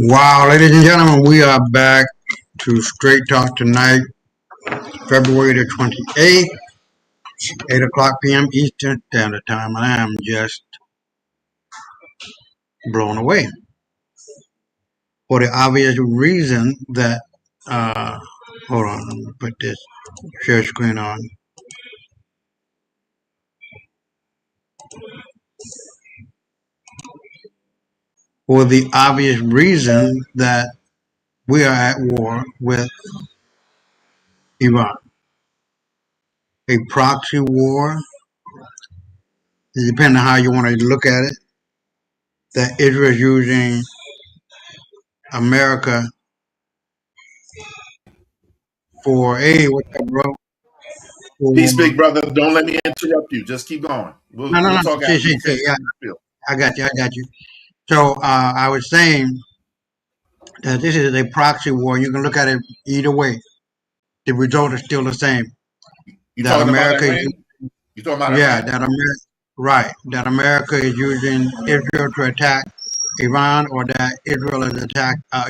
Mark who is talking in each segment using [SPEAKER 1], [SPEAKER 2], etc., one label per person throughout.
[SPEAKER 1] Wow, ladies and gentlemen, we are back to Straight Talk tonight, February the 28th, 8 o'clock p.m. Eastern Standard Time. I am just blown away for the obvious reason that, uh, hold on, let me put this share screen on. For the obvious reason that we are at war with Iran. A proxy war, depending on how you want to look at it, that Israel is using America for, hey, what's up, bro?
[SPEAKER 2] Peace,
[SPEAKER 1] For,
[SPEAKER 2] big brother. Don't let me interrupt you. Just keep going. We'll,
[SPEAKER 1] no, no,
[SPEAKER 2] we'll
[SPEAKER 1] no.
[SPEAKER 2] talk
[SPEAKER 1] See,
[SPEAKER 2] after
[SPEAKER 1] see,
[SPEAKER 2] you
[SPEAKER 1] see.
[SPEAKER 2] finish
[SPEAKER 1] Yeah,
[SPEAKER 2] your spiel.
[SPEAKER 1] I got you. I got you. So I was saying that this is a proxy war. You can look at it either way. The result is still the same.
[SPEAKER 2] You
[SPEAKER 1] That
[SPEAKER 2] talking about
[SPEAKER 1] America,
[SPEAKER 2] Iran? You talking about
[SPEAKER 1] yeah,
[SPEAKER 2] Iran?
[SPEAKER 1] that America, right? That America is using Israel to attack Iran, or that Israel is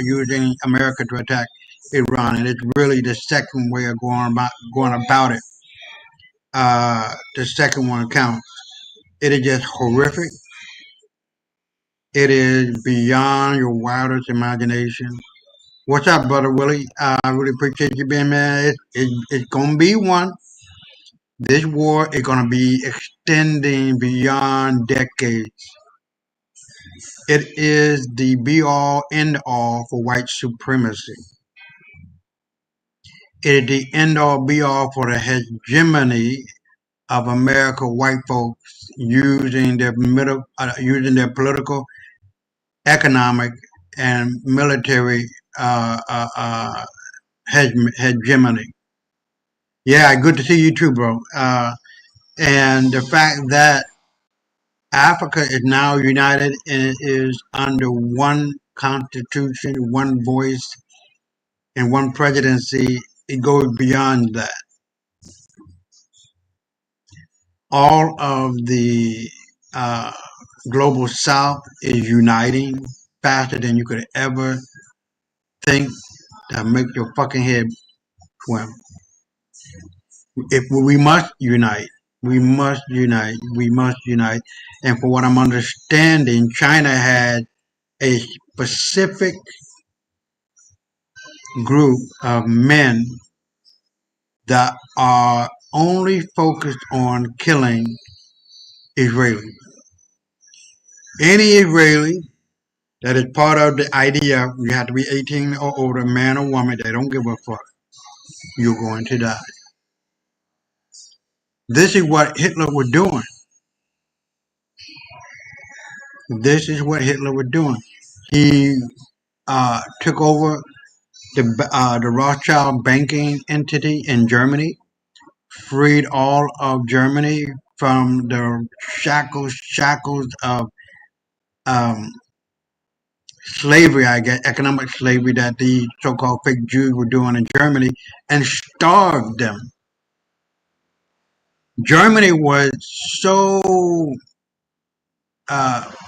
[SPEAKER 1] using America to attack Iran, and it's really the second way of going about it. The second one counts. It is just horrific. It is beyond your wildest imagination. What's up, brother Willie? I really appreciate you being there. It's gonna be one. This war is gonna be extending beyond decades. It is the be all end all for white supremacy. It is the end all be all for the hegemony of America white folks using their political, economic, and military hegemony. Yeah, good to see you too, bro. And the fact that Africa is now united and is under one constitution, one voice, and one presidency, it goes beyond that. All of the uh, global south is uniting faster than you could ever think. That make your fucking head swim. If we must unite, we must unite, we must unite. And for what I'm understanding, China had a specific group of men that are only focused on killing Israelis. Any Israeli that is part of the idea, you have to be 18 or older, man or woman, they don't give a fuck. You're going to die. This is what Hitler was doing. This is what Hitler was doing. He took over the Rothschild banking entity in Germany, freed all of Germany from the shackles of um, slavery, I guess, economic slavery that the so-called fake Jews were doing in Germany, and starved them. Germany was so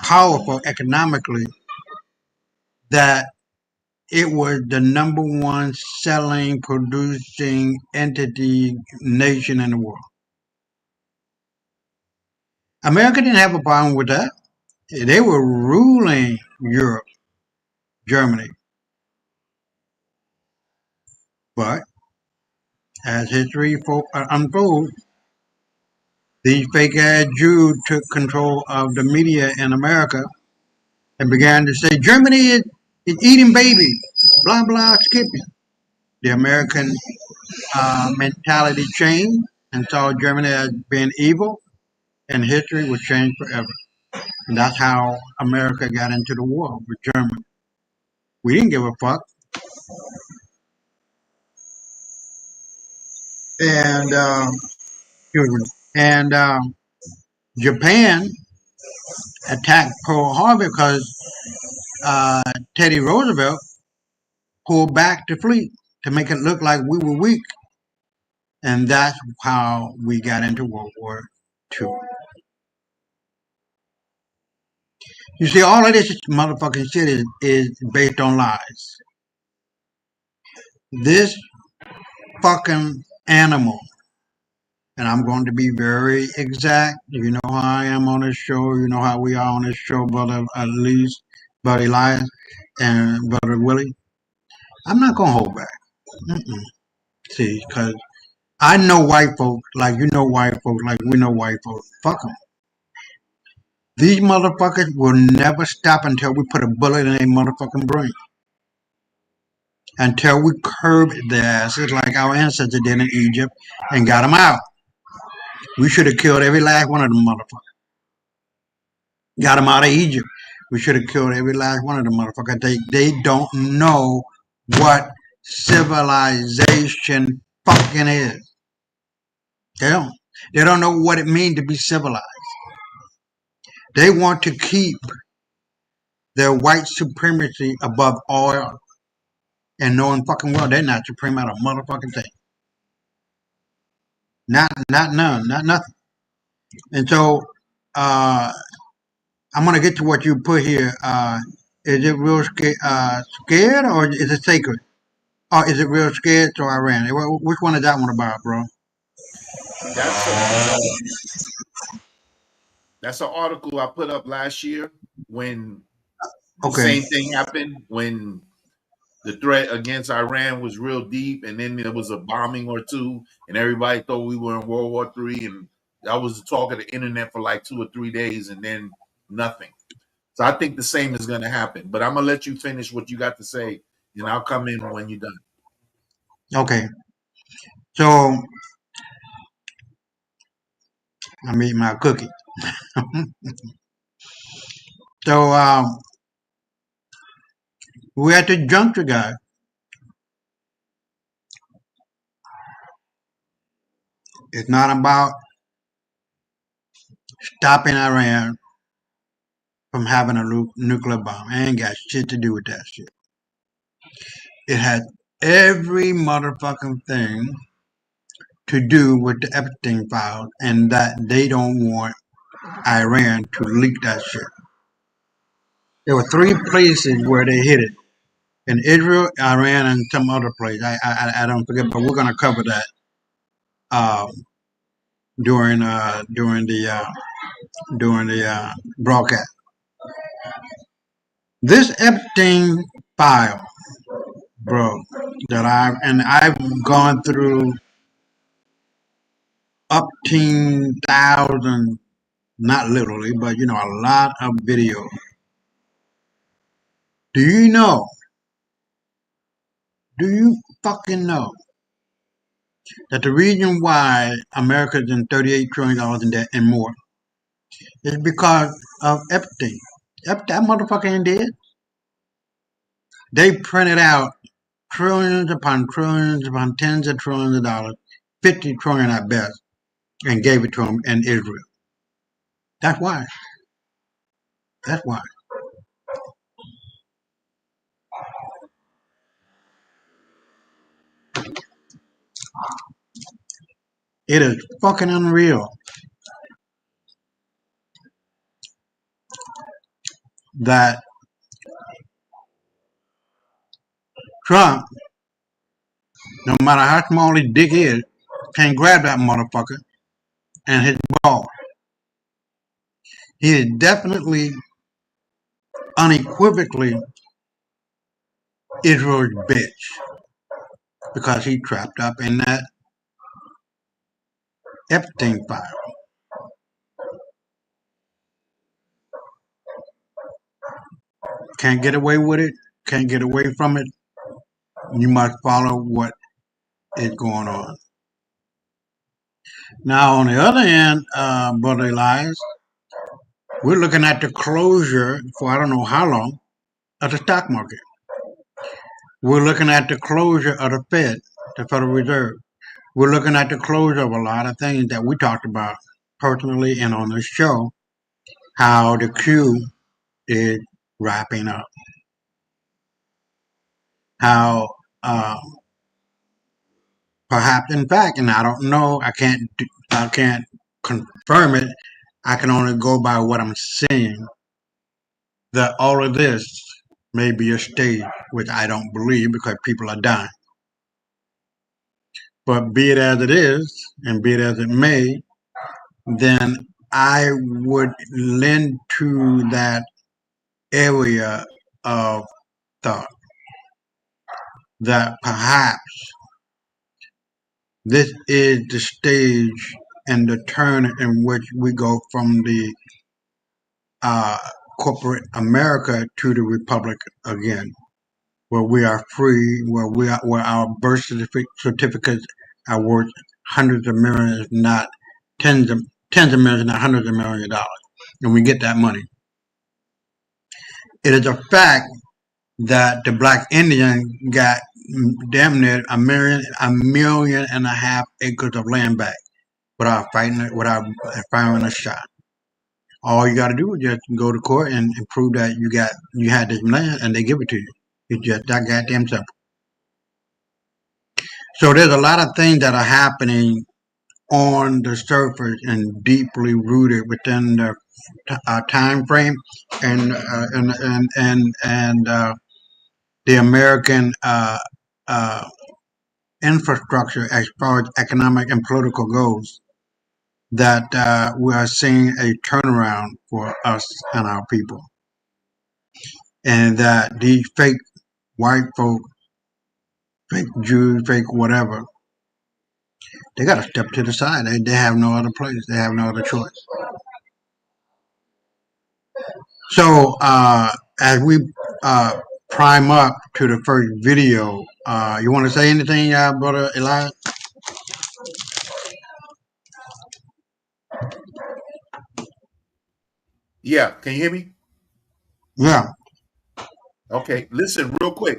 [SPEAKER 1] powerful economically that it was the number one selling, producing entity nation in the world. America didn't have a problem with that. They were ruling Europe, Germany. But as history unfolds, these fake ass Jews took control of the media in America and began to say Germany is eating babies, blah blah, skipping. The American mentality changed and saw Germany as being evil, and history was changed forever. And that's how America got into the war with Germany. We didn't give a fuck. And and Japan attacked Pearl Harbor because Teddy Roosevelt pulled back the fleet to make it look like we were weak. And that's how we got into World War II. You see, all of this motherfucking shit is based on lies. This fucking animal, and I'm going to be very exact. You know how I am on this show. You know how we are on this show, brother Elise, brother Elias, and brother Willie. I'm not gonna hold back. Mm-mm. See, because I know white folks like you know white folks like we know white folks. Fuck them. These motherfuckers will never stop until we put a bullet in their motherfucking brain. Until we curb their asses like our ancestors did in Egypt and got them out. We should have killed every last one of them motherfuckers. Got them out of Egypt. We should have killed every last one of them motherfuckers. They don't know what civilization fucking is. They don't. They don't know what it means to be civilized. They want to keep their white supremacy above all and knowing fucking well they're not supreme out of motherfucking thing. Not none, not nothing. And so I'm gonna get to what you put here. Is it real scared or is it sacred? Or is it real scared? So I ran. Which one is that one about, bro?
[SPEAKER 2] That's an article I put up last year when the
[SPEAKER 1] Okay.
[SPEAKER 2] same thing happened, when the threat against Iran was real deep, and then there was a bombing or two, and everybody thought we were in World War III, and I was the talk of the internet for like 2 or 3 days, and then nothing. So I think the same is going to happen. But I'm gonna let you finish what you got to say, and I'll come in when you're done.
[SPEAKER 1] Okay. So I'm eating my cookie. So we're at the juncture, guys. It's not about stopping Iran from having a nuclear bomb. It ain't got shit to do with that shit. It has every motherfucking thing to do with the Epstein files and that they don't want Iran to leak that shit. There were 3 places where they hit it. In Israel, Iran, and some other place. I don't forget, but we're gonna cover that during the broadcast. This Epstein file, bro, that I've gone through up to 1,000, not literally, but you know, a lot of videos. Do you fucking know that the reason why America is in $38 trillion in debt and more is because of Epstein? That motherfucker ain't dead. They printed out trillions upon tens of trillions of dollars, 50 trillion at best, and gave it to them in Israel. That's why. That's why. It is fucking unreal that Trump, no matter how small his dick is, can grab that motherfucker and his ball. He is definitely, unequivocally Israel's bitch because he trapped up in that Epstein file. Can't get away with it. Can't get away from it. You must follow what is going on. Now, on the other hand, Brother Elias, we're looking at the closure for I don't know how long of the stock market. We're looking at the closure of the Fed, the Federal Reserve. We're looking at the closure of a lot of things that we talked about personally and on this show, how the Q is wrapping up. How perhaps, in fact, and I don't know, I can't confirm it. I can only go by what I'm seeing. that all of this may be a stage, which I don't believe because people are dying. But be it as it is, and be it as it may, then I would lend to that area of thought that perhaps this is the stage and the turn in which we go from the uh, corporate America to the republic again, where we are free, where our birth certificates are worth hundreds of millions, not tens of millions, not hundreds of millions of dollars, and we get that money. It is a fact that the black Indian got damn near a million and a half acres of land back without fighting it, without firing a shot. All you got to do is just go to court and prove that you had this land, and they give it to you. It's just that goddamn simple. So there's a lot of things that are happening on the surface and deeply rooted within the time frame and the American uh, infrastructure as far as economic and political goes, that we are seeing a turnaround for us and our people. And that these fake white folk, fake Jews, fake whatever, they got to step to the side. They have no other place. They have no other choice. So as we prime up to the first video, you want to say anything, Brother Elias?
[SPEAKER 2] Yeah, can you hear me?
[SPEAKER 1] Yeah.
[SPEAKER 2] Okay, listen real quick.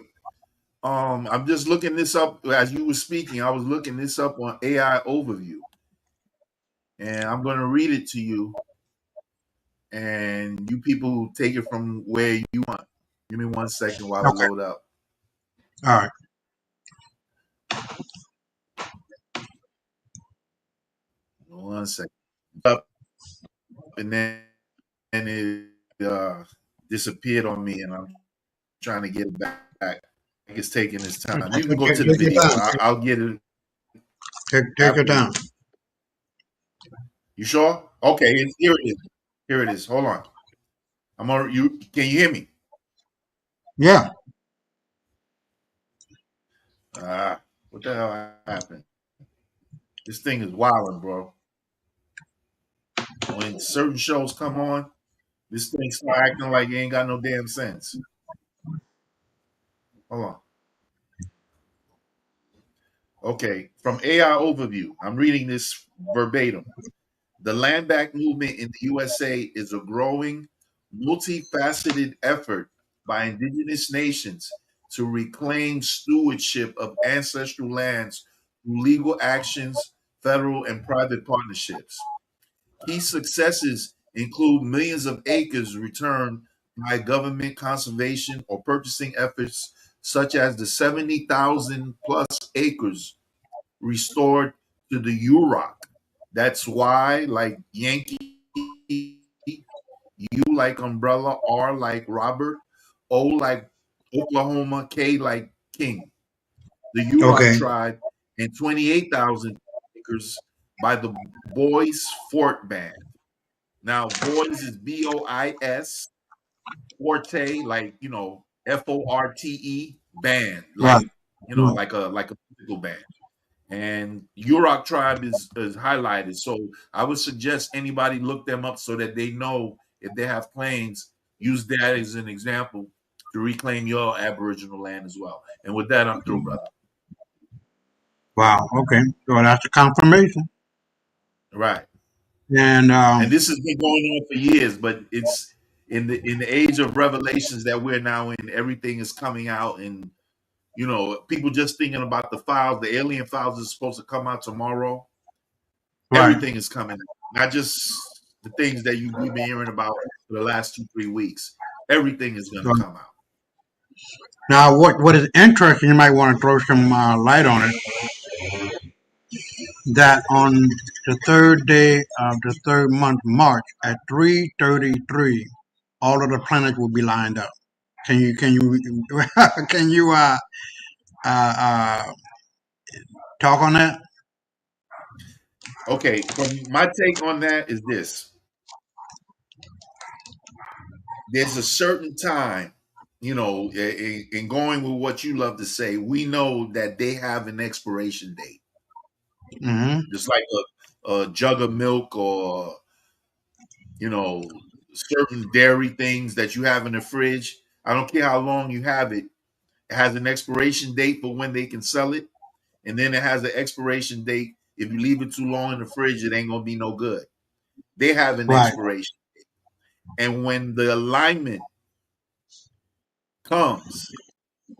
[SPEAKER 2] I'm just looking this up as you were speaking. I was looking this up on AI Overview, and I'm going to read it to you, and you people take it from where you want. Give me 1 second while I
[SPEAKER 1] Okay.
[SPEAKER 2] load up.
[SPEAKER 1] All right.
[SPEAKER 2] One second. Up, and then it disappeared on me, and I'm trying to get it back. It's taking its time. You can go to the
[SPEAKER 1] Take your
[SPEAKER 2] video.
[SPEAKER 1] time.
[SPEAKER 2] I'll get it.
[SPEAKER 1] Take your time.
[SPEAKER 2] You sure? Okay, here it is. Here it is. Hold on. I'm on. You can you hear me?
[SPEAKER 1] Yeah.
[SPEAKER 2] What the hell happened? This thing is wilding, bro. When certain shows come on, this thing start acting like it ain't got no damn sense. Hold on. Okay, from AI Overview, I'm reading this verbatim. The land back movement in the USA is a growing, multifaceted effort by indigenous nations to reclaim stewardship of ancestral lands through legal actions, federal and private partnerships. Key successes include millions of acres returned by government conservation or purchasing efforts, such as the 70,000 plus acres restored to the Yurok. That's why, like Yankee, U like umbrella, R like Robert, O like Oklahoma, K like King. The Yurok
[SPEAKER 1] Okay.
[SPEAKER 2] tribe and 28,000 acres by the Boys Fort Band. Now, Boys is Bois, Forte, like, Forte, band,
[SPEAKER 1] Right. Right.
[SPEAKER 2] like a musical band. And Yurok tribe is highlighted. So I would suggest anybody look them up so that they know if they have claims, use that as an example to reclaim your Aboriginal land as well. And with that, I'm through, brother.
[SPEAKER 1] Wow. Okay. So that's a confirmation.
[SPEAKER 2] Right.
[SPEAKER 1] And
[SPEAKER 2] And this has been going on for years, but it's in the age of revelations that we're now in, everything is coming out, and people just thinking about the files, the alien files is supposed to come out tomorrow.
[SPEAKER 1] right.
[SPEAKER 2] Everything is coming out, not just the things that we've been hearing about for the last 2-3 weeks. Everything is going to
[SPEAKER 1] Right.
[SPEAKER 2] come out.
[SPEAKER 1] Now, what is interesting, you might want to throw some light on it. That on the third day of the third month, March, at 3:33, all of the planets will be lined up. Can you can you uh, uh, talk on that?
[SPEAKER 2] Okay, from my take on that is this: there's a certain time, in going with what you love to say, we know that they have an expiration date,
[SPEAKER 1] Hmm.
[SPEAKER 2] just like a jug of milk or certain dairy things that you have in the fridge. I don't care how long you have it; it has an expiration date for when they can sell it, and then it has an expiration date. If you leave it too long in the fridge, it ain't gonna be no good. They have an
[SPEAKER 1] Right,
[SPEAKER 2] expiration, and when the alignment comes,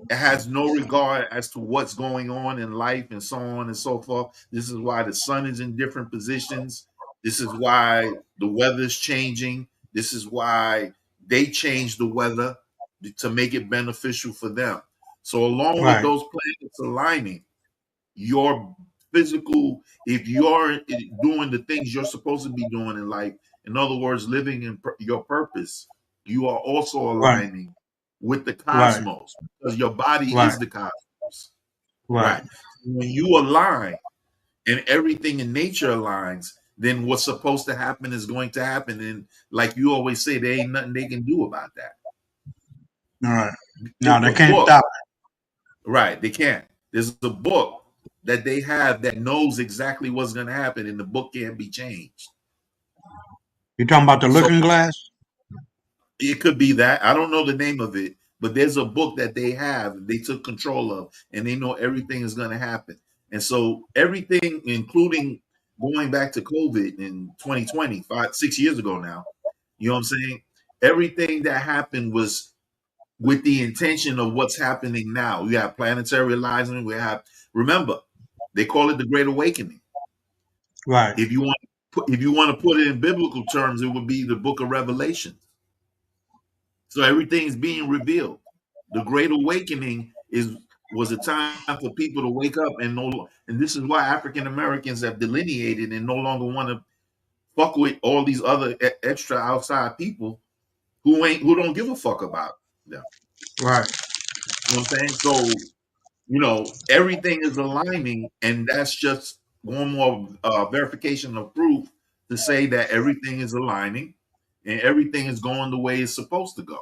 [SPEAKER 2] it has no regard as to what's going on in life and so on and so forth. This is why the sun is in different positions. This is why the weather's changing. This is why they change the weather to make it beneficial for them. So, along with
[SPEAKER 1] right,
[SPEAKER 2] those planets aligning, your physical, if you're doing the things you're supposed to be doing in life, in other words, living in your purpose, you are also
[SPEAKER 1] right,
[SPEAKER 2] aligning with the
[SPEAKER 1] right,
[SPEAKER 2] cosmos because your body
[SPEAKER 1] right,
[SPEAKER 2] is the cosmos,
[SPEAKER 1] right.
[SPEAKER 2] right? When you align and everything in nature aligns, then what's supposed to happen is going to happen. And like you always say, there ain't nothing they can do about that.
[SPEAKER 1] All right.
[SPEAKER 2] There's
[SPEAKER 1] No, they
[SPEAKER 2] a
[SPEAKER 1] can't
[SPEAKER 2] book,
[SPEAKER 1] stop
[SPEAKER 2] right? They can't. There's a book that they have that knows exactly what's going to happen, and the book can't be changed.
[SPEAKER 1] it. You talking about the
[SPEAKER 2] So
[SPEAKER 1] Looking Glass?
[SPEAKER 2] it could be that. I don't know the name of it, but there's a book that they have, they took control of, and they know everything is going to happen. And so everything, including going back to COVID in 2020, 6 years ago now, you know what I'm saying? Everything that happened was with the intention of what's happening now. We have planetary alignment. Remember, they call it the Great Awakening.
[SPEAKER 1] Right,
[SPEAKER 2] If you want to put it in biblical terms, it would be the Book of Revelation. So everything's being revealed. The Great Awakening was a time for people to wake up and this is why African Americans have delineated and no longer want to fuck with all these other extra outside people who don't give a fuck about them.
[SPEAKER 1] right.
[SPEAKER 2] You know what I'm saying? So everything is aligning, and that's just one more verification of proof to say that everything is aligning and everything is going the way it's supposed to go.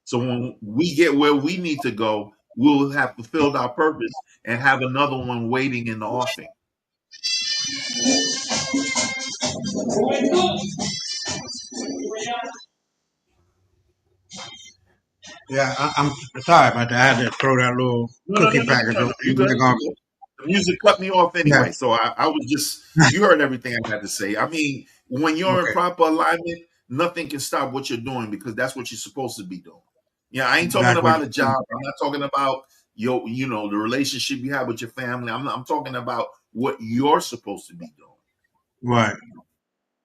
[SPEAKER 2] So when we get where we need to go, we'll have fulfilled our purpose and have another one waiting in the offing.
[SPEAKER 1] Yeah, I'm sorry about that. I had to throw that little
[SPEAKER 2] No, no, no,
[SPEAKER 1] cookie
[SPEAKER 2] no,
[SPEAKER 1] package
[SPEAKER 2] no, no. You
[SPEAKER 1] in
[SPEAKER 2] good?
[SPEAKER 1] the
[SPEAKER 2] You
[SPEAKER 1] garbage.
[SPEAKER 2] good? The music cut me off
[SPEAKER 1] Yeah.
[SPEAKER 2] anyway, so I was just you heard everything I had to say. I mean, when you're in
[SPEAKER 1] Okay.
[SPEAKER 2] proper alignment, nothing can stop what you're doing because that's what you're supposed to be doing. Yeah, I ain't talking
[SPEAKER 1] That's what.
[SPEAKER 2] about a job. I'm not talking about the relationship you have with your family. I'm talking about what you're supposed to be doing.
[SPEAKER 1] Right,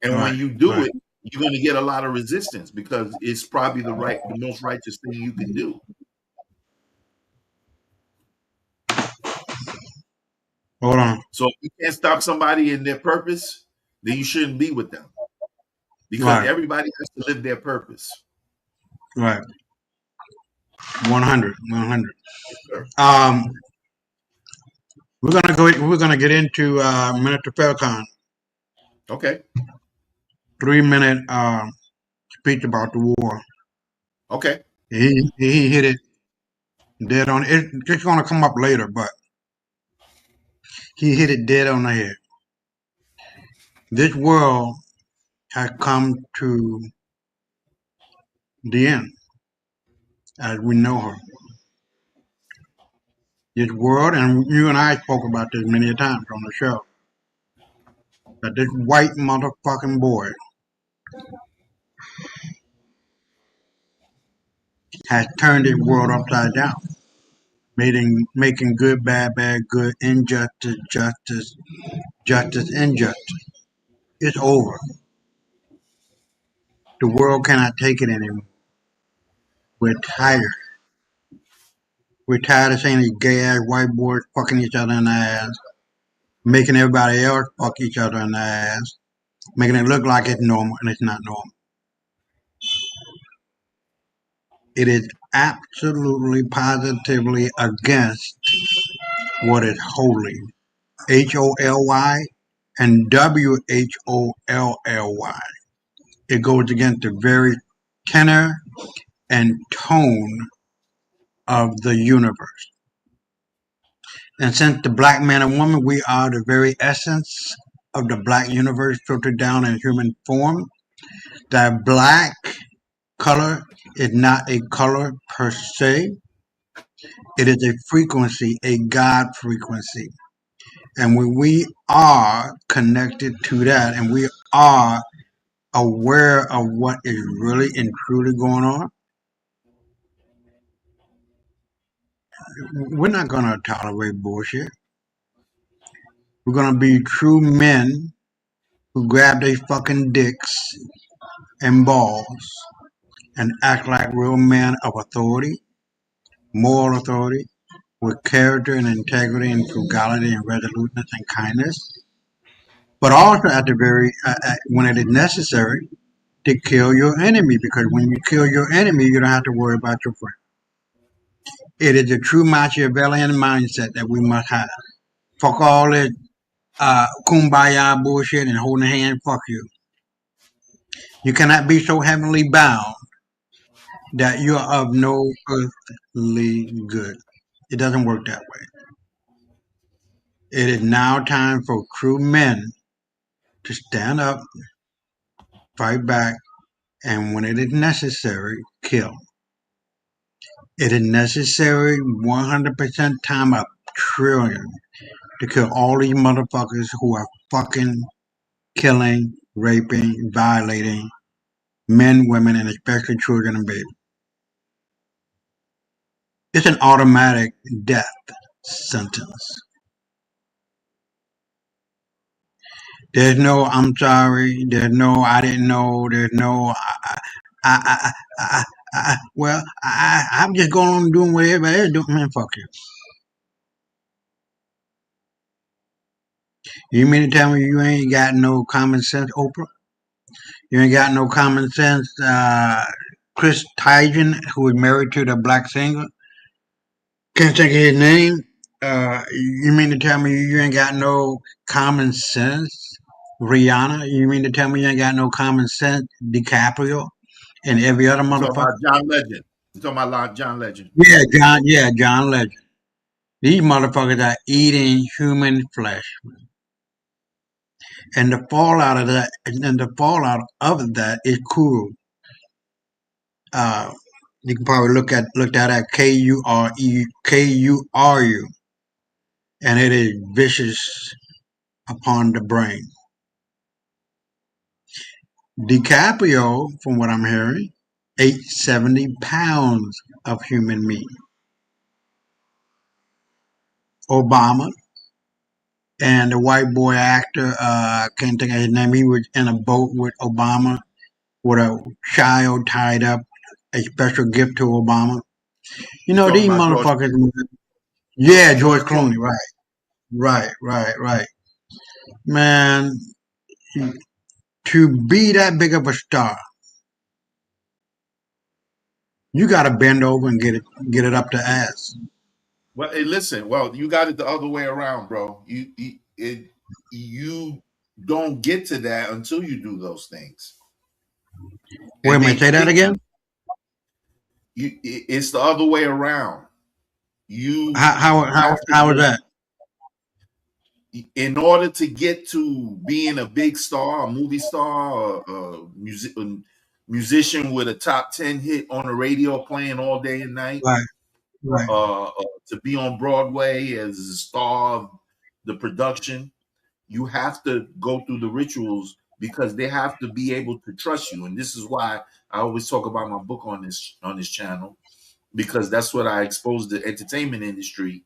[SPEAKER 2] And when
[SPEAKER 1] right,
[SPEAKER 2] you do
[SPEAKER 1] right.
[SPEAKER 2] it, you're going to get a lot of resistance because it's probably the most righteous thing you can do.
[SPEAKER 1] Hold on.
[SPEAKER 2] So if you can't stop somebody in their purpose, then you shouldn't be with them because
[SPEAKER 1] Right,
[SPEAKER 2] everybody has to live their purpose.
[SPEAKER 1] right. 100, 100.
[SPEAKER 2] Yes, sir.
[SPEAKER 1] Um, we're gonna go. We're gonna get into Minister Farrakhan
[SPEAKER 2] Okay.
[SPEAKER 1] 3 minute speech about the war.
[SPEAKER 2] Okay.
[SPEAKER 1] He hit it dead on. It's gonna come up later, but he hit it dead on the head. This world has come to the end as we know her. This world, and you and I spoke about this many times on the show, that this white motherfucking boy has turned this world upside down, making good bad, bad good, injustice, justice, justice, injustice. It's over. The world cannot take it anymore. We're tired. We're tired of seeing these gay ass white boys fucking each other in the ass, making everybody else fuck each other in the ass, making it look like it's normal and it's not normal. It is absolutely positively against what is holy. HOLY and WHOLLY. It goes against the very tenor and tone of the universe. And since the black man and woman, we are the very essence of the black universe filtered down in human form, that black color is not a color per se. It is a frequency, a God frequency. And when we are connected to that and we are aware of what is really and truly going on, we're not going to tolerate bullshit. We're going to be true men who grab their fucking dicks and balls and act like real men of authority, moral authority, with character and integrity and frugality and resoluteness and kindness, but also at the when it is necessary to kill your enemy, because when you kill your enemy, you don't have to worry about your friend. It is a true Machiavellian mindset that we must have. Fuck all this kumbaya bullshit and holding hand. Fuck you. You cannot be so heavenly bound that you are of no earthly good. It doesn't work that way. It is now time for true men to stand up, fight back, and when it is necessary, kill. It is necessary 100% time a trillion to kill all these motherfuckers who are fucking killing, raping, violating men, women, and especially children and babies. It's an automatic death sentence. There's no I'm sorry. There's no I didn't know. There's no I'm just going on doing what everybody else doing. Man, fuck you. You mean to tell me you ain't got no common sense, Oprah? You ain't got no common sense, Chris Teigen, who is married to the black singer? Can't think of his name. You mean to tell me you ain't got no common sense, Rihanna? You mean to tell me you ain't got no common sense, DiCaprio, and every other
[SPEAKER 2] You talking
[SPEAKER 1] motherfucker?
[SPEAKER 2] about John Legend? You talking about John Legend?
[SPEAKER 1] Yeah, John. Yeah, John Legend. These motherfuckers are eating human flesh, and the fallout of that is cruel. Uh, you can probably look that at KURU, and it is vicious upon the brain. DiCaprio, from what I'm hearing, ate 70 pounds of human meat. Obama and the white boy actor, I can't think of his name, he was in a boat with Obama with a child tied up, a special gift to Obama. You
[SPEAKER 2] You
[SPEAKER 1] know,
[SPEAKER 2] talking
[SPEAKER 1] these
[SPEAKER 2] about George?
[SPEAKER 1] motherfuckers, yeah, George
[SPEAKER 2] George
[SPEAKER 1] Clooney,
[SPEAKER 2] Clooney?
[SPEAKER 1] right. Man, to be that big of a star, you got to bend over and get it up the ass.
[SPEAKER 2] Well, hey, listen. Well, you got it the other way around, bro. You don't get to that until you do those things,
[SPEAKER 1] Wait a
[SPEAKER 2] and
[SPEAKER 1] minute,
[SPEAKER 2] they
[SPEAKER 1] say that
[SPEAKER 2] pick
[SPEAKER 1] again.
[SPEAKER 2] you. It's the other way around. You have to
[SPEAKER 1] How is
[SPEAKER 2] go
[SPEAKER 1] that?
[SPEAKER 2] in order to get to being a big star, a movie star, a musician with a top 10 hit on the radio playing all day and night,
[SPEAKER 1] Right, right.
[SPEAKER 2] to be on Broadway as a star of the production, you have to go through the rituals because they have to be able to trust you. And this is why I always talk about my book on this channel, because that's what I exposed the entertainment industry.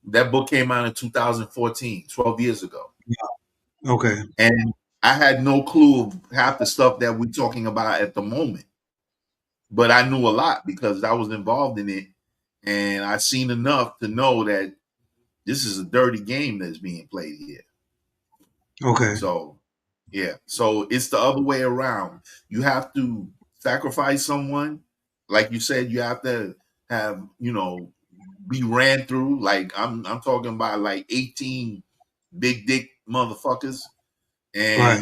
[SPEAKER 2] That book came out in 2014, 12 years ago.
[SPEAKER 1] Okay,
[SPEAKER 2] And I had no clue of half the stuff that we're talking about at the moment. But I knew a lot because I was involved in it. And I seen enough to know that this is a dirty game that's being played here.
[SPEAKER 1] okay.
[SPEAKER 2] So, yeah. So it's the other way around. You have to sacrifice someone like you said, you have to have, be ran through. Like I'm talking about like 18 big dick motherfuckers,
[SPEAKER 1] Right.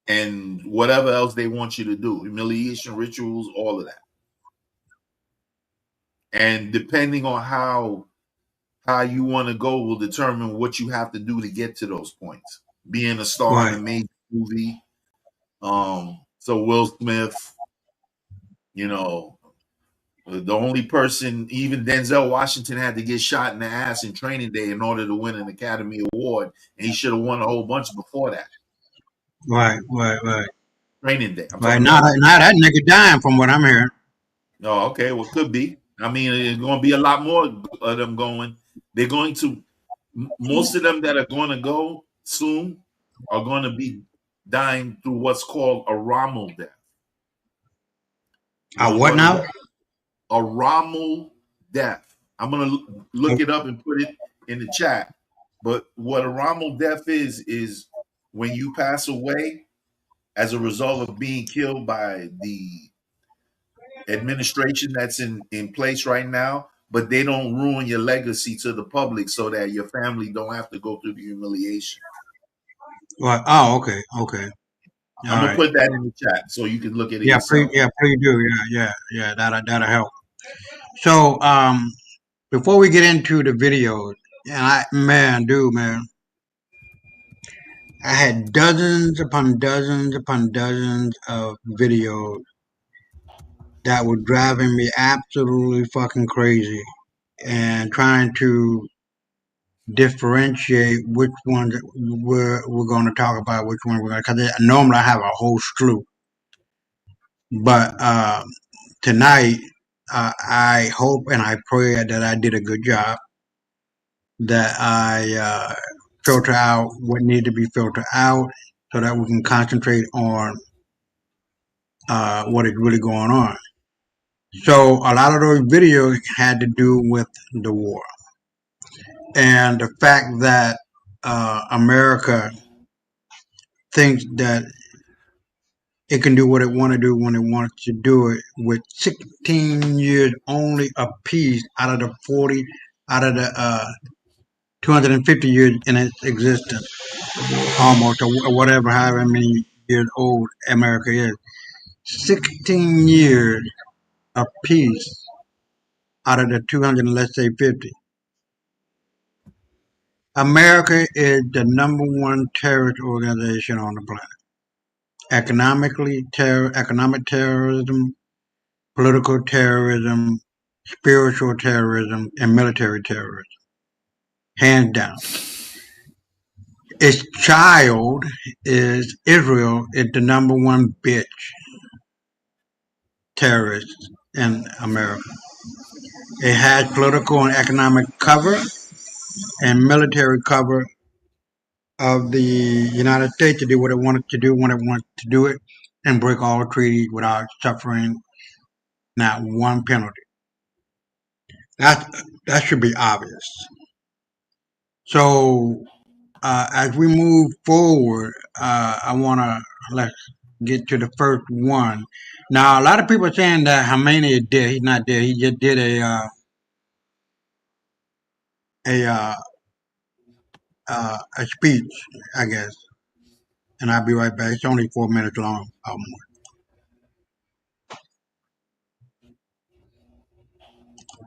[SPEAKER 2] and whatever else they want you to do, humiliation rituals, all of that. And depending on how you want to go will determine what you have to do to get to those points. Being a star in
[SPEAKER 1] Right.
[SPEAKER 2] a major movie, so Will Smith, you know, the only person, even Denzel Washington, had to get shot in the ass in Training Day in order to win an Academy Award, and he should have won a whole bunch before that.
[SPEAKER 1] Right. Right. Right.
[SPEAKER 2] Training Day. I'm
[SPEAKER 1] Right.
[SPEAKER 2] talking
[SPEAKER 1] Now,
[SPEAKER 2] about.
[SPEAKER 1] now that nigga dying from what I'm hearing.
[SPEAKER 2] Oh, okay. Well, could be. I mean, there's going to be a lot more of them going. They're going to. Most of them that are going to go soon are going to be dying through what's called a Rommel death. You know
[SPEAKER 1] What
[SPEAKER 2] what
[SPEAKER 1] now?
[SPEAKER 2] a Rommel death. I'm going to look it up and put it in the chat. But what a Rommel death is when you pass away as a result of being killed by the administration that's in place right now, but they don't ruin your legacy to the public so that your family don't have to go through the humiliation.
[SPEAKER 1] What? Oh, okay. Okay.
[SPEAKER 2] I'm
[SPEAKER 1] All
[SPEAKER 2] gonna
[SPEAKER 1] right.
[SPEAKER 2] put that in the chat so you can look at it
[SPEAKER 1] Yeah.
[SPEAKER 2] yourself.
[SPEAKER 1] Please do. Yeah. That'll help. So, before we get into the videos, and man, I had dozens upon dozens upon dozens of videos that were driving me absolutely fucking crazy, and trying to differentiate which ones we're going to talk about, which one we're going to. Because normally I have a whole slew, but tonight I hope and I pray that I did a good job, that I filter out what needed to be filtered out, so that we can concentrate on what is really going on. So a lot of those videos had to do with the war and the fact that America thinks that it can do what it want to do when it wants to do it, with 16 years only a piece out of the 40, out of the 250 years in its existence, almost, or whatever, however many years old America is. 16 years a piece out of the 200, let's say 50. America is the number one terrorist organization on the planet. Economic terrorism, political terrorism, spiritual terrorism, and military terrorism. Hands down. Its child is Israel, is the number one bitch terrorist in America. It has political and economic cover and military cover of the United States to do what it wanted to do when it wants to do it, and break all treaties without suffering not one penalty. That should be obvious. So as we move forward, I want to let's get to the first one. Now, a lot of people are saying that Khomeini is dead. He's not dead. He just did a a speech, I guess. And I'll be right back. It's only 4 minutes long.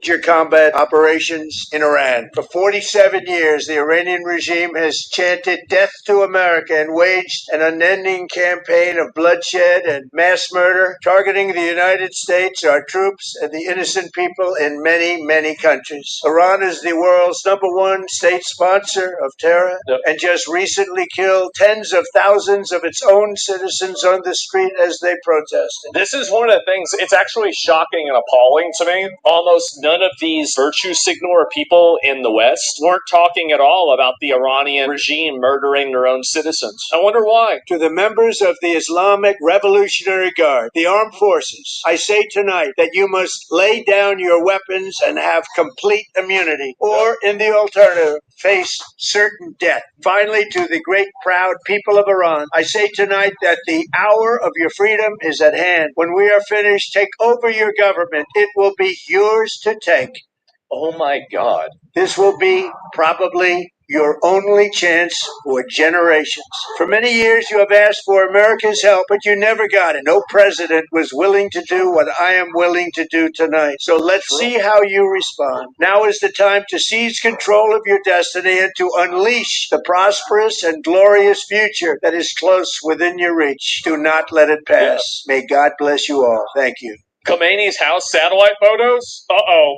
[SPEAKER 3] Major combat operations in Iran. For 47 years, the Iranian regime has chanted death to America and waged an unending campaign of bloodshed and mass murder, targeting the United States, our troops, and the innocent people in many, many countries. Iran is the world's number one state sponsor of terror, and just recently killed tens of thousands of its own citizens on the street as they protested.
[SPEAKER 4] This is one of the things, it's actually shocking and appalling to me. Almost none of these virtue signaler people in the West weren't talking at all about the Iranian regime murdering their own citizens. I wonder why.
[SPEAKER 3] To the members of the Islamic Revolutionary Guard, the armed forces, I say tonight that you must lay down your weapons and have complete immunity. Or, in the alternative, face certain death. Finally, to the great proud people of Iran, I say tonight that the hour of your freedom is at hand. When we are finished, take over your government. It will be yours to take. Oh my God. This will be probably your only chance for generations. For many years, you have asked for America's help, but you never got it. No president was willing to do what I am willing to do tonight. So let's see how you respond. Now is the time to seize control of your destiny and to unleash the prosperous and glorious future that is close within your reach. Do not let it pass. May God bless you all. Thank you. Khomeini's house satellite photos? Uh-oh.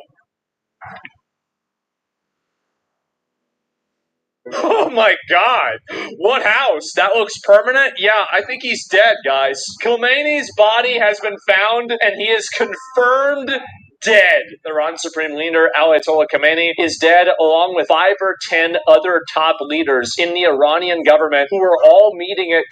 [SPEAKER 3] Oh my God! What house? That looks permanent? Yeah, I think he's dead, guys. Khomeini's body has been found, and he is confirmed dead. Iran Supreme Leader Ayatollah Khomeini is dead, along with 5 or 10 other top leaders in the Iranian government who are all meeting at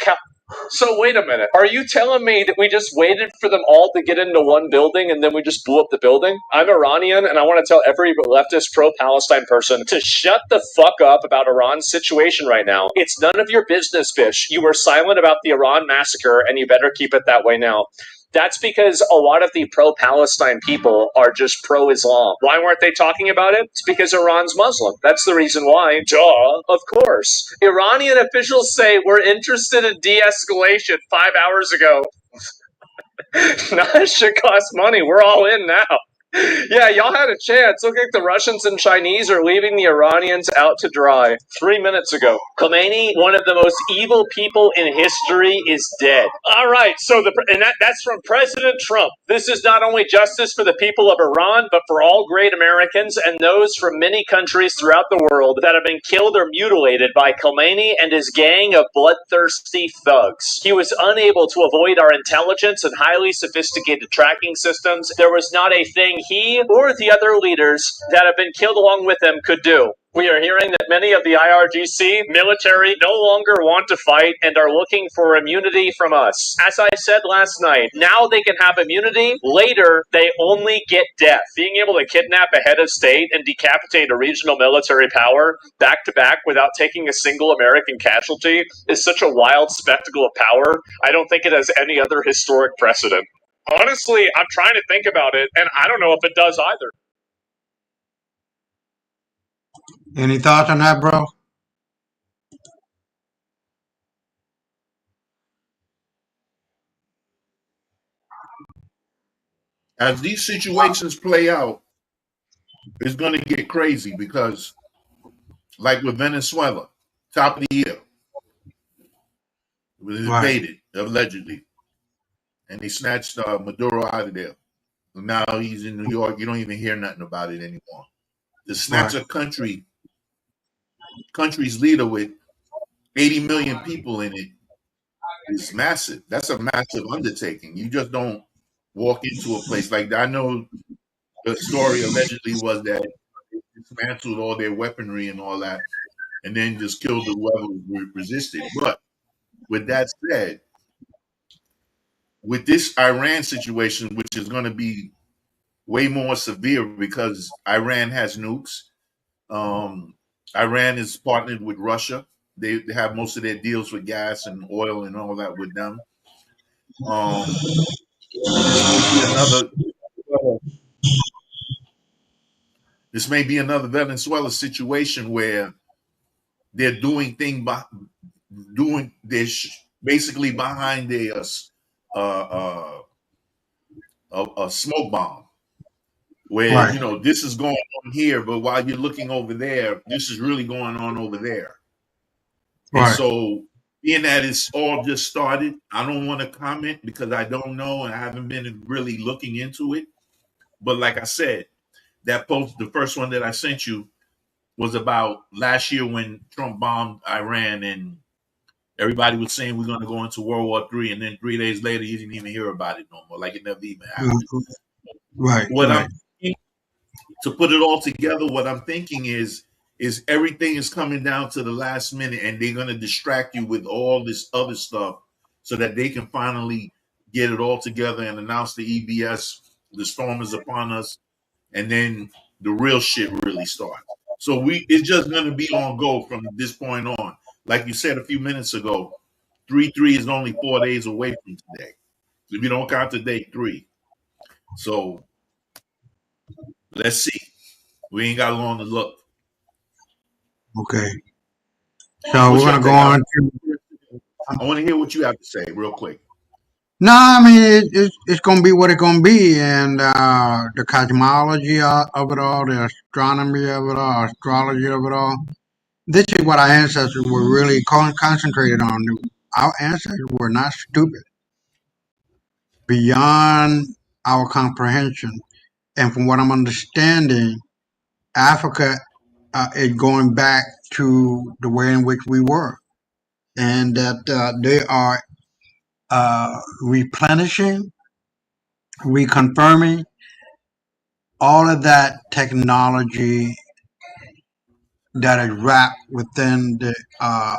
[SPEAKER 3] So wait a minute. Are you telling me that we just waited for them all to get into one building and then we just blew up the building? I'm Iranian and I want to tell every leftist pro-Palestine person to shut the fuck up about Iran's situation right now. It's none of your business, bitch. You were silent about the Iran massacre and you better keep it that way now. That's because a lot of the pro-Palestine people are just pro-Islam. Why weren't they talking about it? It's because Iran's Muslim. That's the reason why. Duh. Of course. Iranian officials say we're interested in de-escalation 5 hours ago. That should cost money. We're all in now. Yeah, y'all had a chance. Look like the Russians and Chinese are leaving the Iranians out to dry 3 minutes ago. Khomeini, one of the most evil people in history, is dead. All right, so that's from President Trump. This is not only justice for the people of Iran, but for all great Americans and those from many countries throughout the world that have been killed or mutilated by Khomeini and his gang of bloodthirsty thugs. He was unable to avoid our intelligence and highly sophisticated tracking systems. There was not a thing he or the other leaders that have been killed along with him could do. We are hearing that many of the IRGC military no longer want to fight and are looking for immunity from us. As I said last night, now they can have immunity, later they only get death. Being able to kidnap a head of state and decapitate a regional military power back to back without taking a single American casualty is such a wild spectacle of power. I don't think it has any other historic precedent. Honestly, I'm trying to think about it, and I don't know if it does either.
[SPEAKER 1] Any thoughts on that, bro?
[SPEAKER 2] As these situations play out, it's going to get crazy because, like with Venezuela, top of the year, it was invaded, allegedly, and they snatched Maduro out of there. Now he's in New York. You don't even hear nothing about it anymore. To snatch a country's leader with 80 million people in it is massive. That's a massive undertaking. You just don't walk into a place like that. I know the story allegedly was that they dismantled all their weaponry and all that, and then just killed whoever resisted. But with that said, with this Iran situation, which is going to be way more severe because Iran has nukes. Iran is partnered with Russia. They have most of their deals with gas and oil and all that with them. This may be another Venezuela situation where they're doing this basically behind a smoke bomb, where this is going on here, but while you're looking over there, this is really going on over there. And so, being that it's all just started, I don't want to comment because I don't know and I haven't been really looking into it. But like I said, that post, the first one that I sent you, was about last year when Trump bombed Iran and everybody was saying we're going to go into World War III, and then 3 days later you didn't even hear about it no more, like it never even happened. To put it all together, what I'm thinking is everything is coming down to the last minute, and they're going to distract you with all this other stuff so that they can finally get it all together and announce the EBS, the storm is upon us, and then the real shit really starts. So it's just going to be on go from this point on. Like you said a few minutes ago, 3-3 is only 4 days away from today. If you don't count the day 3. So let's see. We ain't got long to look.
[SPEAKER 1] Okay. So
[SPEAKER 2] What's
[SPEAKER 1] we're
[SPEAKER 2] your
[SPEAKER 1] gonna go
[SPEAKER 2] take?
[SPEAKER 1] on to.
[SPEAKER 2] I want to hear what you have to say real quick.
[SPEAKER 1] No, I mean it's gonna be what it's gonna be, and the cosmology of it all, the astronomy of it all, astrology of it all. This is what our ancestors were really concentrated on. Our ancestors were not stupid, beyond our comprehension. And from what I'm understanding, Africa is going back to the way in which we were, and that they are replenishing, reconfirming all of that technology that is wrapped within the uh,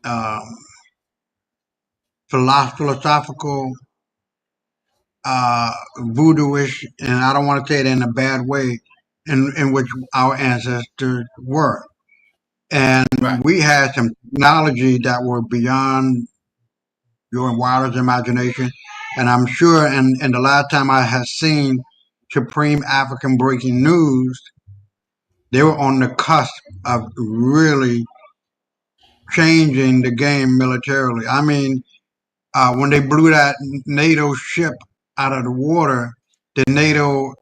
[SPEAKER 1] um, philosophical voodooish, and I don't want to say it in a bad way, in which our ancestors were. And
[SPEAKER 2] Right.
[SPEAKER 1] we had some technology that were beyond your wildest imagination. And I'm sure, and the last time I had seen Supreme African Breaking News, they were on the cusp of really changing the game militarily. I mean, when they blew that NATO ship out of the water, the NATO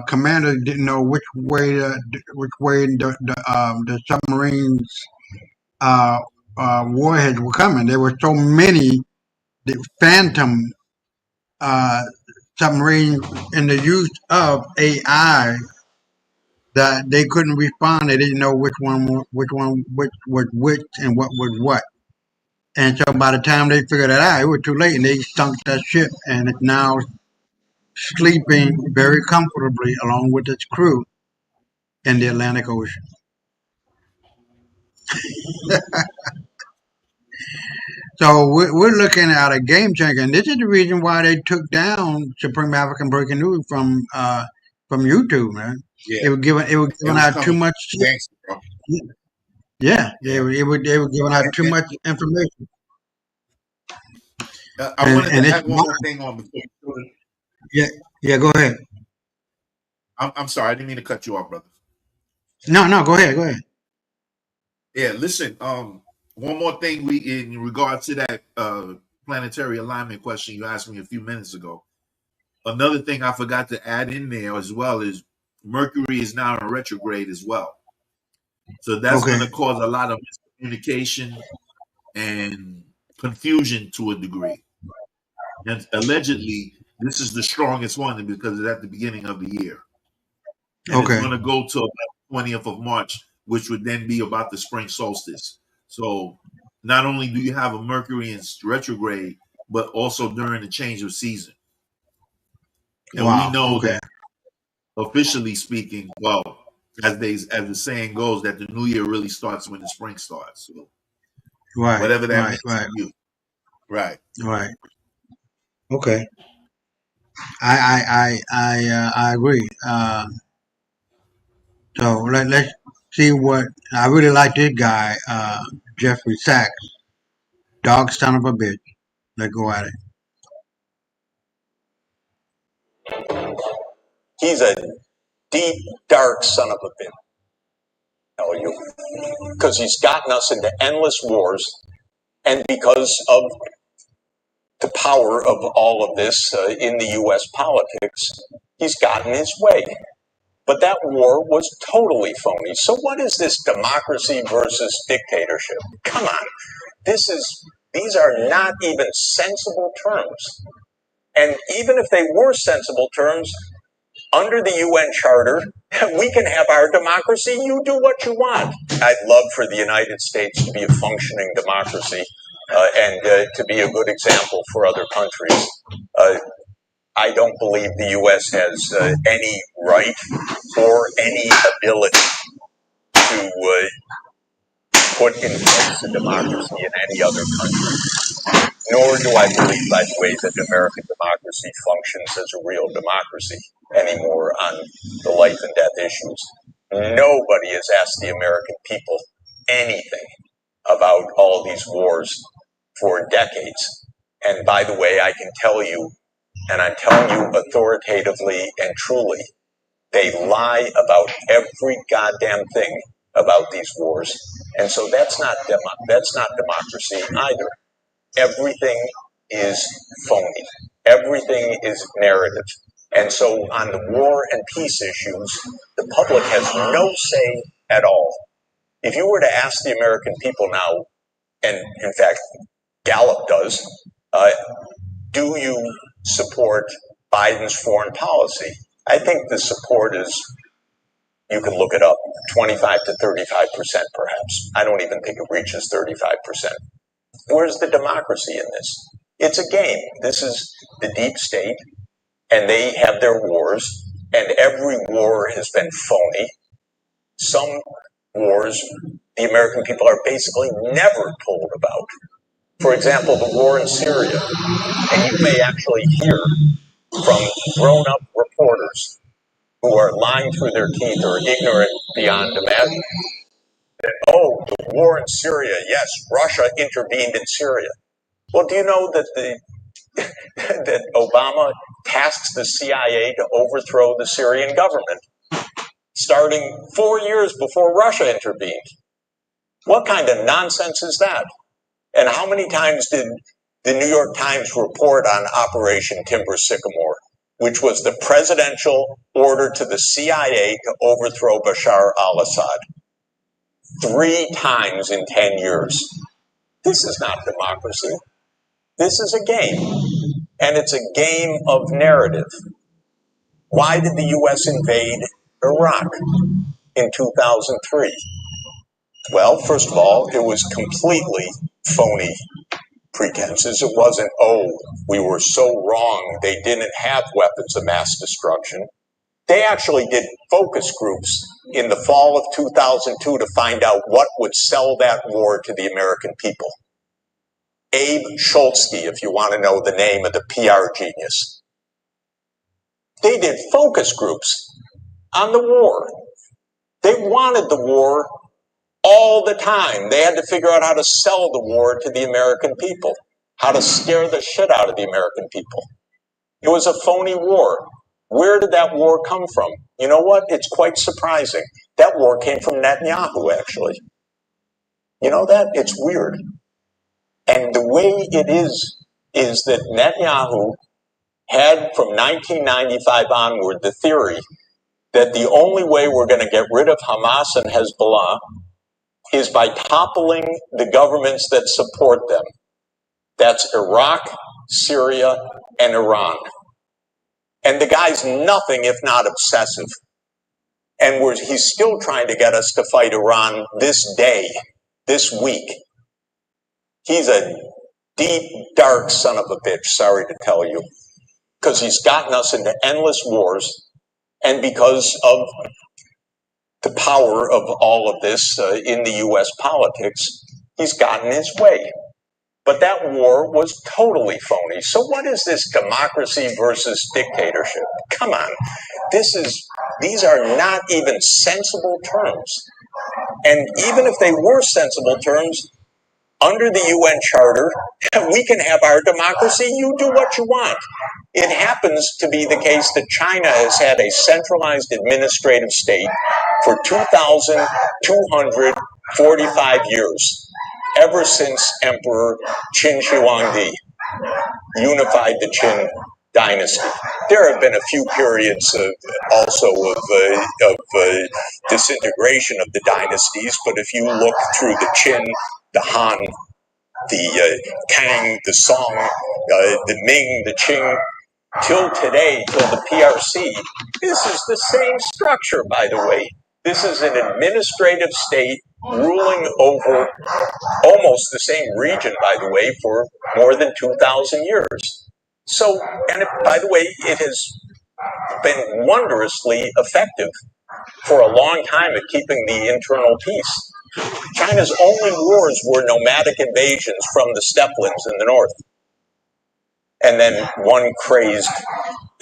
[SPEAKER 1] commander didn't know which way the submarines warheads were coming. There were so many the Phantom uh, submarines and the use of AI that they couldn't respond. They didn't know which was which and what was what. And so by the time they figured it out, it was too late, and they sunk that ship, and it's now sleeping very comfortably along with its crew in the Atlantic Ocean. So we're looking at a game changer, and this is the reason why they took down Supreme African Breaking News from YouTube, man.
[SPEAKER 2] Yeah.
[SPEAKER 1] It was giving out too much.
[SPEAKER 2] Gangster, bro.
[SPEAKER 1] Yeah,
[SPEAKER 2] Yeah.
[SPEAKER 1] they were giving out too much information.
[SPEAKER 2] I wanted
[SPEAKER 1] And
[SPEAKER 2] to
[SPEAKER 1] it's
[SPEAKER 2] add one more thing on before you do it.
[SPEAKER 1] yeah. Go ahead.
[SPEAKER 2] I'm sorry, I didn't mean to cut you off, brother.
[SPEAKER 1] No, go ahead.
[SPEAKER 2] Yeah, listen. One more thing in regards to that planetary alignment question you asked me a few minutes ago. Another thing I forgot to add in there as well is Mercury is now in retrograde as well. So that's
[SPEAKER 1] Okay.
[SPEAKER 2] going to cause a lot of miscommunication and confusion to a degree. And allegedly, this is the strongest one because it's at the beginning of the year. And
[SPEAKER 1] Okay.
[SPEAKER 2] it's going to go till the 20th of March, which would then be about the spring solstice. So not only do you have a Mercury in retrograde, but also during the change of season. And
[SPEAKER 1] Wow.
[SPEAKER 2] we know
[SPEAKER 1] Okay.
[SPEAKER 2] that officially speaking, well, as the saying goes, that the new year really starts when the spring starts. So
[SPEAKER 1] Right.
[SPEAKER 2] whatever that
[SPEAKER 1] Right.
[SPEAKER 2] means
[SPEAKER 1] Right.
[SPEAKER 2] to you. Right.
[SPEAKER 1] Right. Okay. I agree. So let's see what I really like this guy, Jeffrey Sachs, dog son of a bitch. Let's go at it.
[SPEAKER 5] He's a deep, dark son of a bitch. Tell you, because he's gotten us into endless wars, and because of the power of all of this in the U.S. politics, he's gotten his way. But that war was totally phony. So what is this democracy versus dictatorship? Come on, these are not even sensible terms. And even if they were sensible terms, under the UN Charter, we can have our democracy. You do what you want. I'd love for the United States to be a functioning democracy and to be a good example for other countries. I don't believe the U.S. has any right or any ability to put in place a democracy in any other country. Nor do I believe, by the way, that American democracy functions as a real democracy anymore on the life and death issues. Nobody has asked the American people anything about all these wars for decades. And by the way, I can tell you, and I'm telling you authoritatively and truly, they lie about every goddamn thing about these wars. And so that's not democracy either. Everything is phony. Everything is narrative. And so on the war and peace issues, the public has no say at all. If you were to ask the American people now, and in fact, Gallup does, do you support Biden's foreign policy? I think the support is, you can look it up, 25 to 35% perhaps. I don't even think it reaches 35%. Where's the democracy in this? It's a game. This is the deep state, and they have their wars, and every war has been phony. Some wars the American people are basically never told about. For example, the war in Syria. And you may actually hear from grown-up reporters who are lying through their teeth or ignorant beyond imagining that, oh, the war in Syria, yes, Russia intervened in Syria. Well, do you know that that Obama tasks the CIA to overthrow the Syrian government, starting 4 years before Russia intervened? What kind of nonsense is that? And how many times did the New York Times report on Operation Timber Sycamore, which was the presidential order to the CIA to overthrow Bashar al-Assad? 3 times in 10 years. This is not democracy. This is a game. And it's a game of narrative. Why did the U.S. invade Iraq in 2003? Well, first of all, it was completely phony pretenses. It wasn't, oh, we were so wrong, they didn't have weapons of mass destruction. They actually did focus groups in the fall of 2002 to find out what would sell that war to the American people. Abe Schultzky, if you want to know the name of the PR genius. They did focus groups on the war. They wanted the war all the time. They had to figure out how to sell the war to the American people, how to scare the shit out of the American people. It was a phony war. Where did that war come from? You know what? It's quite surprising. That war came from Netanyahu, actually. You know that? It's weird. And the way it is that Netanyahu had from 1995 onward the theory that the only way we're going to get rid of Hamas and Hezbollah is by toppling the governments that support them. That's Iraq, Syria, and Iran. And the guy's nothing if not obsessive. And he's still trying to get us to fight Iran this day, this week. He's a deep, dark son of a bitch, sorry to tell you, because he's gotten us into endless wars, and because of the power of all of this in the U.S. politics, he's gotten his way. But that war was totally phony. So what is this democracy versus dictatorship? Come on. These are not even sensible terms. And even if they were sensible terms, under the UN Charter, we can have our democracy. You do what you want. It happens to be the case that China has had a centralized administrative state for 2,245 years, ever since Emperor Qin Shi Huangdi unified the Qin dynasty. There have been a few periods also of disintegration of the dynasties, but if you look through the Qin, the Han, the Tang, the Song, the Ming, the Qing, till today, till the PRC, this is the same structure, by the way. This is an administrative state ruling over almost the same region, by the way, for more than 2,000 years. So, by the way, it has been wondrously effective for a long time at keeping the internal peace. China's only wars were nomadic invasions from the steppelands in the north. and then one crazed,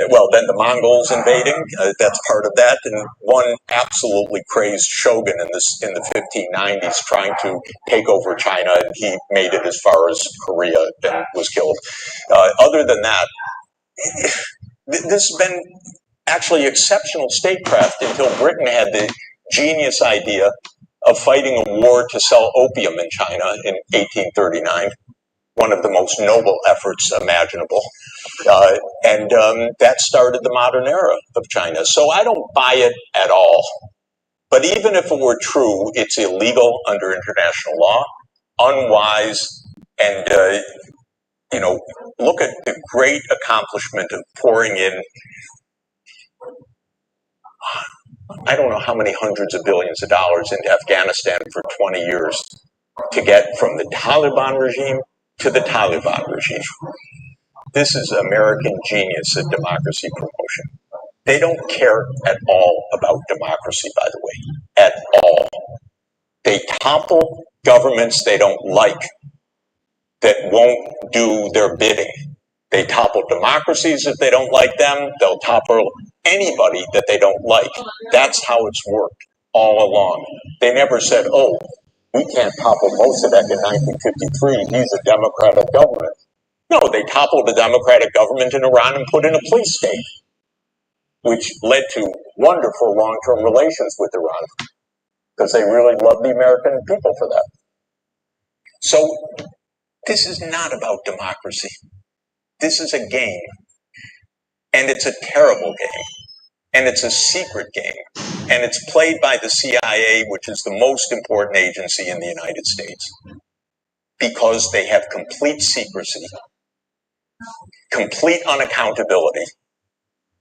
[SPEAKER 5] well, then the Mongols invading, that's part of that, and one absolutely crazed shogun in the 1590s trying to take over China, and he made it as far as Korea and was killed. Other than that, this has been actually exceptional statecraft until Britain had the genius idea of fighting a war to sell opium in China in 1839, one of the most noble efforts imaginable. And that started the modern era of China. So I don't buy it at all. But even if it were true, it's illegal under international law, unwise, and, look at the great accomplishment of pouring in, I don't know how many hundreds of billions of dollars into Afghanistan for 20 years to get from the Taliban regime to the Taliban regime. This is American genius at democracy promotion. They don't care at all about democracy, by the way, at all. They topple governments they don't like that won't do their bidding. They topple democracies if they don't like them. They'll topple anybody that they don't like. That's how it's worked all along. They never said, oh, we can't topple Mossadegh in 1953. He's a democratic government. No, they toppled the democratic government in Iran and put in a police state, which led to wonderful long-term relations with Iran because they really love the American people for that. So this is not about democracy. This is a game, and it's a terrible game, and it's a secret game, and it's played by the CIA, which is the most important agency in the United States, because they have complete secrecy, complete unaccountability.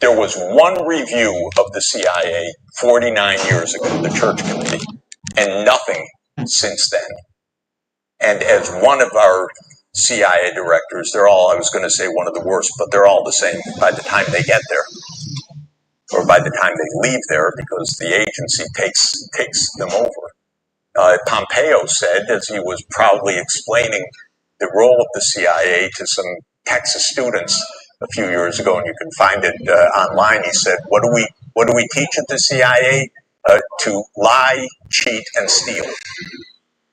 [SPEAKER 5] There was one review of the CIA 49 years ago, the Church Committee, and nothing since then. And as one of our CIA directors, they're all, I was going to say one of the worst, but they're all the same by the time they get there, or by the time they leave there, because the agency takes them over. Pompeo said, as he was proudly explaining the role of the CIA to some Texas students a few years ago, and you can find it online, he said, what do we teach at the CIA? To lie, cheat, and steal.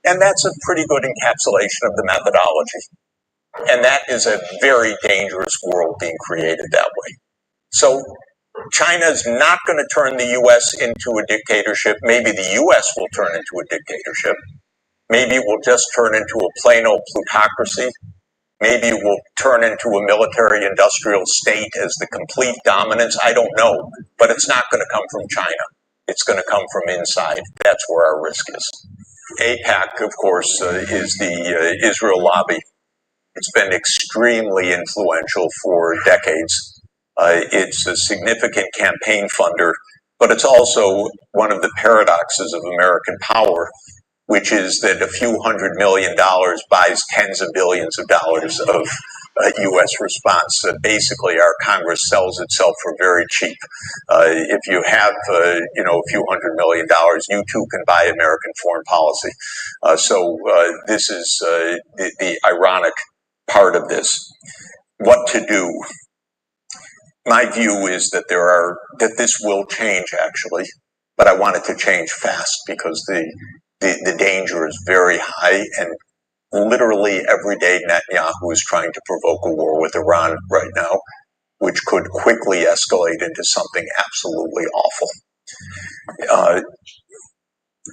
[SPEAKER 5] And that's a pretty good encapsulation of the methodology. And that is a very dangerous world being created that way. So China's not going to turn the U.S. into a dictatorship. Maybe the U.S. will turn into a dictatorship. Maybe it will just turn into a plain old plutocracy. Maybe it will turn into a military-industrial state as the complete dominance. I don't know. But it's not going to come from China. It's going to come from inside. That's where our risk is. AIPAC, of course, is the Israel lobby. It's been extremely influential for decades. It's a significant campaign funder, but it's also one of the paradoxes of American power, which is that a few $100 million buys tens of billions of dollars of U.S. response. Basically, our Congress sells itself for very cheap. If you have, a few $100 million, you too can buy American foreign policy. So this is the ironic part of this. What to do? My view is that this will change actually, but I want it to change fast because the danger is very high, and literally every day Netanyahu is trying to provoke a war with Iran right now, which could quickly escalate into something absolutely awful.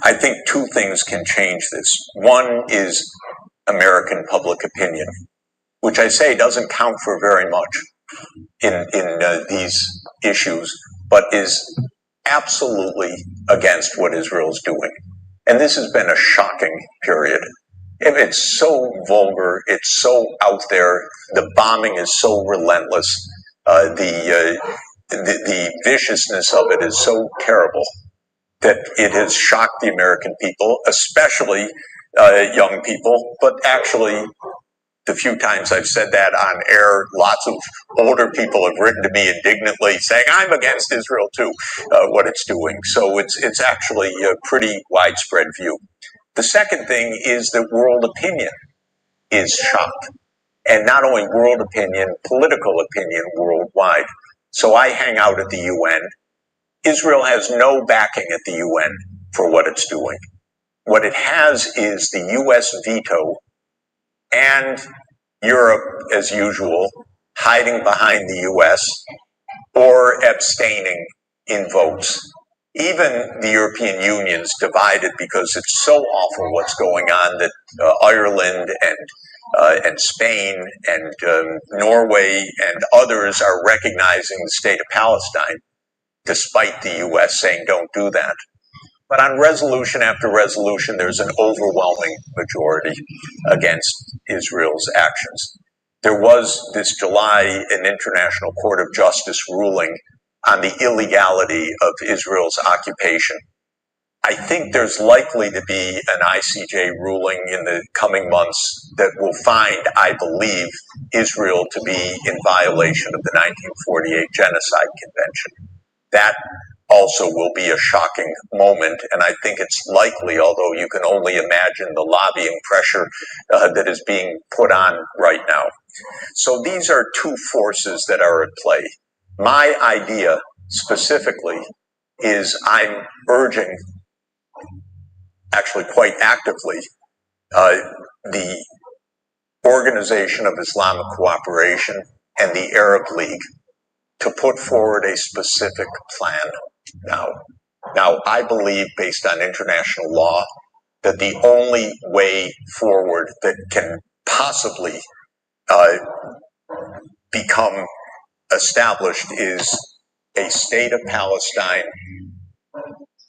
[SPEAKER 5] I think two things can change this. One is American public opinion, which I say doesn't count for very much in these issues, but is absolutely against what Israel's doing. And this has been a shocking period. It's so vulgar. It's so out there. The bombing is so relentless. The viciousness of it is so terrible that it has shocked the American people, especially young people. But actually, the few times I've said that on air, lots of older people have written to me indignantly saying, I'm against Israel too, what it's doing. So it's actually a pretty widespread view. The second thing is that world opinion is shocked. and not only world opinion, political opinion worldwide. So I hang out at the UN. Israel has no backing at the UN for what it's doing. What it has is the US veto and Europe, as usual, hiding behind the US or abstaining in votes. Even the European Union's divided because it's so awful what's going on that Ireland and Spain and Norway and others are recognizing the state of Palestine, despite the U.S. saying don't do that. But on resolution after resolution, there's an overwhelming majority against Israel's actions. There was this July an International Court of Justice ruling on the illegality of Israel's occupation. I think there's likely to be an ICJ ruling in the coming months that will find, I believe, Israel to be in violation of the 1948 Genocide Convention. That also will be a shocking moment, and I think it's likely, although you can only imagine the lobbying pressure that is being put on right now. So these are two forces that are at play. My idea specifically is I'm urging, actually quite actively, the Organization of Islamic Cooperation and the Arab League to put forward a specific plan now. Now, I believe, based on international law, that the only way forward that can possibly become established is a state of Palestine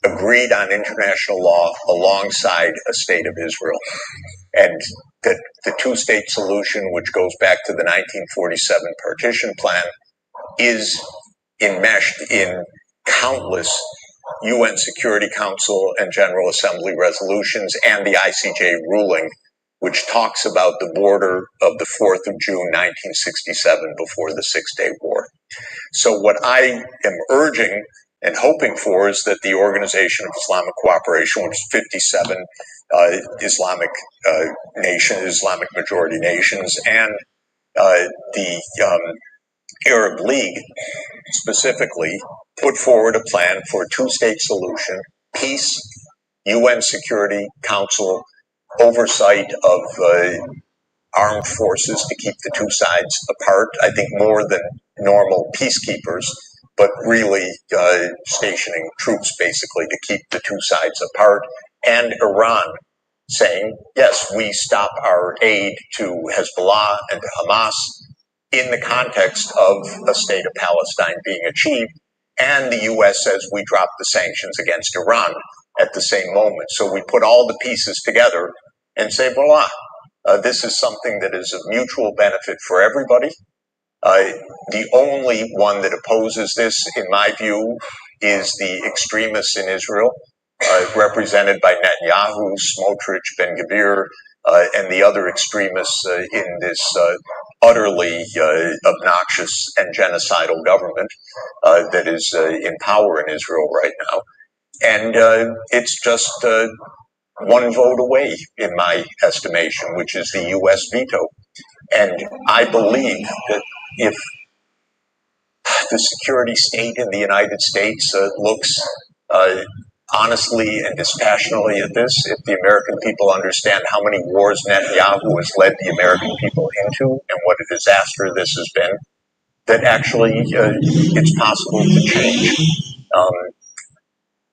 [SPEAKER 5] agreed on international law alongside a state of Israel. And that the two-state solution, which goes back to the 1947 partition plan, is enmeshed in countless UN Security Council and General Assembly resolutions and the ICJ ruling, which talks about the border of the 4th of June, 1967, before the Six-Day War. So what I am urging and hoping for is that the Organization of Islamic Cooperation, which is 57 Islamic Islamic majority nations, and the Arab League specifically, put forward a plan for a two-state solution, peace, UN Security Council oversight of armed forces to keep the two sides apart. I think more than normal peacekeepers, but really stationing troops basically to keep the two sides apart. And Iran saying, yes, we stop our aid to Hezbollah and to Hamas in the context of a state of Palestine being achieved. And the U.S. says we drop the sanctions against Iran at the same moment. So we put all the pieces together and say, voila, this is something that is of mutual benefit for everybody. The only one that opposes this, in my view, is the extremists in Israel, represented by Netanyahu, Smotrich, Ben-Gvir, and the other extremists in this utterly obnoxious and genocidal government that is in power in Israel right now. And it's just one vote away, in my estimation, which is the U.S. veto. And I believe that if the security state in the United States looks honestly and dispassionately at this, if the American people understand how many wars Netanyahu has led the American people into and what a disaster this has been, that actually it's possible to change.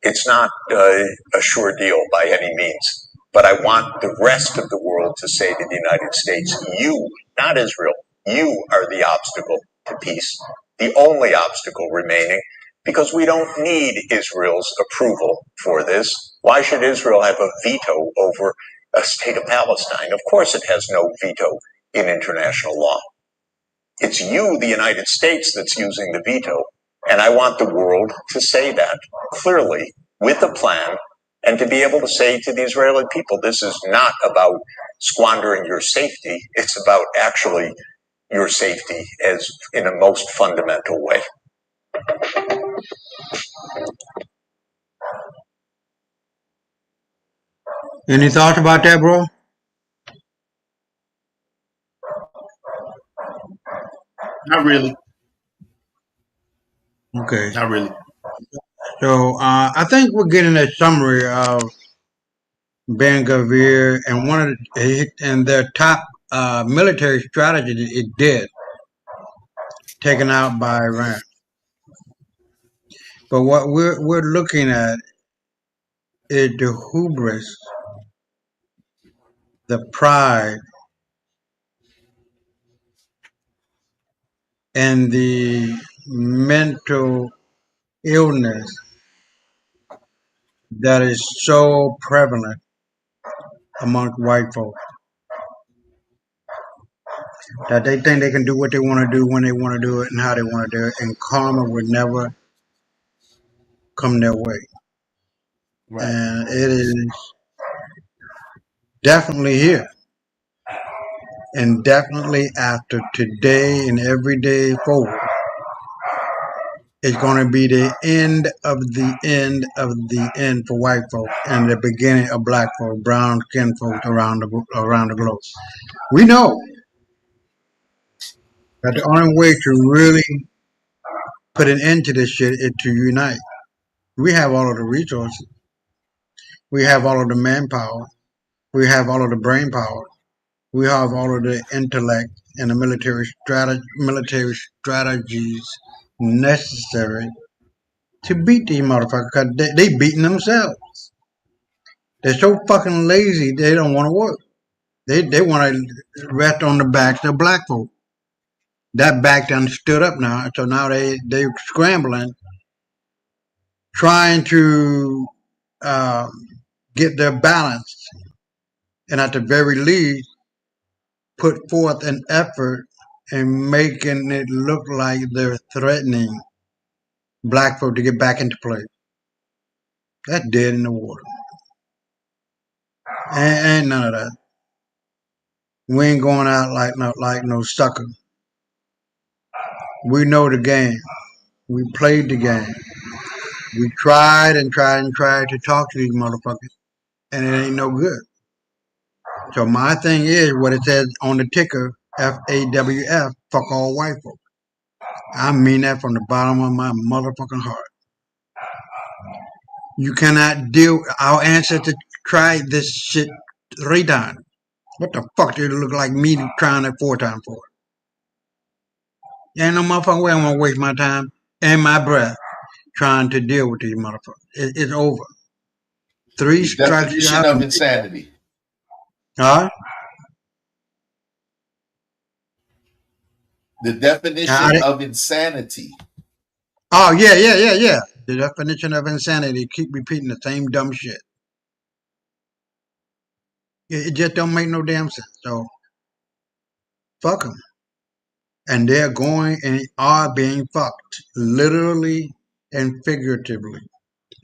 [SPEAKER 5] It's not a sure deal by any means, but I want the rest of the world to say to the United States, you, not Israel, you are the obstacle to peace, the only obstacle remaining, because we don't need Israel's approval for this. Why should Israel have a veto over a state of Palestine? Of course it has no veto in international law. It's you, the United States, that's using the veto. And I want the world to say that clearly with a plan, and to be able to say to the Israeli people, this is not about squandering your safety. It's about actually your safety as in a most fundamental way.
[SPEAKER 1] Any thoughts about that, bro?
[SPEAKER 2] Not really.
[SPEAKER 1] Okay.
[SPEAKER 2] Not really.
[SPEAKER 1] So I think we're getting a summary of Ben Gavir and one of and their top military strategy that it did, taken out by Iran. But what we're looking at is the hubris, the pride, and the mental illness that is so prevalent amongst white folks that they think they can do what they want to do when they want to do it and how they want to do it, and karma would never come their way.
[SPEAKER 2] Right.
[SPEAKER 1] And it is definitely here, and definitely after today and every day forward, it's going to be the end of the end of the end for white folks and the beginning of black folks, brown skinned folks around the globe. We know that the only way to really put an end to this shit is to unite. We have all of the resources. We have all of the manpower. We have all of the brain power. We have all of the intellect and the military strategies necessary to beat these motherfuckers. Cause they beating themselves. They're so fucking lazy. They don't want to work. They want to rest on the backs of black folk. That back done stood up now, so now they scrambling, trying to uh, get their balance, and at the very least, put forth an effort in making it look like they're threatening black folk to get back into place. That's dead in the water. Ain't none of that. We ain't going out like no sucker. We know the game. We played the game. We tried and tried and tried to talk to these motherfuckers, and it ain't no good. So my thing is what it says on the ticker, FAWF, fuck all white folks. I mean that from the bottom of my motherfucking heart. You cannot deal. Our ancestors tried this shit 3 times. What the fuck did it look like me trying it 4 times for? Ain't no motherfucking way I'm gonna waste my time and my breath trying to deal with these motherfuckers. It's over. 3
[SPEAKER 2] The
[SPEAKER 1] strikes you
[SPEAKER 2] definition
[SPEAKER 1] out.
[SPEAKER 2] of insanity.
[SPEAKER 1] Huh?
[SPEAKER 2] The definition of insanity.
[SPEAKER 1] Oh yeah. The definition of insanity: keep repeating the same dumb shit. It just don't make no damn sense. So fuck them, and they're going and are being fucked, literally and figuratively,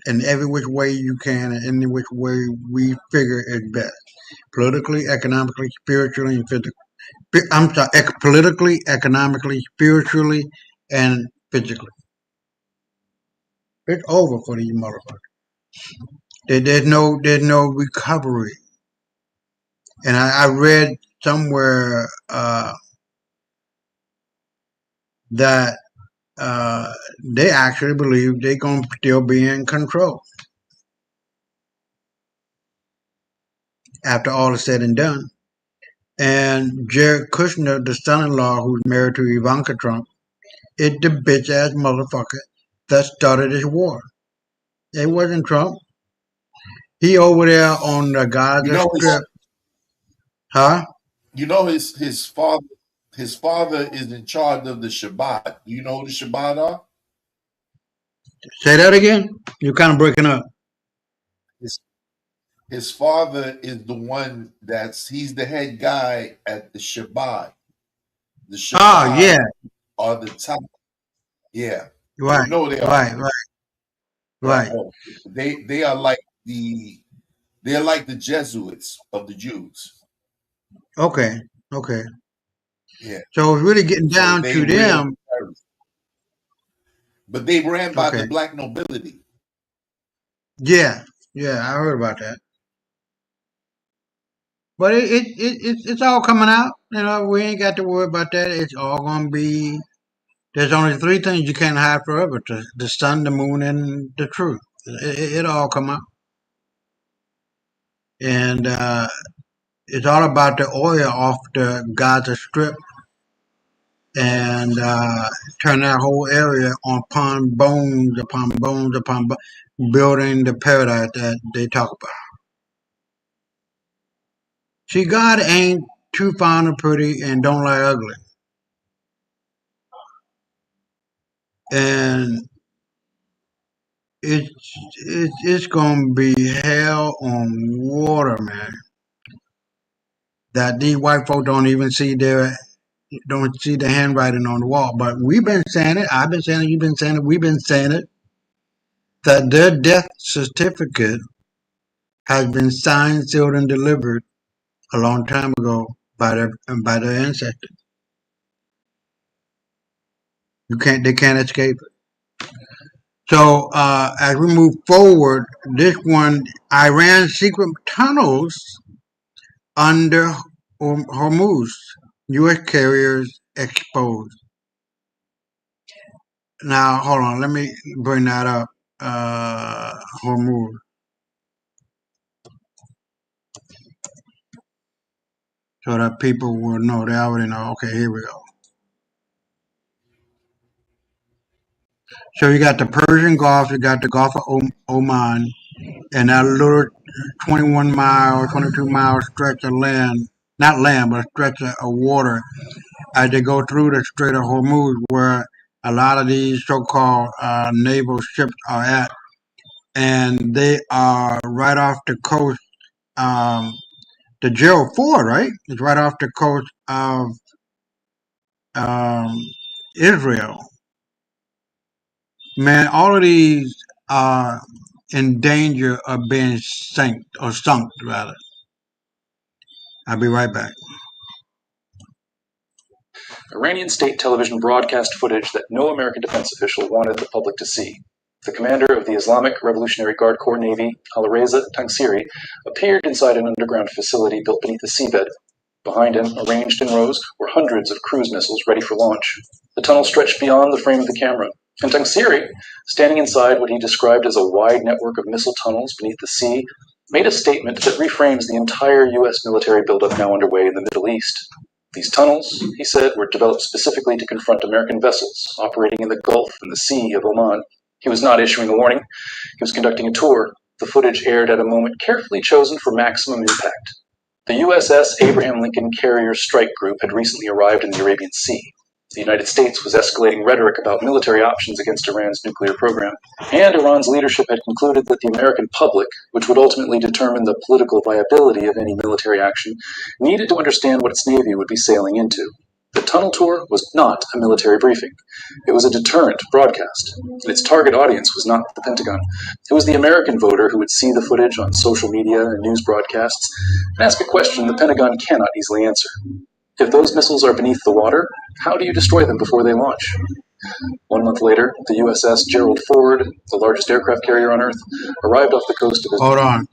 [SPEAKER 1] in every which way you can, and any which way we figure is best, politically, economically, spiritually, and physically. I'm sorry, politically, economically, spiritually, and physically. It's over for these motherfuckers. There's no recovery. And I read somewhere that they actually believe they're going to still be in control after all is said and done. And Jared Kushner, the son-in-law who's married to Ivanka Trump, is the bitch-ass motherfucker that started this war. It wasn't Trump. He over there on the Gaza Strip. Huh?
[SPEAKER 2] You know his father. His father is in charge of the Shabbat. Do you know who the Shabbat are?
[SPEAKER 1] Say that again. You're kind of breaking up.
[SPEAKER 2] His father is the one he's the head guy at the Shabbat. The Shabbat
[SPEAKER 1] yeah.
[SPEAKER 2] are the top. Yeah.
[SPEAKER 1] Right.
[SPEAKER 2] You know they are.
[SPEAKER 1] Right.
[SPEAKER 2] They are like they're like the Jesuits of the Jews.
[SPEAKER 1] Okay.
[SPEAKER 2] Yeah.
[SPEAKER 1] So it's really getting down to them.
[SPEAKER 2] But they ran by the black nobility.
[SPEAKER 1] Yeah, I heard about that. But it's all coming out. You know, we ain't got to worry about that. It's all gonna be There's only three things you can't hide forever: the sun, the moon, and the truth. It all come out, and it's all about the oil off the Gaza Strip, and turn that whole area upon bones, upon bones, upon building the paradise that they talk about. See, God ain't too fond of pretty and don't like ugly. And it's gonna be hell on water, man. That these white folks don't see the handwriting on the wall. But we've been saying it, I've been saying it, you've been saying it, we've been saying it, that their death certificate has been signed, sealed, and delivered a long time ago by their ancestors. They can't escape it. So as we move forward, this one, Iran's secret tunnels under Hormuz, U.S. carriers exposed. Now, hold on, let me bring that up. Hormuz. So that people will know. They already know. Okay, here we go. So you got the Persian Gulf, you got the Gulf of Oman, and that little 21-mile, 22-mile stretch of land, not land, but a stretch of water as they go through the Strait of Hormuz, where a lot of these so-called naval ships are at. And they are right off the coast. The Gerald Ford, right? It's right off the coast of Israel. Man, all of these are in danger of being sunk, rather. I'll be right back.
[SPEAKER 6] Iranian state television broadcast footage that no American defense official wanted the public to see. The commander of the Islamic Revolutionary Guard Corps Navy, Alireza Tangsiri, appeared inside an underground facility built beneath the seabed. Behind him, arranged in rows, were hundreds of cruise missiles ready for launch. The tunnel stretched beyond the frame of the camera, and Tangsiri, standing inside what he described as a wide network of missile tunnels beneath the sea, made a statement that reframes the entire U.S. military buildup now underway in the Middle East. These tunnels, he said, were developed specifically to confront American vessels operating in the Gulf and the Sea of Oman. He was not issuing a warning. He was conducting a tour. The footage aired at a moment carefully chosen for maximum impact. The USS Abraham Lincoln Carrier Strike Group had recently arrived in the Arabian Sea. The United States was escalating rhetoric about military options against Iran's nuclear program, and Iran's leadership had concluded that the American public, which would ultimately determine the political viability of any military action, needed to understand what its Navy would be sailing into. The tunnel tour was not a military briefing. It was a deterrent broadcast, and its target audience was not the Pentagon. It was the American voter who would see the footage on social media and news broadcasts and ask a question the Pentagon cannot easily answer. If those missiles are beneath the water, how do you destroy them before they launch? 1 month later, the USS Gerald Ford, the largest aircraft carrier on Earth, arrived off the coast of
[SPEAKER 1] Hold on.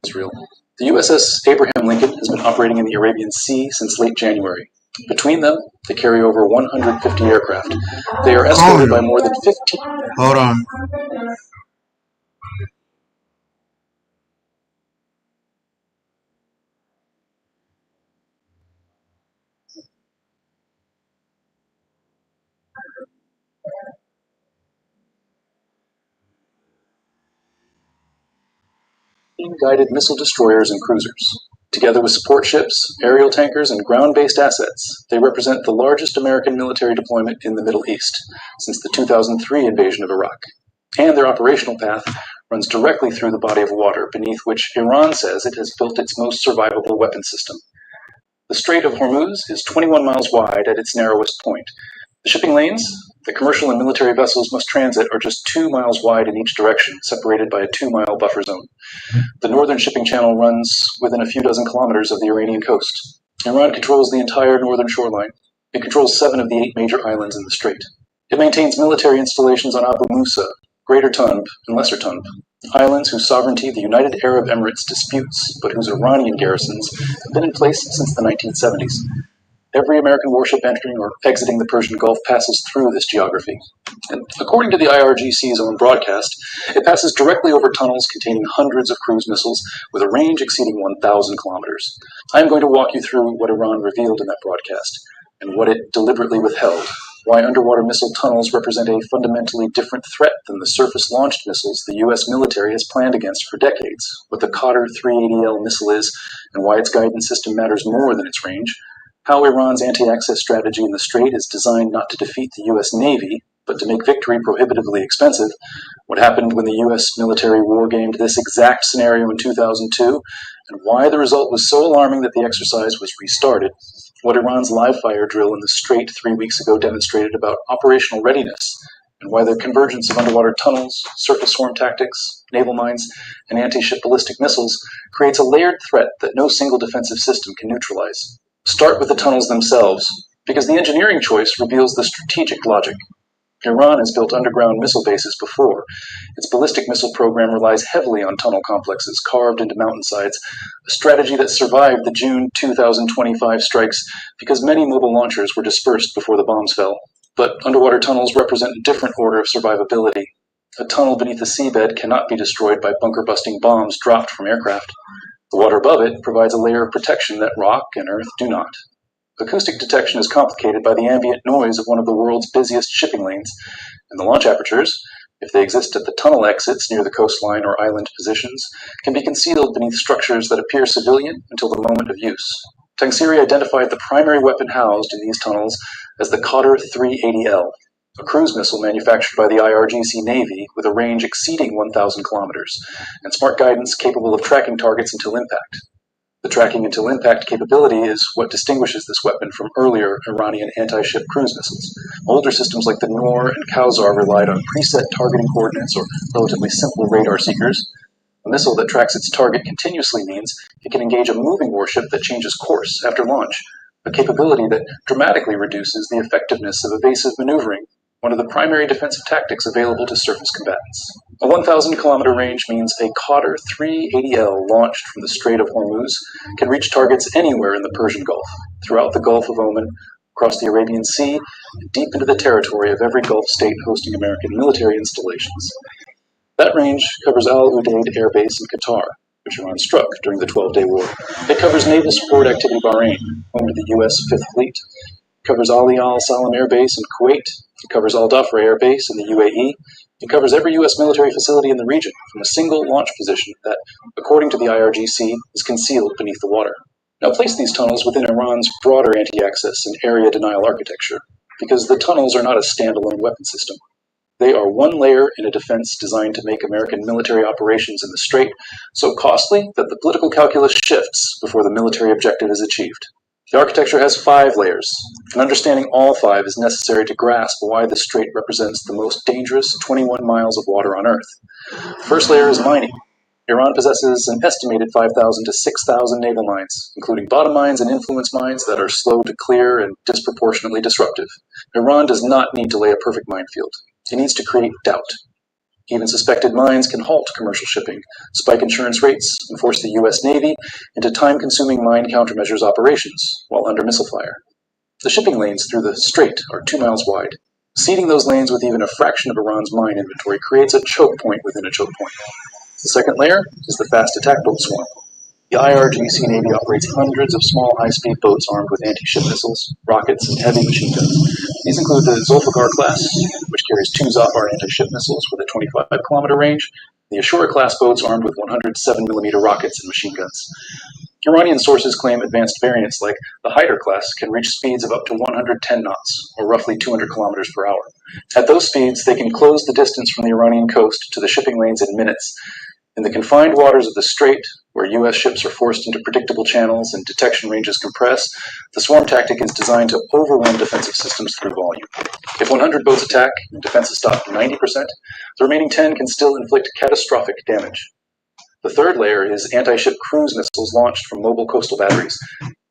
[SPEAKER 6] Israel. The USS Abraham Lincoln has been operating in the Arabian Sea since late January. Between them, they carry over 150 aircraft. They are escorted by more than 15...
[SPEAKER 1] Hold on.
[SPEAKER 6] guided missile destroyers and cruisers. Together with support ships, aerial tankers, and ground-based assets, they represent the largest American military deployment in the Middle East since the 2003 invasion of Iraq. And their operational path runs directly through the body of water beneath which Iran says it has built its most survivable weapon system. The Strait of Hormuz is 21 miles wide at its narrowest point. The shipping lanes, The commercial and military vessels must transit are just 2 miles wide in each direction, separated by a 2-mile buffer zone. The northern shipping channel runs within a few dozen kilometers of the Iranian coast. Iran controls the entire northern shoreline. It controls 7 of the 8 major islands in the strait. It maintains military installations on Abu Musa, Greater Tunb, and Lesser Tunb, islands whose sovereignty the United Arab Emirates disputes, but whose Iranian garrisons have been in place since the 1970s. Every American warship entering or exiting the Persian Gulf passes through this geography. And according to the IRGC's own broadcast, it passes directly over tunnels containing hundreds of cruise missiles with a range exceeding 1,000 kilometers. I'm going to walk you through what Iran revealed in that broadcast and what it deliberately withheld, why underwater missile tunnels represent a fundamentally different threat than the surface-launched missiles the U.S. military has planned against for decades, what the Qadr 380L missile is, and why its guidance system matters more than its range, how Iran's anti-access strategy in the Strait is designed not to defeat the U.S. Navy, but to make victory prohibitively expensive, what happened when the U.S. military wargamed this exact scenario in 2002, and why the result was so alarming that the exercise was restarted, what Iran's live-fire drill in the Strait 3 weeks ago demonstrated about operational readiness, and why the convergence of underwater tunnels, surface swarm tactics, naval mines, and anti-ship ballistic missiles creates a layered threat that no single defensive system can neutralize. Start with the tunnels themselves, because the engineering choice reveals the strategic logic. Iran has built underground missile bases before. Its ballistic missile program relies heavily on tunnel complexes carved into mountainsides, a strategy that survived the June 2025 strikes because many mobile launchers were dispersed before the bombs fell. But underwater tunnels represent a different order of survivability. A tunnel beneath the seabed cannot be destroyed by bunker-busting bombs dropped from aircraft. The water above it provides a layer of protection that rock and earth do not. Acoustic detection is complicated by the ambient noise of one of the world's busiest shipping lanes, and the launch apertures, if they exist at the tunnel exits near the coastline or island positions, can be concealed beneath structures that appear civilian until the moment of use. Tangsiri identified the primary weapon housed in these tunnels as the Qadr 380L, a cruise missile manufactured by the IRGC Navy with a range exceeding 1,000 kilometers, and smart guidance capable of tracking targets until impact. The tracking until impact capability is what distinguishes this weapon from earlier Iranian anti-ship cruise missiles. Older systems like the Noor and Kawsar relied on preset targeting coordinates or relatively simple radar seekers. A missile that tracks its target continuously means it can engage a moving warship that changes course after launch, a capability that dramatically reduces the effectiveness of evasive maneuvering, one of the primary defensive tactics available to surface combatants. A 1,000-kilometer range means a Qadr 380L launched from the Strait of Hormuz can reach targets anywhere in the Persian Gulf, throughout the Gulf of Oman, across the Arabian Sea, and deep into the territory of every Gulf state hosting American military installations. That range covers Al Udeid Air Base in Qatar, which Iran struck during the 12-day war. It covers naval support activity Bahrain, home to the U.S. Fifth Fleet. It covers Ali Al Salam Air Base in Kuwait. It covers Al Dhafra Air Base in the UAE. It covers every U.S. military facility in the region from a single launch position that, according to the IRGC, is concealed beneath the water. Now place these tunnels within Iran's broader anti-access and area denial architecture, because the tunnels are not a standalone weapon system. They are one layer in a defense designed to make American military operations in the Strait so costly that the political calculus shifts before the military objective is achieved. The architecture has 5 layers, and understanding all 5 is necessary to grasp why the Strait represents the most dangerous 21 miles of water on Earth. The first layer is mining. Iran possesses an estimated 5,000 to 6,000 naval mines, including bottom mines and influence mines that are slow to clear and disproportionately disruptive. Iran does not need to lay a perfect minefield. It needs to create doubt. Even suspected mines can halt commercial shipping, spike insurance rates, and force the U.S. Navy into time-consuming mine countermeasures operations while under missile fire. The shipping lanes through the Strait are 2 miles wide. Seeding those lanes with even a fraction of Iran's mine inventory creates a choke point within a choke point. The second layer is the fast attack boat swarm. The IRGC Navy operates hundreds of small high-speed boats armed with anti-ship missiles, rockets, and heavy machine guns. These include the Zulfikar class, which carries 2 Zafar anti-ship missiles with a 25-kilometer range, the Ashura class boats armed with 107mm rockets and machine guns. Iranian sources claim advanced variants like the Haider class can reach speeds of up to 110 knots, or roughly 200 kilometers per hour. At those speeds, they can close the distance from the Iranian coast to the shipping lanes in minutes. In the confined waters of the Strait, where U.S. ships are forced into predictable channels and detection ranges compress, the swarm tactic is designed to overwhelm defensive systems through volume. If 100 boats attack and defenses stop 90%, the remaining 10 can still inflict catastrophic damage. The third layer is anti-ship cruise missiles launched from mobile coastal batteries.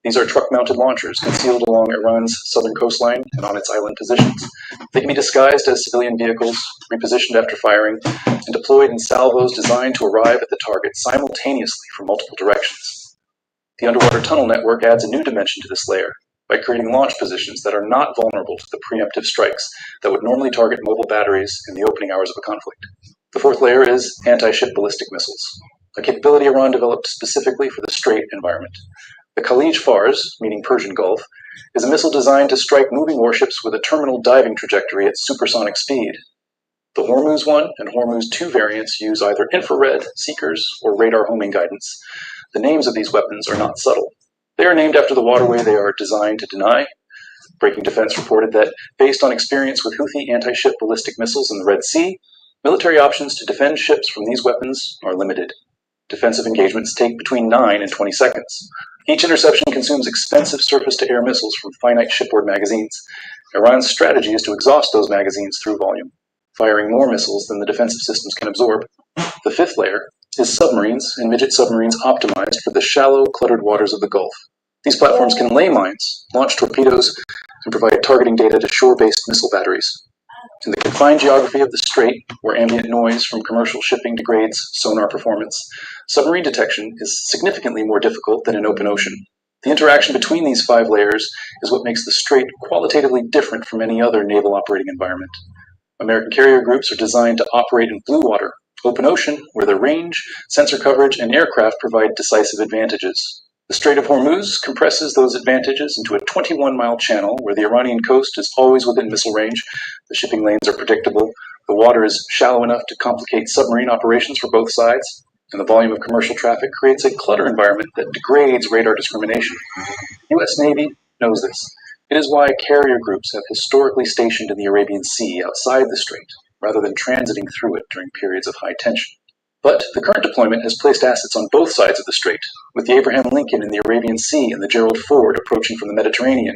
[SPEAKER 6] These are truck-mounted launchers concealed along Iran's southern coastline and on its island positions. They can be disguised as civilian vehicles, repositioned after firing, and deployed in salvos designed to arrive at the target simultaneously from multiple directions. The underwater tunnel network adds a new dimension to this layer by creating launch positions that are not vulnerable to the preemptive strikes that would normally target mobile batteries in the opening hours of a conflict. The fourth layer is anti-ship ballistic missiles, a capability Iran developed specifically for the Strait environment. The Khalij Fars, meaning Persian Gulf, is a missile designed to strike moving warships with a terminal diving trajectory at supersonic speed. The Hormuz 1 and Hormuz 2 variants use either infrared, seekers, or radar homing guidance. The names of these weapons are not subtle. They are named after the waterway they are designed to deny. Breaking Defense reported that, based on experience with Houthi anti-ship ballistic missiles in the Red Sea, military options to defend ships from these weapons are limited. Defensive engagements take between 9 and 20 seconds. Each interception consumes expensive surface-to-air missiles from finite shipboard magazines. Iran's strategy is to exhaust those magazines through volume, firing more missiles than the defensive systems can absorb. The fifth layer is submarines and midget submarines optimized for the shallow, cluttered waters of the Gulf. These platforms can lay mines, launch torpedoes, and provide targeting data to shore-based missile batteries. In the confined geography of the Strait, where ambient noise from commercial shipping degrades sonar performance, submarine detection is significantly more difficult than in open ocean. The interaction between these 5 layers is what makes the Strait qualitatively different from any other naval operating environment. American carrier groups are designed to operate in blue water, open ocean, where their range, sensor coverage, and aircraft provide decisive advantages. The Strait of Hormuz compresses those advantages into a 21-mile channel where the Iranian coast is always within missile range, the shipping lanes are predictable, the water is shallow enough to complicate submarine operations for both sides, and the volume of commercial traffic creates a clutter environment that degrades radar discrimination. The U.S. Navy knows this. It is why carrier groups have historically stationed in the Arabian Sea outside the Strait, rather than transiting through it during periods of high tension. But the current deployment has placed assets on both sides of the Strait, with the Abraham Lincoln in the Arabian Sea and the Gerald Ford approaching from the Mediterranean,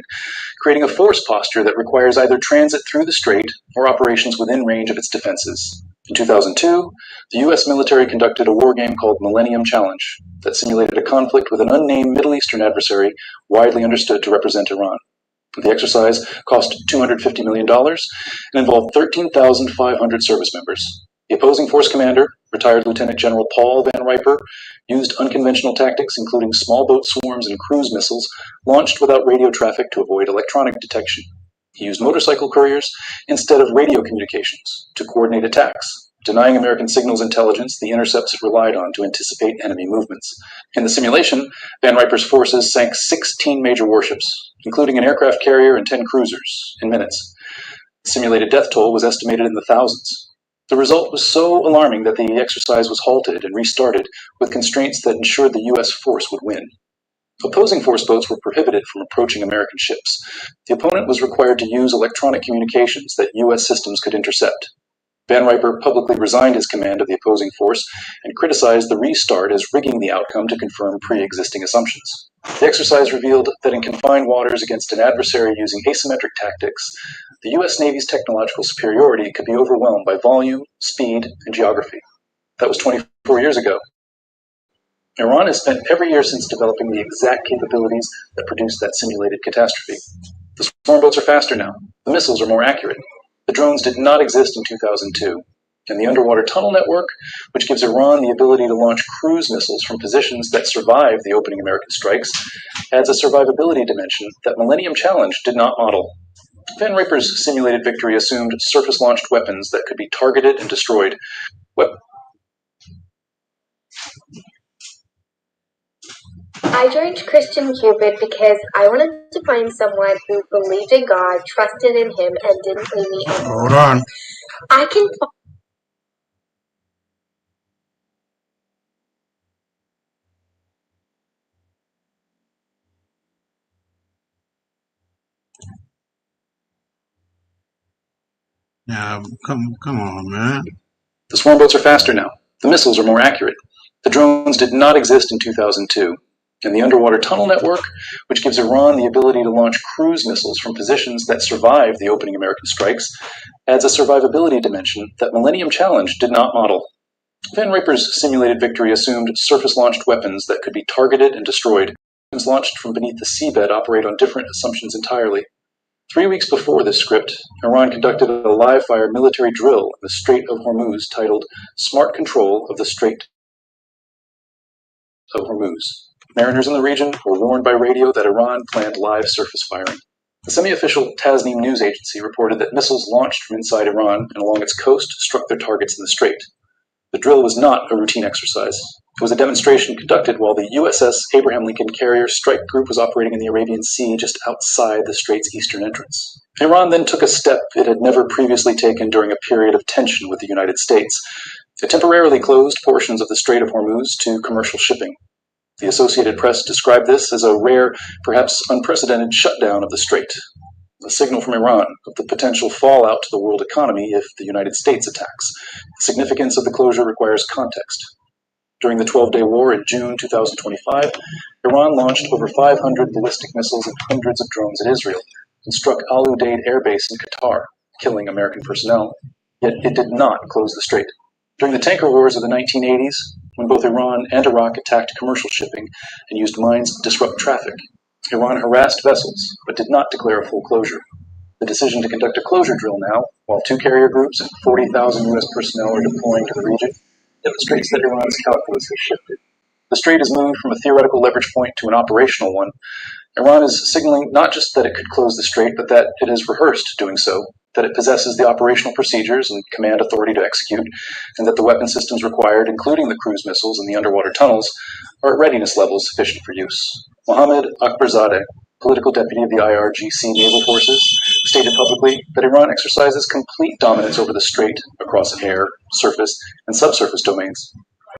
[SPEAKER 6] creating a force posture that requires either transit through the Strait or operations within range of its defenses. In 2002, the U.S. military conducted a war game called Millennium Challenge that simulated a conflict with an unnamed Middle Eastern adversary widely understood to represent Iran. The exercise cost $250 million and involved 13,500 service members. The opposing force commander, retired Lieutenant General Paul Van Riper, used unconventional tactics including small boat swarms and cruise missiles launched without radio traffic to avoid electronic detection. He used motorcycle couriers instead of radio communications to coordinate attacks, denying American signals intelligence the intercepts it relied on to anticipate enemy movements. In the simulation, Van Riper's forces sank 16 major warships, including an aircraft carrier and 10 cruisers, in minutes. The simulated death toll was estimated in the thousands. The result was so alarming that the exercise was halted and restarted with constraints that ensured the U.S. force would win. Opposing force boats were prohibited from approaching American ships. The opponent was required to use electronic communications that U.S. systems could intercept. Van Riper publicly resigned his command of the opposing force and criticized the restart as rigging the outcome to confirm pre-existing assumptions. The exercise revealed that in confined waters against an adversary using asymmetric tactics, the U.S. Navy's technological superiority could be overwhelmed by volume, speed, and geography. That was 24 years ago. Iran has spent every year since developing the exact capabilities that produced that simulated catastrophe. The swarm boats are faster now. The missiles are more accurate. The drones did not exist in 2002. And the underwater tunnel network, which gives Iran the ability to launch cruise missiles from positions that survive the opening American strikes, adds a survivability dimension that Millennium Challenge did not model. Van Riper's simulated victory assumed surface-launched weapons that could be targeted and destroyed.
[SPEAKER 7] I joined Christian Cupid because I wanted to find someone who believed in God, trusted in Him, and didn't leave me alone.
[SPEAKER 1] Hold on.
[SPEAKER 7] I can.
[SPEAKER 1] Now, come on, man.
[SPEAKER 6] The swarm boats are faster now. The missiles are more accurate. The drones did not exist in 2002, and the underwater tunnel network, which gives Iran the ability to launch cruise missiles from positions that survive the opening American strikes, adds a survivability dimension that Millennium Challenge did not model. Van Riper's simulated victory assumed surface-launched weapons that could be targeted and destroyed. Weapons launched from beneath the seabed operate on different assumptions entirely. 3 weeks before this script, Iran conducted a live-fire military drill in the Strait of Hormuz titled Smart Control of the Strait of Hormuz. Mariners in the region were warned by radio that Iran planned live surface firing. The semi-official Tasnim news agency reported that missiles launched from inside Iran and along its coast struck their targets in the strait. The drill was not a routine exercise. It was a demonstration conducted while the USS Abraham Lincoln Carrier Strike Group was operating in the Arabian Sea just outside the strait's eastern entrance. Iran then took a step it had never previously taken during a period of tension with the United States. It temporarily closed portions of the Strait of Hormuz to commercial shipping. The Associated Press described this as a rare, perhaps unprecedented shutdown of the strait, a signal from Iran of the potential fallout to the world economy if the United States attacks. The significance of the closure requires context. During the 12-day war in June 2025, Iran launched over 500 ballistic missiles and hundreds of drones at Israel and struck Al Udeid Air Base in Qatar, killing American personnel. Yet it did not close the strait. During the tanker wars of the 1980s, when both Iran and Iraq attacked commercial shipping and used mines to disrupt traffic, Iran harassed vessels, but did not declare a full closure. The decision to conduct a closure drill now, while 2 carrier groups and 40,000 U.S. personnel are deploying to the region, demonstrates that Iran's calculus has shifted. The strait has moved from a theoretical leverage point to an operational one. Iran is signaling not just that it could close the strait, but that it has rehearsed doing so, that it possesses the operational procedures and command authority to execute, and that the weapon systems required, including the cruise missiles and the underwater tunnels, are at readiness levels sufficient for use. Mohammad Akbarzadeh, political deputy of the IRGC Naval Forces, stated publicly that Iran exercises complete dominance over the strait across air, surface, and subsurface domains.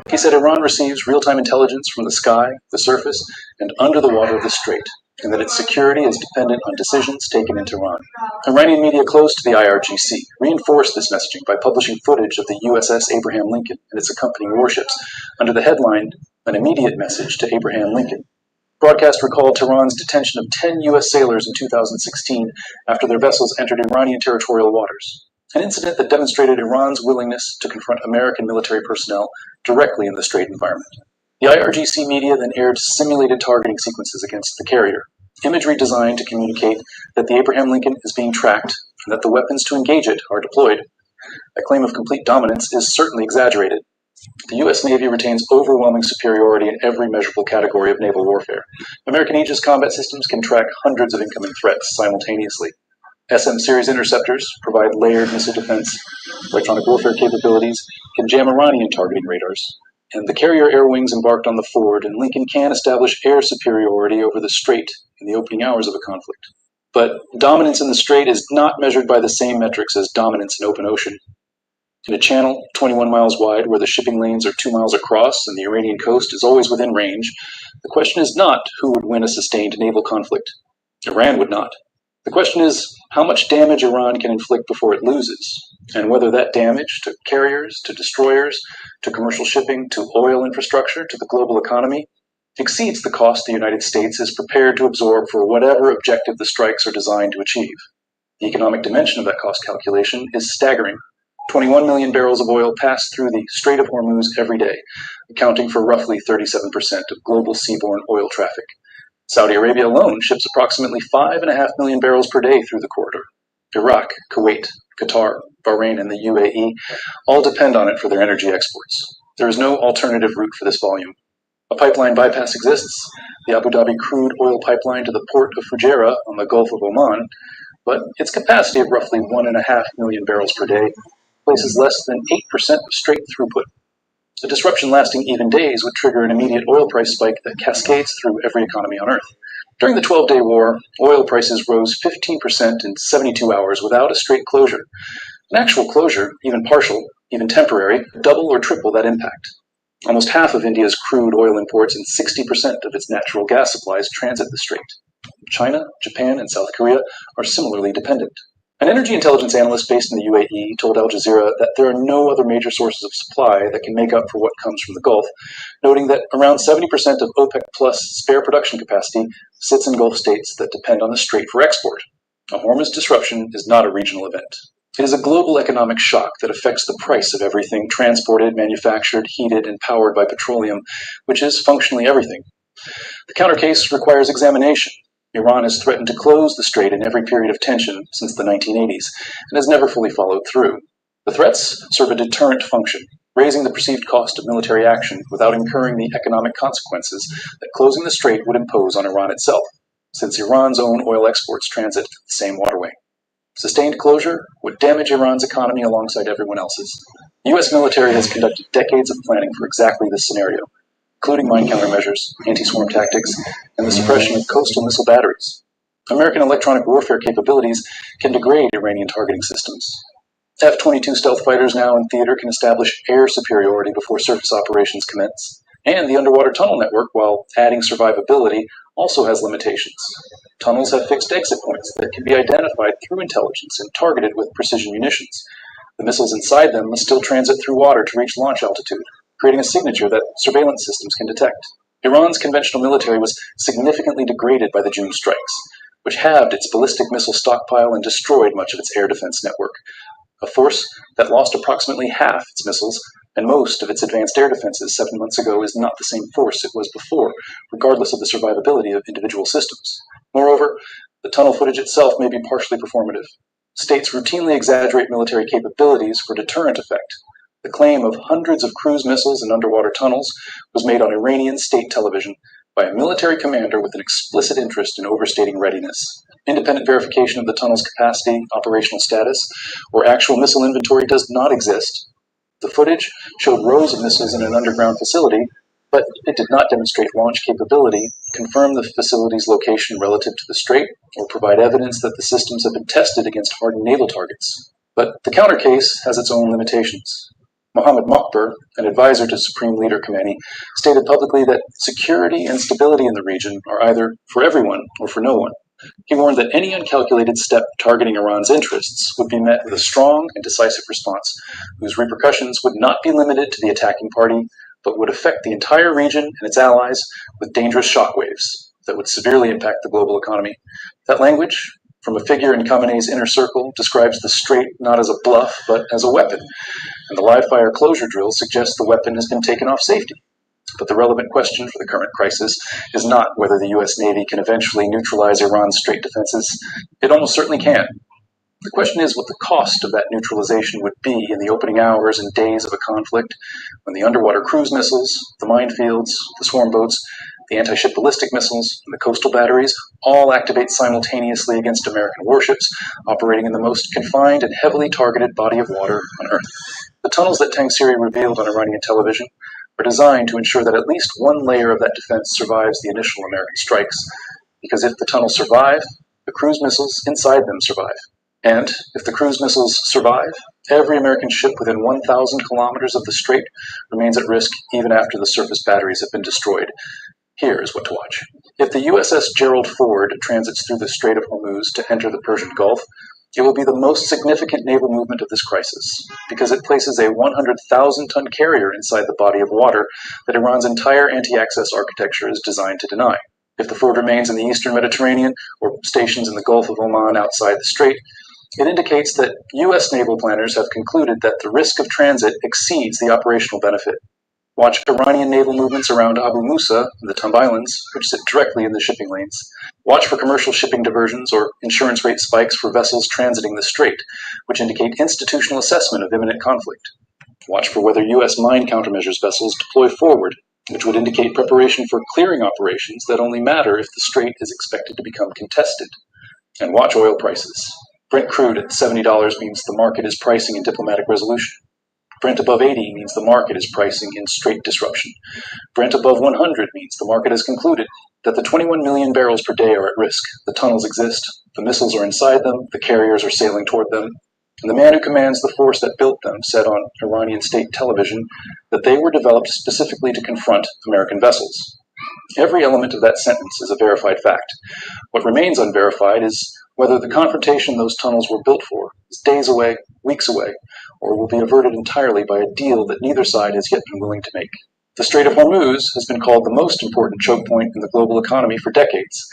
[SPEAKER 6] He said Iran receives real-time intelligence from the sky, the surface, and under the water of the strait, and that its security is dependent on decisions taken in Tehran. Iranian media close to the IRGC reinforced this messaging by publishing footage of the USS Abraham Lincoln and its accompanying warships under the headline, "An Immediate Message to Abraham Lincoln." Broadcast recalled Tehran's detention of 10 U.S. sailors in 2016 after their vessels entered Iranian territorial waters, an incident that demonstrated Iran's willingness to confront American military personnel directly in the strait environment. The IRGC media then aired simulated targeting sequences against the carrier, imagery designed to communicate that the Abraham Lincoln is being tracked and that the weapons to engage it are deployed. A claim of complete dominance is certainly exaggerated. The U.S. Navy retains overwhelming superiority in every measurable category of naval warfare. American Aegis combat systems can track hundreds of incoming threats simultaneously. SM-series interceptors provide layered missile defense. Electronic warfare capabilities can jam Iranian targeting radars. And the carrier air wings embarked on the Ford, and Lincoln can establish air superiority over the strait in the opening hours of a conflict. But dominance in the strait is not measured by the same metrics as dominance in open ocean. In a channel 21 miles wide where the shipping lanes are 2 miles across and the Iranian coast is always within range, the question is not who would win a sustained naval conflict. Iran would not. The question is how much damage Iran can inflict before it loses, and whether that damage to carriers, to destroyers, to commercial shipping, to oil infrastructure, to the global economy, exceeds the cost the United States is prepared to absorb for whatever objective the strikes are designed to achieve. The economic dimension of that cost calculation is staggering. 21 million barrels of oil pass through the Strait of Hormuz every day, accounting for roughly 37% of global seaborne oil traffic. Saudi Arabia alone ships approximately 5.5 million barrels per day through the corridor. Iraq, Kuwait, Qatar, Bahrain, and the UAE all depend on it for their energy exports. There is no alternative route for this volume. A pipeline bypass exists, the Abu Dhabi crude oil pipeline to the port of Fujairah on the Gulf of Oman, but its capacity of roughly 1.5 million barrels per day places less than 8% of strait throughput. A disruption lasting even days would trigger an immediate oil price spike that cascades through every economy on Earth. During the 12-day war, oil prices rose 15% in 72 hours without a strait closure. An actual closure, even partial, even temporary, double or triple that impact. Almost half of India's crude oil imports and 60% of its natural gas supplies transit the strait. China, Japan, and South Korea are similarly dependent. An energy intelligence analyst based in the UAE told Al Jazeera that there are no other major sources of supply that can make up for what comes from the Gulf, noting that around 70% of OPEC Plus spare production capacity sits in Gulf states that depend on the Strait for export. A Hormuz disruption is not a regional event. It is a global economic shock that affects the price of everything transported, manufactured, heated, and powered by petroleum, which is functionally everything. The counter case requires examination. Iran has threatened to close the strait in every period of tension since the 1980s and has never fully followed through. The threats serve a deterrent function, raising the perceived cost of military action without incurring the economic consequences that closing the strait would impose on Iran itself, since Iran's own oil exports transit the same waterway. Sustained closure would damage Iran's economy alongside everyone else's. The U.S. military has conducted decades of planning for exactly this scenario, including mine countermeasures, anti-swarm tactics, and the suppression of coastal missile batteries. American electronic warfare capabilities can degrade Iranian targeting systems. F-22 stealth fighters now in theater can establish air superiority before surface operations commence. And the underwater tunnel network, while adding survivability, also has limitations. Tunnels have fixed exit points that can be identified through intelligence and targeted with precision munitions. The missiles inside them must still transit through water to reach launch altitude, creating a signature that surveillance systems can detect. Iran's conventional military was significantly degraded by the June strikes, which halved its ballistic missile stockpile and destroyed much of its air defense network. A force that lost approximately half its missiles and most of its advanced air defenses 7 months ago is not the same force it was before, regardless of the survivability of individual systems. Moreover, the tunnel footage itself may be partially performative. States routinely exaggerate military capabilities for deterrent effect. The claim of hundreds of cruise missiles in underwater tunnels was made on Iranian state television by a military commander with an explicit interest in overstating readiness. Independent verification of the tunnel's capacity, operational status, or actual missile inventory does not exist. The footage showed rows of missiles in an underground facility, but it did not demonstrate launch capability, confirm the facility's location relative to the strait, or provide evidence that the systems have been tested against hardened naval targets. But the counter case has its own limitations. Mohammad Mokhber, an advisor to Supreme Leader Khamenei, stated publicly that security and stability in the region are either for everyone or for no one. He warned that any uncalculated step targeting Iran's interests would be met with a strong and decisive response, whose repercussions would not be limited to the attacking party, but would affect the entire region and its allies with dangerous shockwaves that would severely impact the global economy. That language, from a figure in Khamenei's inner circle, describes the strait not as a bluff, but as a weapon, and the live-fire closure drill suggests the weapon has been taken off safety. But the relevant question for the current crisis is not whether the U.S. Navy can eventually neutralize Iran's strait defenses. It almost certainly can. The question is what the cost of that neutralization would be in the opening hours and days of a conflict when the underwater cruise missiles, the minefields, the swarm boats, the anti-ship ballistic missiles, and the coastal batteries all activate simultaneously against American warships operating in the most confined and heavily targeted body of water on Earth. The tunnels that Tangsiri revealed on Iranian television are designed to ensure that at least one layer of that defense survives the initial American strikes, because if the tunnels survive, the cruise missiles inside them survive. And if the cruise missiles survive, every American ship within 1,000 kilometers of the strait remains at risk even after the surface batteries have been destroyed. Here is what to watch. If the USS Gerald Ford transits through the Strait of Hormuz to enter the Persian Gulf, it will be the most significant naval movement of this crisis, because it places a 100,000-ton carrier inside the body of water that Iran's entire anti-access architecture is designed to deny. If the Ford remains in the eastern Mediterranean or stations in the Gulf of Oman outside the strait, it indicates that U.S. naval planners have concluded that the risk of transit exceeds the operational benefit. Watch Iranian naval movements around Abu Musa and the Thumb Islands, which sit directly in the shipping lanes. Watch for commercial shipping diversions or insurance rate spikes for vessels transiting the strait, which indicate institutional assessment of imminent conflict. Watch for whether U.S. mine countermeasures vessels deploy forward, which would indicate preparation for clearing operations that only matter if the strait is expected to become contested. And watch oil prices. Brent crude at $70 means the market is pricing in diplomatic resolution. Brent above 80 means the market is pricing in strait disruption. Brent above 100 means the market has concluded that the 21 million barrels per day are at risk. The tunnels exist, the missiles are inside them, the carriers are sailing toward them, and the man who commands the force that built them said on Iranian state television that they were developed specifically to confront American vessels. Every element of that sentence is a verified fact. What remains unverified is Whether the confrontation those tunnels were built for is days away, weeks away, or will be averted entirely by a deal that neither side has yet been willing to make. The Strait of Hormuz has been called the most important choke point in the global economy for decades.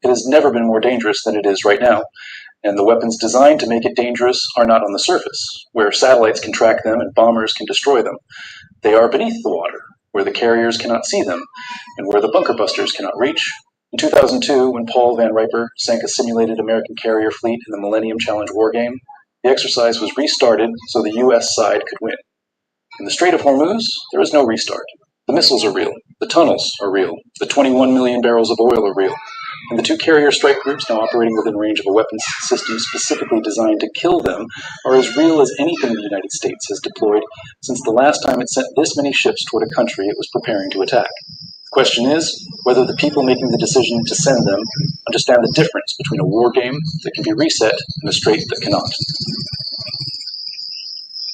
[SPEAKER 6] It has never been more dangerous than it is right now, and the weapons designed to make it dangerous are not on the surface, where satellites can track them and bombers can destroy them. They are beneath the water, where the carriers cannot see them, and where the bunker busters cannot reach. In 2002, when Paul Van Riper sank a simulated American carrier fleet in the Millennium Challenge wargame, the exercise was restarted so the U.S. side could win. In the Strait of Hormuz, there is no restart. The missiles are real, the tunnels are real, the 21 million barrels of oil are real, and the two carrier strike groups now operating within range of a weapons system specifically designed to kill them are as real as anything the United States has deployed since the last time it sent this many ships toward a country it was preparing to attack. The question is whether the people making the decision to send them understand the difference between a war game that can be reset and a strait that cannot.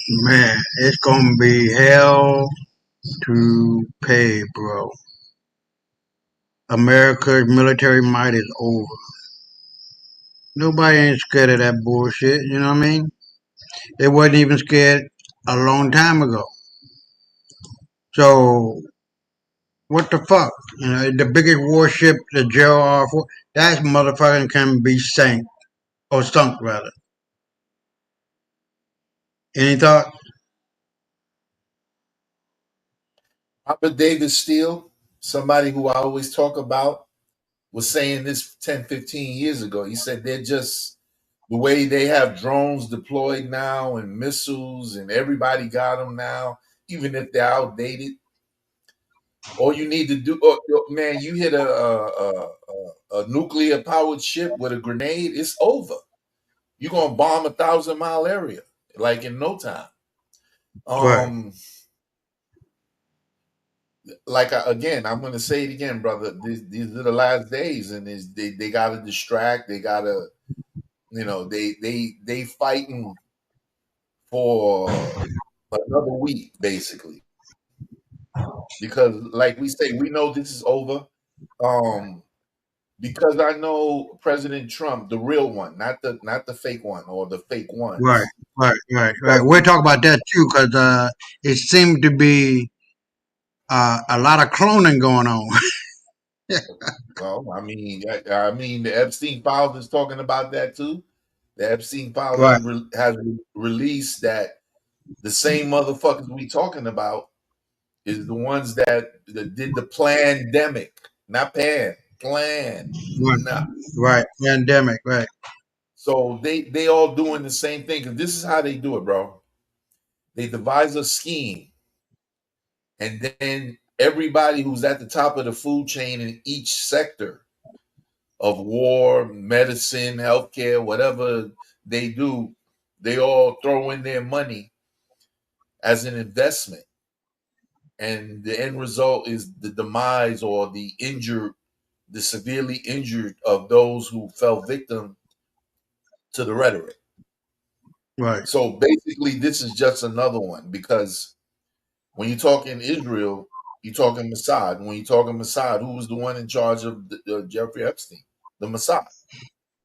[SPEAKER 1] Man, it's gonna be hell to pay, bro. America's military might is over. Nobody ain't scared of that bullshit, you know what I mean? They wasn't even scared a long time ago. So, what the fuck? You know, the biggest warship, the JR4, that motherfucking can be sank, or sunk rather. Any thought?
[SPEAKER 2] Robert Davis Steele, somebody who I always talk about, was saying this 10, 15 years ago. He said they're just the way they have drones deployed now and missiles, and everybody got them now, even if they're outdated. All you need to do, man, you hit a nuclear powered ship with a grenade, it's over. You're gonna bomb 1,000-mile area like in no time.
[SPEAKER 1] Right.
[SPEAKER 2] Again, I'm gonna say it again, brother. These are the last days, and they gotta distract. They gotta, they fighting for another week basically, because like we say, we know this is over. Because I know President Trump, the real one, not the fake one or the fake
[SPEAKER 1] Right,
[SPEAKER 2] ones.
[SPEAKER 1] right. We'll talk about that too, because it seemed to be a lot of cloning going on.
[SPEAKER 2] Well, I mean, the Epstein files is talking about that too. The Epstein file
[SPEAKER 1] Right,
[SPEAKER 2] has released that the same motherfuckers we talking about is the ones that did the pandemic, not plan.
[SPEAKER 1] right,
[SPEAKER 2] Nah.
[SPEAKER 1] right. Pandemic, right,
[SPEAKER 2] So they all doing the same thing, because this is how they do it, bro. They devise a scheme, and then everybody who's at the top of the food chain in each sector of war, medicine, healthcare, whatever they do, they all throw in their money as an investment. And the end result is the demise or the severely injured of those who fell victim to the rhetoric.
[SPEAKER 1] right,
[SPEAKER 2] So basically, this is just another one, because when you talk in Israel, you're talking Mossad. When you're talking Mossad, who was the one in charge of Jeffrey Epstein? The Mossad.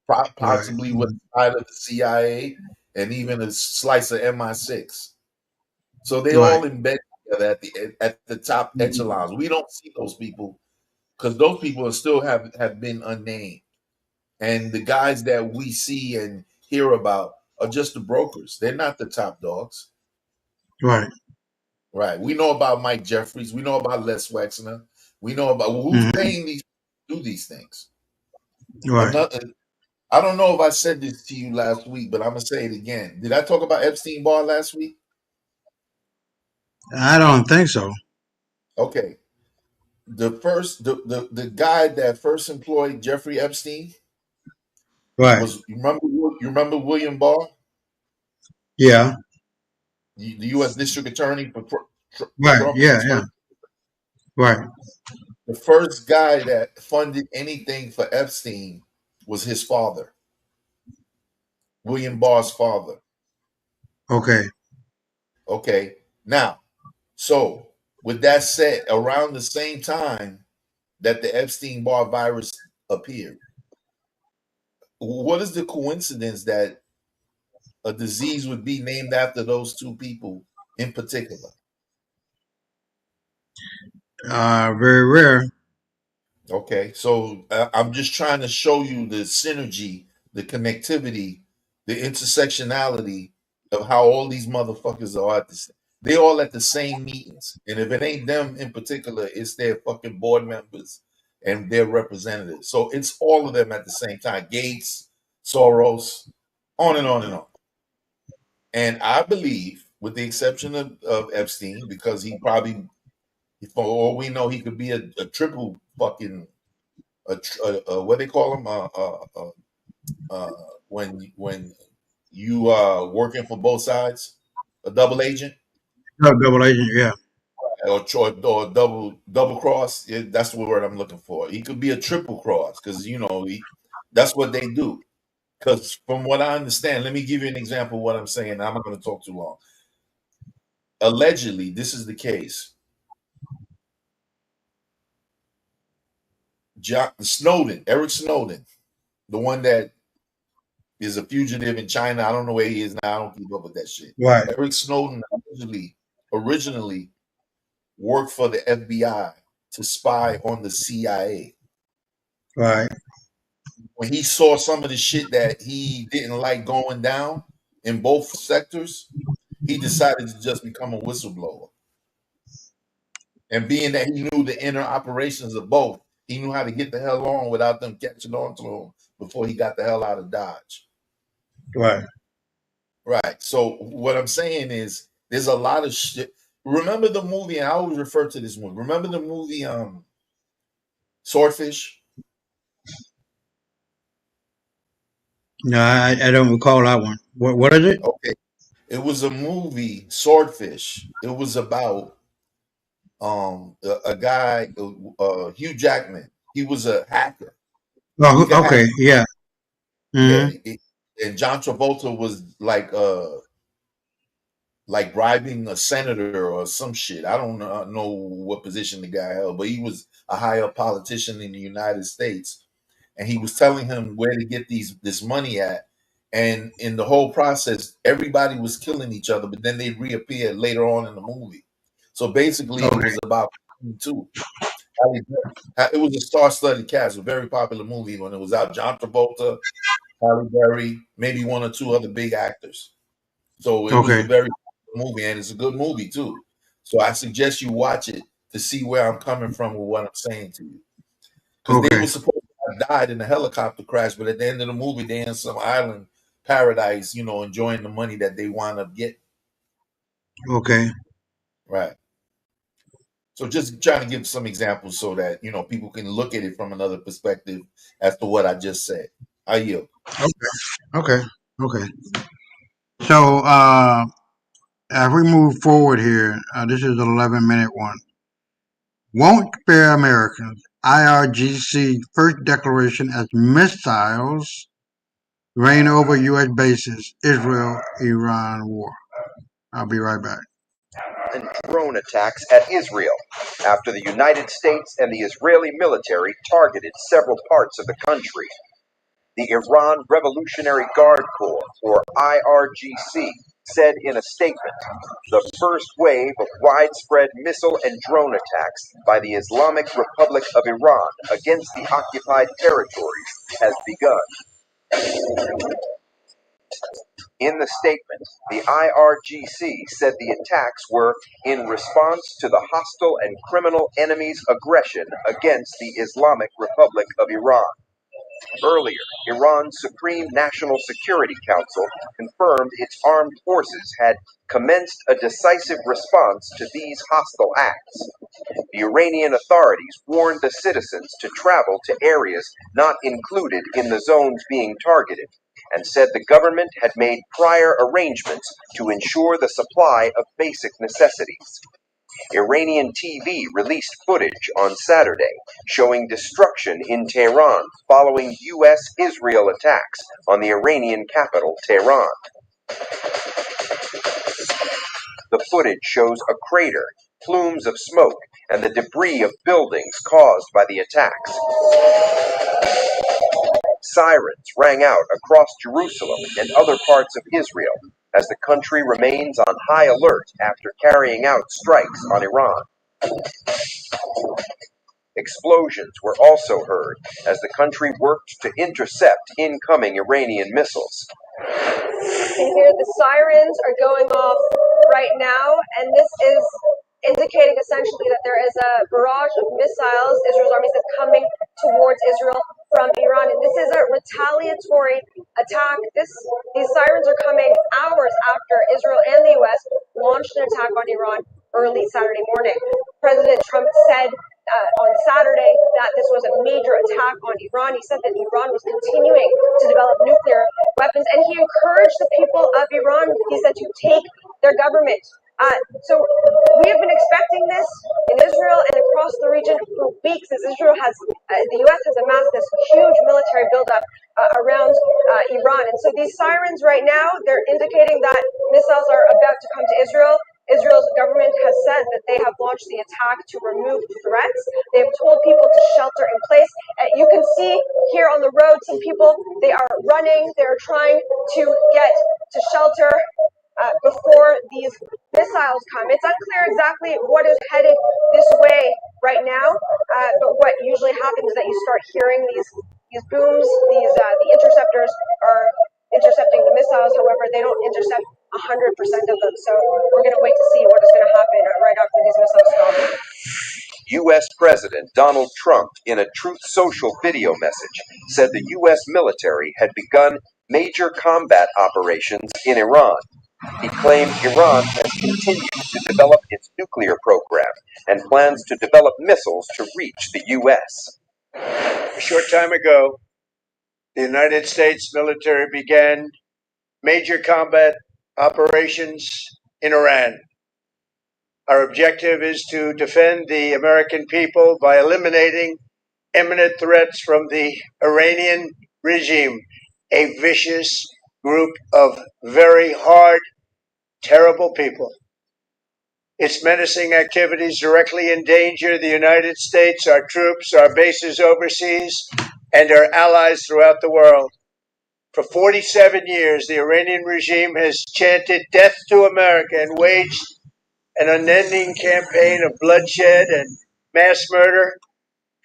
[SPEAKER 1] right,
[SPEAKER 2] Possibly with the side of the CIA and even a slice of MI6. So they
[SPEAKER 1] right,
[SPEAKER 2] all embed together at the top echelons. We don't see those people because those people are still have been unnamed. And the guys that we see and hear about are just the brokers. They're not the top dogs.
[SPEAKER 1] right.
[SPEAKER 2] Right. We know about Mike Jeffries. We know about Les Wexner. We know about who's
[SPEAKER 1] Hmm.
[SPEAKER 2] paying these to do these things.
[SPEAKER 1] Right.
[SPEAKER 2] Another, I don't know if I said this to you last week, but I'm gonna say it again. Did I talk about Epstein Barr last week?
[SPEAKER 1] I don't think so.
[SPEAKER 2] Okay. The guy that first employed Jeffrey Epstein
[SPEAKER 1] Right.
[SPEAKER 2] was, you remember William Barr,
[SPEAKER 1] Yeah.
[SPEAKER 2] the U.S. District Attorney for
[SPEAKER 1] Right.
[SPEAKER 2] Trump in
[SPEAKER 1] Yeah.
[SPEAKER 2] his
[SPEAKER 1] Yeah.
[SPEAKER 2] first.
[SPEAKER 1] Right.
[SPEAKER 2] The first guy that funded anything for Epstein was his father, William Barr's father.
[SPEAKER 1] Okay.
[SPEAKER 2] Okay. Now, so with that said, around the same time that the Epstein-Barr virus appeared, what is the coincidence that a disease would be named after those two people in particular?
[SPEAKER 1] Very rare.
[SPEAKER 2] Okay, so I'm just trying to show you the synergy, the connectivity, the intersectionality of how all these motherfuckers are at the they all at the same meetings. And if it ain't them in particular, it's their fucking board members and their representatives. So it's all of them at the same time. Gates, Soros, on and on and on. And I believe, with the exception of Epstein, because he probably, for all we know, he could be a triple fucking what they call them when you are working for both sides, a double agent,
[SPEAKER 1] No, double agent, yeah.
[SPEAKER 2] or double cross. Yeah, that's the word I'm looking for. He could be a triple cross because that's what they do. Because from what I understand, let me give you an example of what I'm saying. I'm not going to talk too long. Allegedly, this is the case. Eric Snowden, the one that is a fugitive in China. I don't know where he is now. I don't keep up with that shit.
[SPEAKER 1] Right.
[SPEAKER 2] Eric Snowden originally worked for the FBI to spy on the CIA.
[SPEAKER 1] Right.
[SPEAKER 2] When he saw some of the shit that he didn't like going down in both sectors, he decided to just become a whistleblower. And being that he knew the inner operations of both, he knew how to get the hell on without them catching on to him before he got the hell out of Dodge.
[SPEAKER 1] Right.
[SPEAKER 2] Right. So what I'm saying is there's a lot of shit. Remember the movie, and I always refer to this movie. Remember the movie Swordfish?
[SPEAKER 1] No, I don't recall that one. What is it?
[SPEAKER 2] Okay. It was a movie, Swordfish. It was about a guy, Hugh Jackman. He was a hacker.
[SPEAKER 1] Oh,
[SPEAKER 2] He's a
[SPEAKER 1] okay,
[SPEAKER 2] hacker.
[SPEAKER 1] yeah. Mm-hmm.
[SPEAKER 2] Yeah. And John Travolta was like bribing a senator or some shit. I don't know what position the guy held, but he was a high up politician in the United States, and he was telling him where to get this money at. And in the whole process, everybody was killing each other, but then they reappeared later on in the movie. So basically, It was about two. It was a star-studded cast, a very popular movie when it was out. John Travolta, Halle Berry, maybe one or two other big actors. So it was a very movie, and it's a good movie too. So I suggest you watch it to see where I'm coming from with what I'm saying to you. Because they were supposed to have died in a helicopter crash, but at the end of the movie, they're in some island paradise, enjoying the money that they wound up getting.
[SPEAKER 1] Okay.
[SPEAKER 2] Right. So just trying to give some examples so that people can look at it from another perspective as to what I just said. I yield.
[SPEAKER 1] Okay. So as we move forward here, this is an 11-minute one. Won't spare Americans. IRGC first declaration as missiles rain over U.S. bases. Israel-Iran war. I'll be right back.
[SPEAKER 8] And drone attacks at Israel after the United States and the Israeli military targeted several parts of the country. The Iran Revolutionary Guard Corps, or IRGC, said in a statement, the first wave of widespread missile and drone attacks by the Islamic Republic of Iran against the occupied territories has begun. In the statement, the IRGC said the attacks were in response to the hostile and criminal enemy's aggression against the Islamic Republic of Iran. Earlier, Iran's Supreme National Security Council confirmed its armed forces had commenced a decisive response to these hostile acts. The Iranian authorities warned the citizens to travel to areas not included in the zones being targeted, and said the government had made prior arrangements to ensure the supply of basic necessities. Iranian TV released footage on Saturday showing destruction in Tehran following U.S.-Israel attacks on the Iranian capital, Tehran. The footage shows a crater, plumes of smoke, and the debris of buildings caused by the attacks. Sirens rang out across Jerusalem and other parts of Israel as the country remains on high alert after carrying out strikes on Iran. Explosions were also heard as the country worked to intercept incoming Iranian missiles.
[SPEAKER 9] You can hear the sirens are going off right now, and this is indicating essentially that there is a barrage of missiles, Israel's army says, coming towards Israel from Iran. And this is a retaliatory attack. These sirens are coming hours after Israel and the U.S. launched an attack on Iran early Saturday morning. President Trump said on Saturday that this was a major attack on Iran. He said that Iran was continuing to develop nuclear weapons, and he encouraged the people of Iran, he said, to take their government. So we have been expecting this in Israel and across the region for weeks, as Israel has, the U.S. has amassed this huge military buildup around Iran. And so these sirens right now, they're indicating that missiles are about to come to Israel. Israel's government has said that they have launched the attack to remove threats. They have told people to shelter in place. You can see here on the road some people, they are running. They're trying to get to shelter before these missiles come. It's unclear exactly what is headed this way right now, but what usually happens is that you start hearing these booms. The interceptors are intercepting the missiles. However, they don't intercept 100% of them. So we're going to wait to see what is going to happen right after these missiles stop.
[SPEAKER 8] U.S. President Donald Trump, in a Truth Social video message, said the U.S. military had begun major combat operations in Iran. He claimed Iran has continued to develop its nuclear program and plans to develop missiles to reach the U.S.
[SPEAKER 3] A short time ago, the United States military began major combat operations in Iran. Our objective is to defend the American people by eliminating imminent threats from the Iranian regime, a vicious group of very hard, terrible people. Its menacing activities directly endanger the United States, our troops, our bases overseas, and our allies throughout the world. For 47 years, the Iranian regime has chanted death to America and waged an unending campaign of bloodshed and mass murder,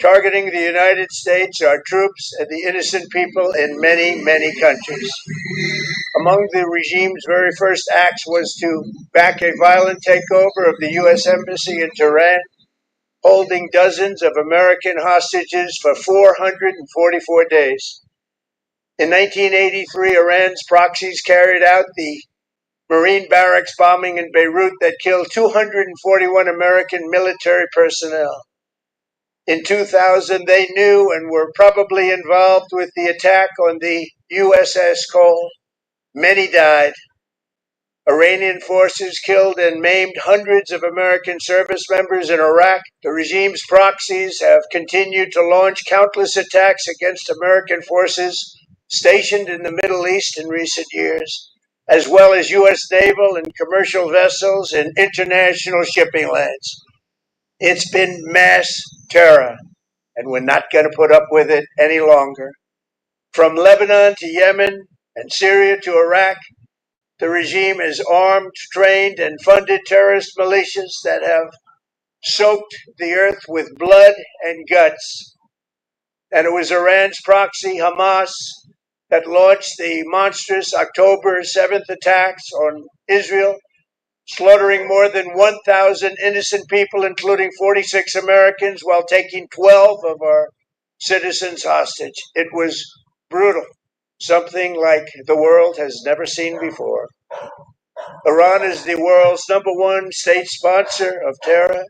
[SPEAKER 3] targeting the United States, our troops, and the innocent people in many, many countries. Among the regime's very first acts was to back a violent takeover of the U.S. Embassy in Tehran, holding dozens of American hostages for 444 days. In 1983, Iran's proxies carried out the Marine barracks bombing in Beirut that killed 241 American military personnel. In 2000, they knew and were probably involved with the attack on the USS Cole. Many died. Iranian forces killed and maimed hundreds of American service members in Iraq. The regime's proxies have continued to launch countless attacks against American forces stationed in the Middle East in recent years, as well as U.S. naval and commercial vessels in international shipping lanes. It's been mass terror, and we're not going to put up with it any longer. From Lebanon to Yemen and Syria to Iraq, the regime has armed, trained, and funded terrorist militias that have soaked the earth with blood and guts. And it was Iran's proxy, Hamas, that launched the monstrous October 7th attacks on Israel, slaughtering more than 1,000 innocent people, including 46 Americans, while taking 12 of our citizens hostage. It was brutal, something like the world has never seen before. Iran is the world's #1 state sponsor of terror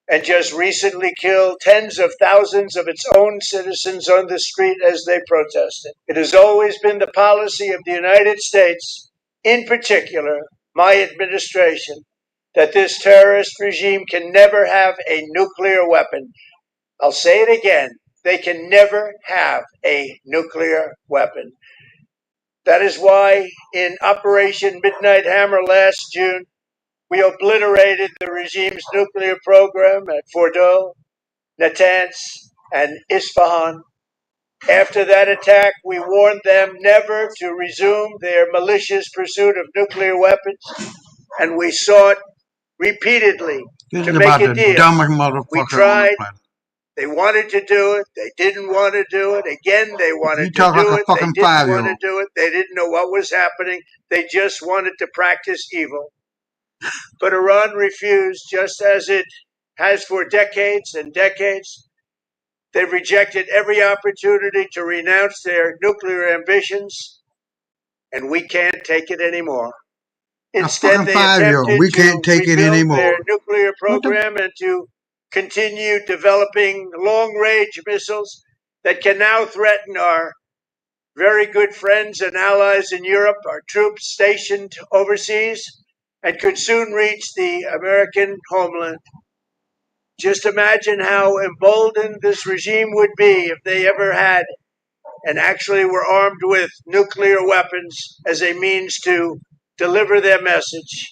[SPEAKER 3] and just recently killed tens of thousands of its own citizens on the street as they protested. It has always been the policy of the United States, in particular my administration, that this terrorist regime can never have a nuclear weapon. I'll say it again, they can never have a nuclear weapon. That is why in Operation Midnight Hammer last June, we obliterated the regime's nuclear program at Fordow, Natanz, and Isfahan. After that attack, we warned them never to resume their malicious pursuit of nuclear weapons, and we sought repeatedly
[SPEAKER 1] This
[SPEAKER 3] to
[SPEAKER 1] is
[SPEAKER 3] make
[SPEAKER 1] about
[SPEAKER 3] a
[SPEAKER 1] the
[SPEAKER 3] deal.
[SPEAKER 1] dumbest
[SPEAKER 3] We
[SPEAKER 1] motherfucker on the
[SPEAKER 3] tried.
[SPEAKER 1] planet.
[SPEAKER 3] They wanted to do it. They didn't want to do it. Again, they wanted
[SPEAKER 1] You
[SPEAKER 3] to
[SPEAKER 1] talk like
[SPEAKER 3] do
[SPEAKER 1] a
[SPEAKER 3] it. They
[SPEAKER 1] fucking
[SPEAKER 3] didn't want to
[SPEAKER 1] 5-year-old.
[SPEAKER 3] do it. They didn't know what was happening. They just wanted to practice evil. But Iran refused, just as it has for decades and decades. They've rejected every opportunity to renounce their nuclear ambitions, and we can't take it anymore.
[SPEAKER 1] A
[SPEAKER 3] Instead,
[SPEAKER 1] fucking
[SPEAKER 3] they
[SPEAKER 1] 5-year-old.
[SPEAKER 3] attempted
[SPEAKER 1] We
[SPEAKER 3] to
[SPEAKER 1] can't take it
[SPEAKER 3] rebuild
[SPEAKER 1] anymore.
[SPEAKER 3] their nuclear
[SPEAKER 1] What the?
[SPEAKER 3] program and to continue developing long-range missiles that can now threaten our very good friends and allies in Europe, our troops stationed overseas, and could soon reach the American homeland. Just imagine how emboldened this regime would be if they ever had and actually were armed with nuclear weapons as a means to deliver their message.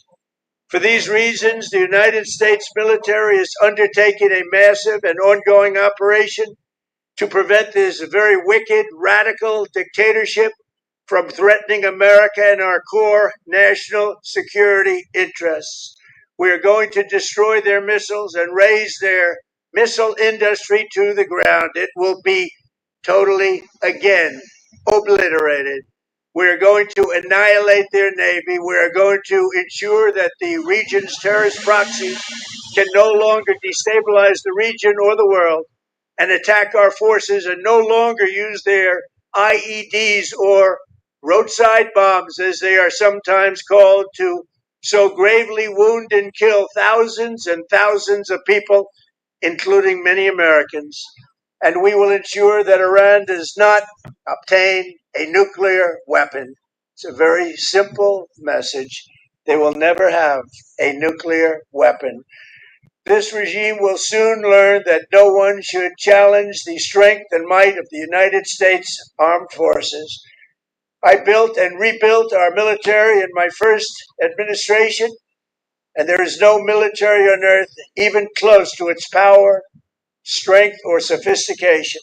[SPEAKER 3] For these reasons, the United States military is undertaking a massive and ongoing operation to prevent this very wicked, radical dictatorship from threatening America and our core national security interests. We are going to destroy their missiles and raise their missile industry to the ground. It will be totally, again, obliterated. We are going to annihilate their navy. We are going to ensure that the region's terrorist proxies can no longer destabilize the region or the world and attack our forces and no longer use their IEDs or roadside bombs, as they are sometimes called, to so gravely wound and kill thousands and thousands of people, including many Americans. And we will ensure that Iran does not obtain a nuclear weapon. It's a very simple message. They will never have a nuclear weapon. This regime will soon learn that no one should challenge the strength and might of the United States Armed Forces. I built and rebuilt our military in my first administration, and there is no military on earth even close to its power, strength, or sophistication.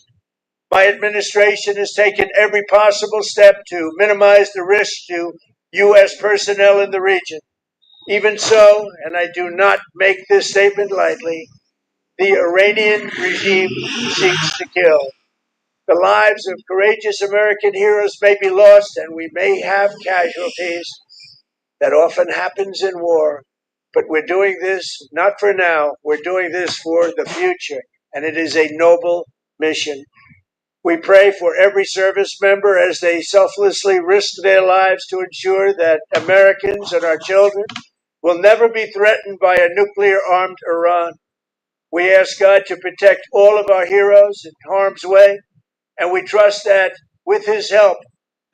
[SPEAKER 3] My administration has taken every possible step to minimize the risk to U.S. personnel in the region. Even so, and I do not make this statement lightly, the Iranian regime seeks to kill. The lives of courageous American heroes may be lost, and we may have casualties. That often happens in war. But we're doing this not for now. We're doing this for the future, and it is a noble mission. We pray for every service member as they selflessly risk their lives to ensure that Americans and our children will never be threatened by a nuclear-armed Iran. We ask God to protect all of our heroes in harm's way, and we trust that with His help,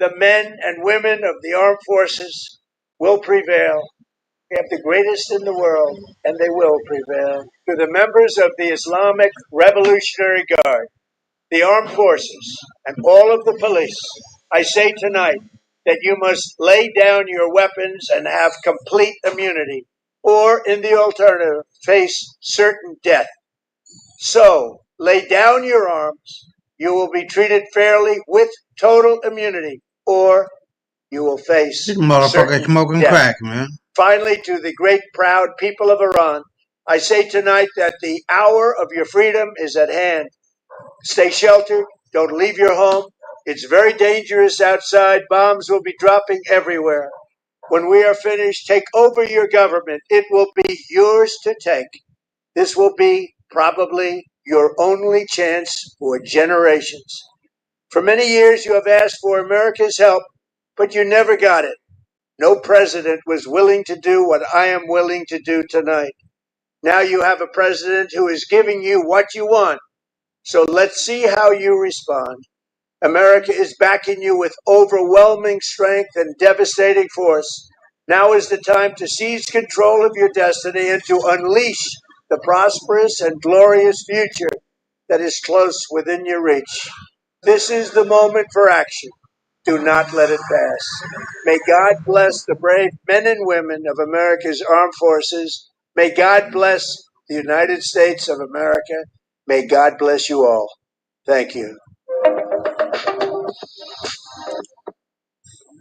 [SPEAKER 3] the men and women of the armed forces will prevail. We have the greatest in the world, and they will prevail. To the members of the Islamic Revolutionary Guard, the armed forces, and all of the police, I say tonight that you must lay down your weapons and have complete immunity, or in the alternative, face certain death. So, lay down your arms. You will be treated fairly with total immunity, or you will face
[SPEAKER 1] This motherfucker
[SPEAKER 3] certain
[SPEAKER 1] smoking
[SPEAKER 3] death.
[SPEAKER 1] crack, man.
[SPEAKER 3] Finally, to the great proud people of Iran, I say tonight that the hour of your freedom is at hand. Stay sheltered. Don't leave your home. It's very dangerous outside. Bombs will be dropping everywhere. When we are finished, take over your government. It will be yours to take. This will be probably your only chance for generations. For many years, you have asked for America's help, but you never got it. No president was willing to do what I am willing to do tonight. Now you have a president who is giving you what you want. So let's see how you respond. America is backing you with overwhelming strength and devastating force. Now is the time to seize control of your destiny and to unleash the prosperous and glorious future that is close within your reach. This is the moment for action. Do not let it pass. May God bless the brave men and women of America's armed forces. May God bless the United States of America. May God bless you all. Thank you.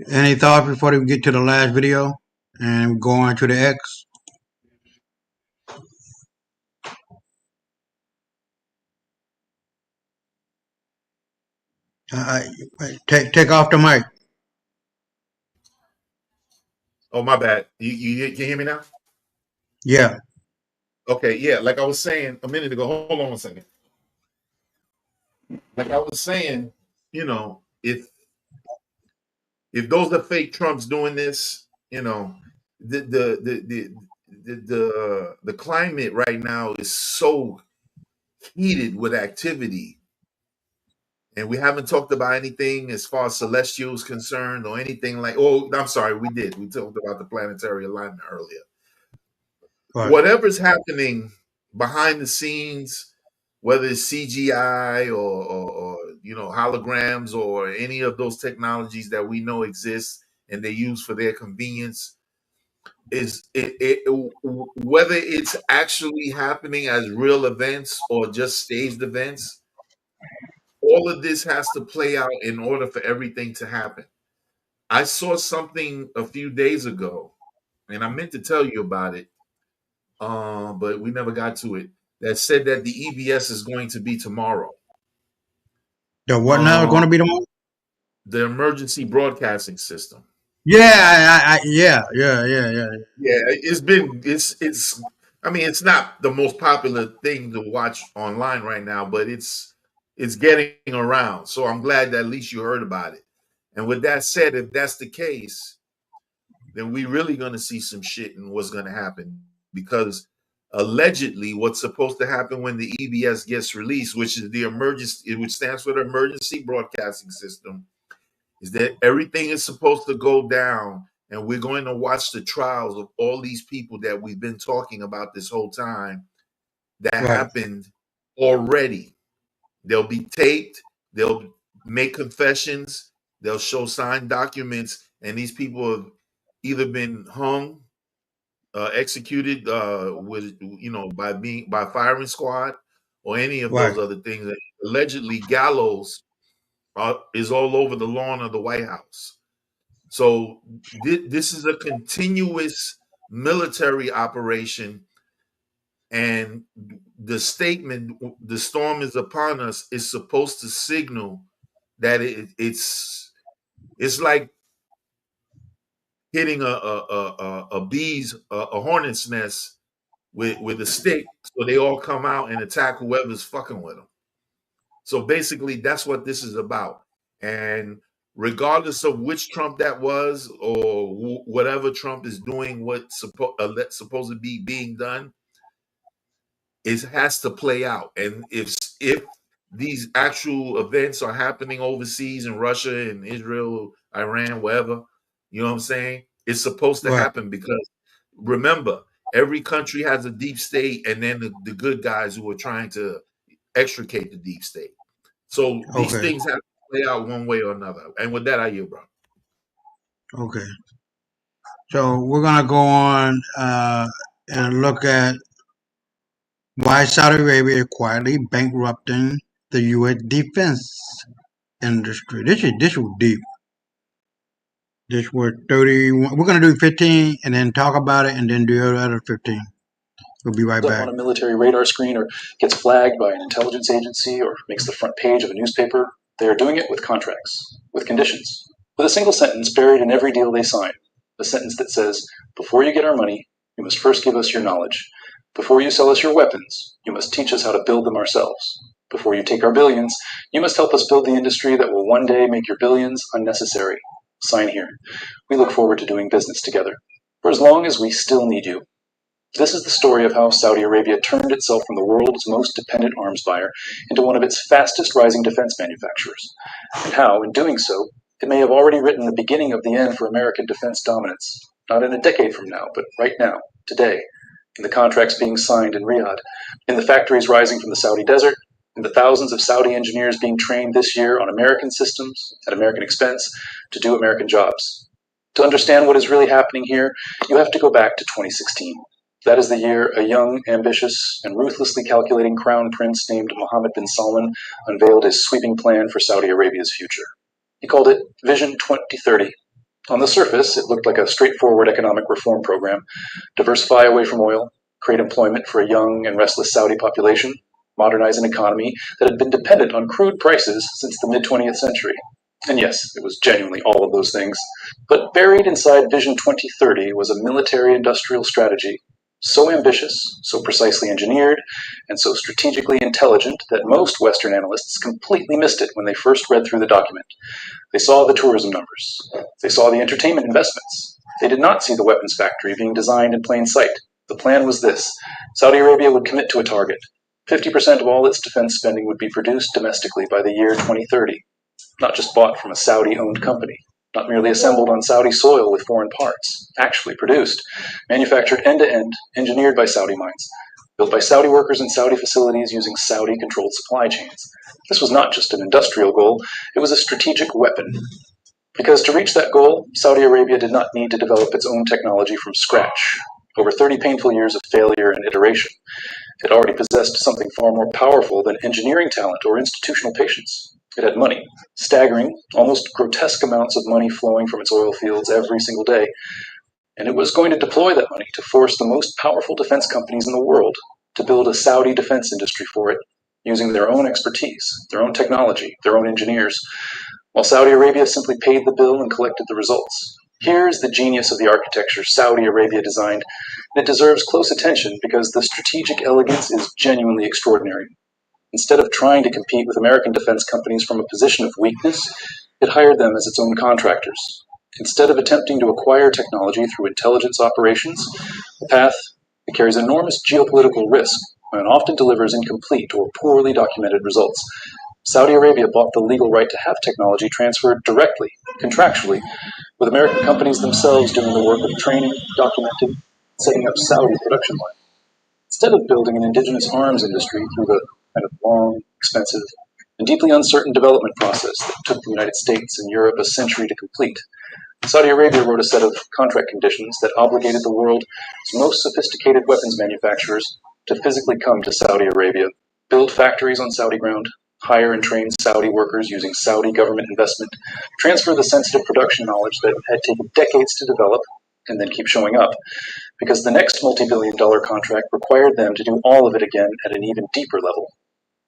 [SPEAKER 1] Any thoughts before we get to the last video and go on to the X? Take off the mic.
[SPEAKER 2] Oh, my bad. You can hear me now?
[SPEAKER 1] Yeah.
[SPEAKER 2] Okay, yeah. Like I was saying a minute ago. Hold on 1 second. Like I was saying, you know, if those are fake Trumps doing this, you know, the climate right now is so heated with activity, and we haven't talked about anything as far as celestial is concerned or anything like. Oh, I'm sorry, we did. We talked about the planetary alignment earlier.
[SPEAKER 1] Right.
[SPEAKER 2] Whatever's happening behind the scenes, whether it's CGI or you know, holograms or any of those technologies that we know exist and they use for their convenience, is whether it's actually happening as real events or just staged events. All of this has to play out in order for everything to happen. I saw something a few days ago, and I meant to tell you about it, but we never got to it. That said that the EBS is going to be tomorrow.
[SPEAKER 1] The what now is going to be tomorrow?
[SPEAKER 2] The emergency broadcasting system.
[SPEAKER 1] Yeah, yeah.
[SPEAKER 2] Yeah, it's. I mean, it's not the most popular thing to watch online right now, but it's getting around. So I'm glad that at least you heard about it. And with that said, if that's the case, then we really going to see some shit and what's going to happen, because allegedly what's supposed to happen when the EBS gets released, which is the emergency, which stands for the emergency broadcasting system, is that everything is supposed to go down, and we're going to watch the trials of all these people that we've been talking about this whole time that happened already. They'll be taped, they'll make confessions, they'll show signed documents, and these people have either been hung, executed with, you know, by firing squad or any of those other things. Allegedly, gallows is all over the lawn of the White House. So this is a continuous military operation, and the statement, "The storm is upon us," is supposed to signal that it's like hitting a bee's a hornet's nest with a stick, so they all come out and attack whoever's fucking with them. So basically, that's what this is about. And regardless of which Trump that was, or whatever Trump is doing, what's supposed to be being done, it has to play out. And if these actual events are happening overseas in Russia and Israel, Iran, wherever, you know what I'm saying? It's supposed to happen, because remember, every country has a deep state, and then the good guys who are trying to extricate the deep state. So these things have to play out one way or another. And with that, I yield, bro.
[SPEAKER 1] Okay. So we're going to go on and look at why Saudi Arabia is quietly bankrupting the U.S. defense industry. This was deep. This was 31. We're going to do 15 and then talk about it and then do the other 15. We'll be right back.
[SPEAKER 6] On a military radar screen, or gets flagged by an intelligence agency, or makes the front page of a newspaper, they are doing it with contracts, with conditions, with a single sentence buried in every deal they sign. A sentence that says, before you get our money, you must first give us your knowledge. Before you sell us your weapons, you must teach us how to build them ourselves. Before you take our billions, you must help us build the industry that will one day make your billions unnecessary. Sign here. We look forward to doing business together, for as long as we still need you. This is the story of how Saudi Arabia turned itself from the world's most dependent arms buyer into one of its fastest rising defense manufacturers, and how, in doing so, it may have already written the beginning of the end for American defense dominance, not in a decade from now, but right now, today, in the contracts being signed in Riyadh, in the factories rising from the Saudi desert, in the thousands of Saudi engineers being trained this year on American systems at American expense to do American jobs. To understand what is really happening here, you have to go back to 2016. That is the year a young, ambitious, and ruthlessly calculating crown prince named Mohammed bin Salman unveiled his sweeping plan for Saudi Arabia's future. He called it Vision 2030. On the surface, it looked like a straightforward economic reform program: diversify away from oil, create employment for a young and restless Saudi population, modernize an economy that had been dependent on crude prices since the mid-20th century. And yes, it was genuinely all of those things. But buried inside Vision 2030 was a military-industrial strategy so ambitious, so precisely engineered, and so strategically intelligent that most Western analysts completely missed it when they first read through the document. They saw the tourism numbers. They saw the entertainment investments. They did not see the weapons factory being designed in plain sight. The plan was this: Saudi Arabia would commit to a target. 50% of all its defense spending would be produced domestically by the year 2030, not just bought from a Saudi-owned company, not merely assembled on Saudi soil with foreign parts, actually produced, manufactured end-to-end, engineered by Saudi minds, built by Saudi workers in Saudi facilities using Saudi-controlled supply chains. This was not just an industrial goal, it was a strategic weapon. Because to reach that goal, Saudi Arabia did not need to develop its own technology from scratch. Over 30 painful years of failure and iteration, it already possessed something far more powerful than engineering talent or institutional patience. It had money, staggering, almost grotesque amounts of money flowing from its oil fields every single day, and it was going to deploy that money to force the most powerful defense companies in the world to build a Saudi defense industry for it, using their own expertise, their own technology, their own engineers, while Saudi Arabia simply paid the bill and collected the results. Here's the genius of the architecture Saudi Arabia designed, and it deserves close attention because the strategic elegance is genuinely extraordinary. Instead of trying to compete with American defense companies from a position of weakness, it hired them as its own contractors. Instead of attempting to acquire technology through intelligence operations, a path that carries enormous geopolitical risk and often delivers incomplete or poorly documented results, Saudi Arabia bought the legal right to have technology transferred directly, contractually, with American companies themselves doing the work of training, documenting, setting up Saudi production lines. Instead of building an indigenous arms industry through the kind of long, expensive, and deeply uncertain development process that took the United States and Europe a century to complete, Saudi Arabia wrote a set of contract conditions that obligated the world's most sophisticated weapons manufacturers to physically come to Saudi Arabia, build factories on Saudi ground, hire and train Saudi workers using Saudi government investment, transfer the sensitive production knowledge that had taken decades to develop, and then keep showing up, because the next multi-billion-dollar contract required them to do all of it again at an even deeper level.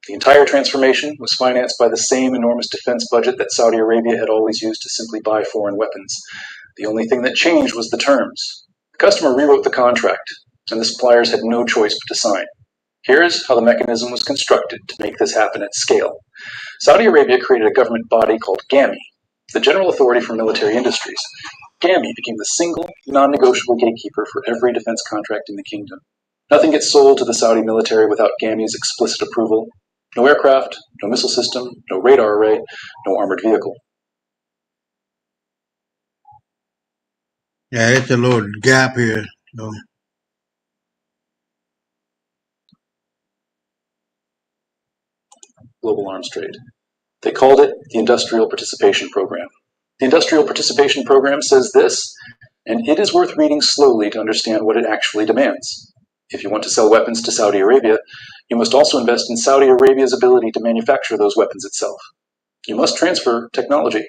[SPEAKER 6] The entire transformation was financed by the same enormous defense budget that Saudi Arabia had always used to simply buy foreign weapons. The only thing that changed was the terms. The customer rewrote the contract, and the suppliers had no choice but to sign. Here's how the mechanism was constructed to make this happen at scale. Saudi Arabia created a government body called GAMI, the General Authority for Military Industries. GAMI became the single, non-negotiable gatekeeper for every defense contract in the kingdom. Nothing gets sold to the Saudi military without GAMI's explicit approval. No aircraft, no missile system, no radar array, no armored vehicle.
[SPEAKER 1] Yeah, it's a little gap here. So.
[SPEAKER 6] Global arms trade. They called it the Industrial Participation Program. The Industrial Participation Program says this, and it is worth reading slowly to understand what it actually demands. If you want to sell weapons to Saudi Arabia, you must also invest in Saudi Arabia's ability to manufacture those weapons itself. You must transfer technology,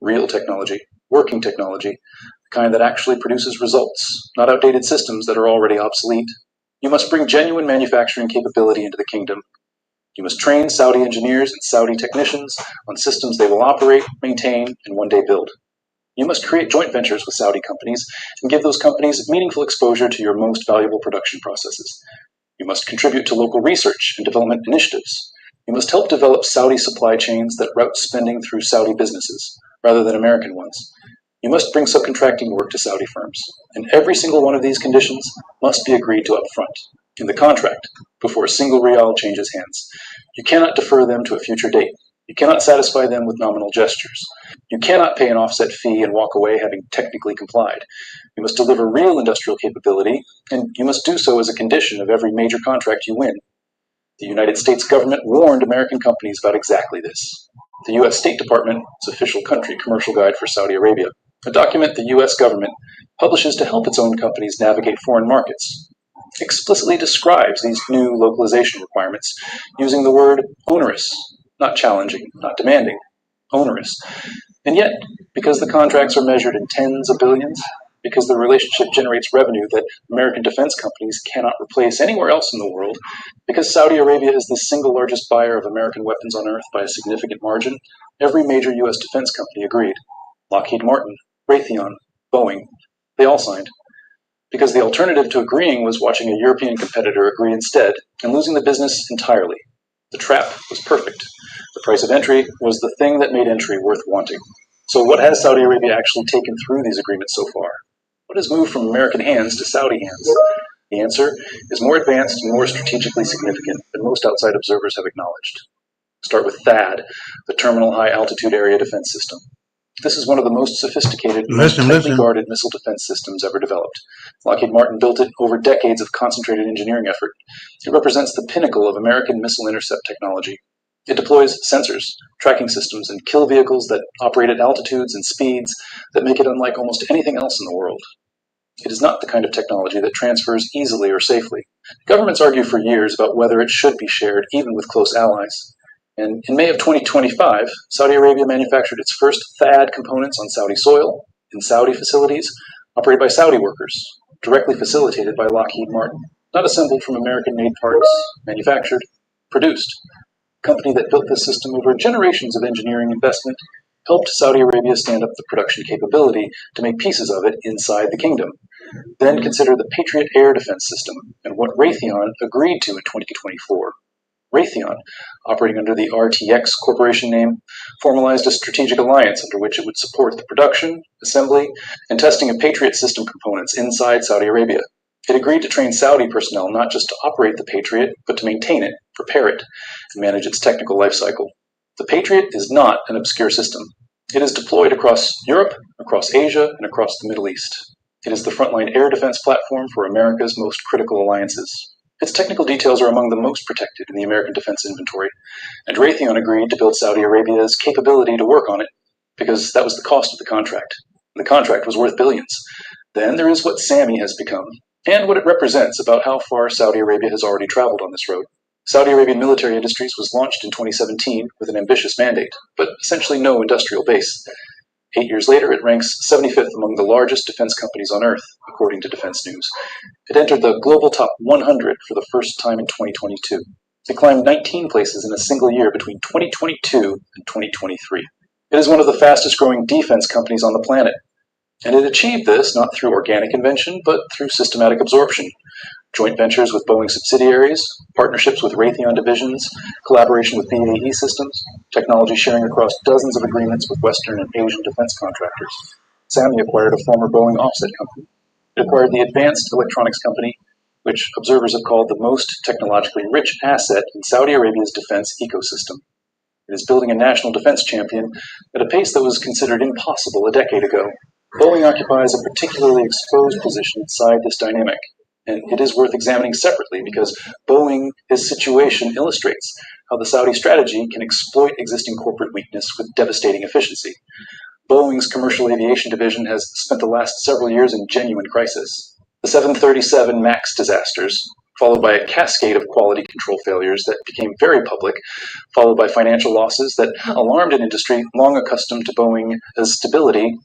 [SPEAKER 6] real technology, working technology, the kind that actually produces results, not outdated systems that are already obsolete. You must bring genuine manufacturing capability into the kingdom. You must train Saudi engineers and Saudi technicians on systems they will operate, maintain, and one day build. You must create joint ventures with Saudi companies and give those companies meaningful exposure to your most valuable production processes. You must contribute to local research and development initiatives. You must help develop Saudi supply chains that route spending through Saudi businesses, rather than American ones. You must bring subcontracting work to Saudi firms, and every single one of these conditions must be agreed to up front, in the contract, before a single rial changes hands. You cannot defer them to a future date. You cannot satisfy them with nominal gestures. You cannot pay an offset fee and walk away having technically complied. You must deliver real industrial capability, and you must do so as a condition of every major contract you win. The United States government warned American companies about exactly this. The U.S. State Department's official country commercial guide for Saudi Arabia, a document the U.S. government publishes to help its own companies navigate foreign markets, explicitly describes these new localization requirements using the word onerous, not challenging, not demanding, onerous. And yet, because the contracts are measured in tens of billions, because the relationship generates revenue that American defense companies cannot replace anywhere else in the world, because Saudi Arabia is the single largest buyer of American weapons on Earth by a significant margin, every major U.S. defense company agreed. Lockheed Martin, Raytheon, Boeing, they all signed. Because the alternative to agreeing was watching a European competitor agree instead and losing the business entirely. The trap was perfect. The price of entry was the thing that made entry worth wanting. So what has Saudi Arabia actually taken through these agreements so far? What has moved from American hands to Saudi hands? The answer is more advanced and more strategically significant than most outside observers have acknowledged. Start with THAAD, the Terminal High Altitude Area Defense System. This is one of the most sophisticated, most tightly guarded missile defense systems ever developed. Lockheed Martin built it over decades of concentrated engineering effort. It represents the pinnacle of American missile intercept technology. It deploys sensors, tracking systems, and kill vehicles that operate at altitudes and speeds that make it unlike almost anything else in the world. It is not the kind of technology that transfers easily or safely. Governments argue for years about whether it should be shared, even with close allies. And in May of 2025, Saudi Arabia manufactured its first THAAD components on Saudi soil, in Saudi facilities, operated by Saudi workers, directly facilitated by Lockheed Martin, not assembled from American-made parts, manufactured, produced. The company that built this system over generations of engineering investment helped Saudi Arabia stand up the production capability to make pieces of it inside the kingdom. Then consider the Patriot air defense system and what Raytheon agreed to in 2024. Raytheon, operating under the RTX Corporation name, formalized a strategic alliance under which it would support the production, assembly, and testing of Patriot system components inside Saudi Arabia. It agreed to train Saudi personnel not just to operate the Patriot, but to maintain it, repair it, and manage its technical life cycle. The Patriot is not an obscure system. It is deployed across Europe, across Asia, and across the Middle East. It is the frontline air defense platform for America's most critical alliances. Its technical details are among the most protected in the American defense inventory, and Raytheon agreed to build Saudi Arabia's capability to work on it, because that was the cost of the contract. The contract was worth billions. Then there is what SAMI has become, and what it represents about how far Saudi Arabia has already traveled on this road. Saudi Arabian Military Industries was launched in 2017 with an ambitious mandate, but essentially no industrial base. 8 years later, it ranks 75th among the largest defense companies on Earth, according to Defense News. It entered the global top 100 for the first time in 2022. It climbed 19 places in a single year between 2022 and 2023. It is one of the fastest growing defense companies on the planet. And it achieved this not through organic invention, but through systematic absorption. Joint ventures with Boeing subsidiaries, partnerships with Raytheon divisions, collaboration with BAE Systems, technology sharing across dozens of agreements with Western and Asian defense contractors. SAMI acquired a former Boeing offset company. It acquired the Advanced Electronics Company, which observers have called the most technologically rich asset in Saudi Arabia's defense ecosystem. It is building a national defense champion at a pace that was considered impossible a decade ago. Boeing occupies a particularly exposed position inside this dynamic, and it is worth examining separately because Boeing's situation illustrates how the Saudi strategy can exploit existing corporate weakness with devastating efficiency. Boeing's commercial aviation division has spent the last several years in genuine crisis. The 737 MAX disasters, followed by a cascade of quality control failures that became very public, followed by financial losses that alarmed an industry long accustomed to Boeing's stability.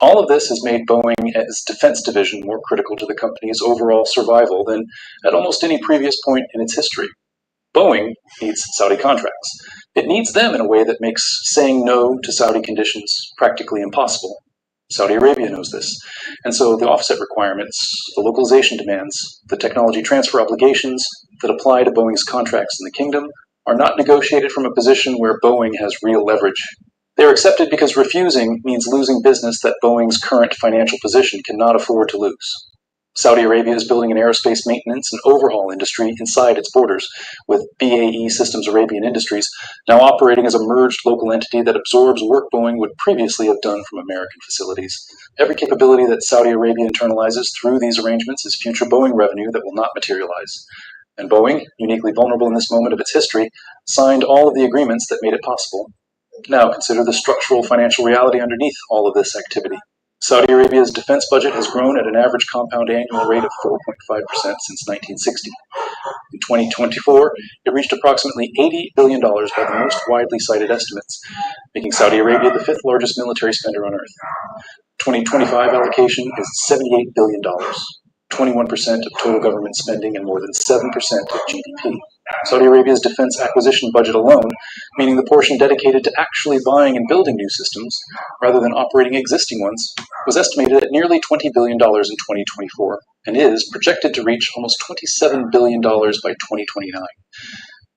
[SPEAKER 6] All of this has made Boeing's defense division more critical to the company's overall survival than at almost any previous point in its history. Boeing needs Saudi contracts. It needs them in a way that makes saying no to Saudi conditions practically impossible. Saudi Arabia knows this, and so the offset requirements, the localization demands, the technology transfer obligations that apply to Boeing's contracts in the kingdom are not negotiated from a position where Boeing has real leverage. They are accepted because refusing means losing business that Boeing's current financial position cannot afford to lose. Saudi Arabia is building an aerospace maintenance and overhaul industry inside its borders, with BAE Systems Arabian Industries now operating as a merged local entity that absorbs work Boeing would previously have done from American facilities. Every capability that Saudi Arabia internalizes through these arrangements is future Boeing revenue that will not materialize. And Boeing, uniquely vulnerable in this moment of its history, signed all of the agreements that made it possible. Now consider the structural financial reality underneath all of this activity. Saudi Arabia's defense budget has grown at an average compound annual rate of 4.5% since 1960. In 2024, it reached approximately $88 billion by the most widely cited estimates, making Saudi Arabia the fifth largest military spender on earth. 2025 allocation is $78 billion, 21% of total government spending and more than 7% of GDP. Saudi Arabia's defense acquisition budget alone, meaning the portion dedicated to actually buying and building new systems, rather than operating existing ones, was estimated at nearly $20 billion in 2024, and is projected to reach almost $27 billion by 2029.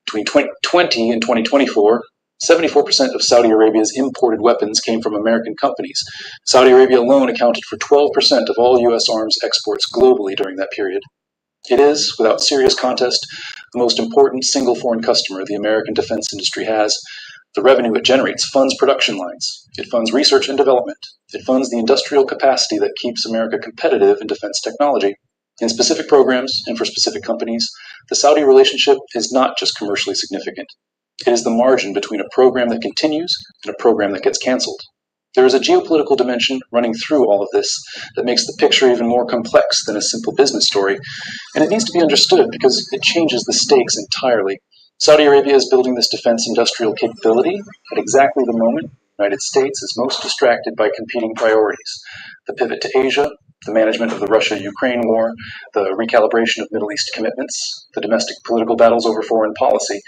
[SPEAKER 6] Between 2020 and 2024, 74% of Saudi Arabia's imported weapons came from American companies. Saudi Arabia alone accounted for 12% of all U.S. arms exports globally during that period. It is, without serious contest, the most important single foreign customer the American defense industry has. The revenue it generates funds production lines. It funds research and development. It funds the industrial capacity that keeps America competitive in defense technology. In specific programs and for specific companies, the Saudi relationship is not just commercially significant. It is the margin between a program that continues and a program that gets canceled. There is a geopolitical dimension running through all of this that makes the picture even more complex than a simple business story, and it needs to be understood because it changes the stakes entirely. Saudi Arabia is building this defense industrial capability at exactly the moment the United States is most distracted by competing priorities: the pivot to Asia, the management of the Russia-Ukraine war, the recalibration of Middle East commitments, the domestic political battles over foreign policy.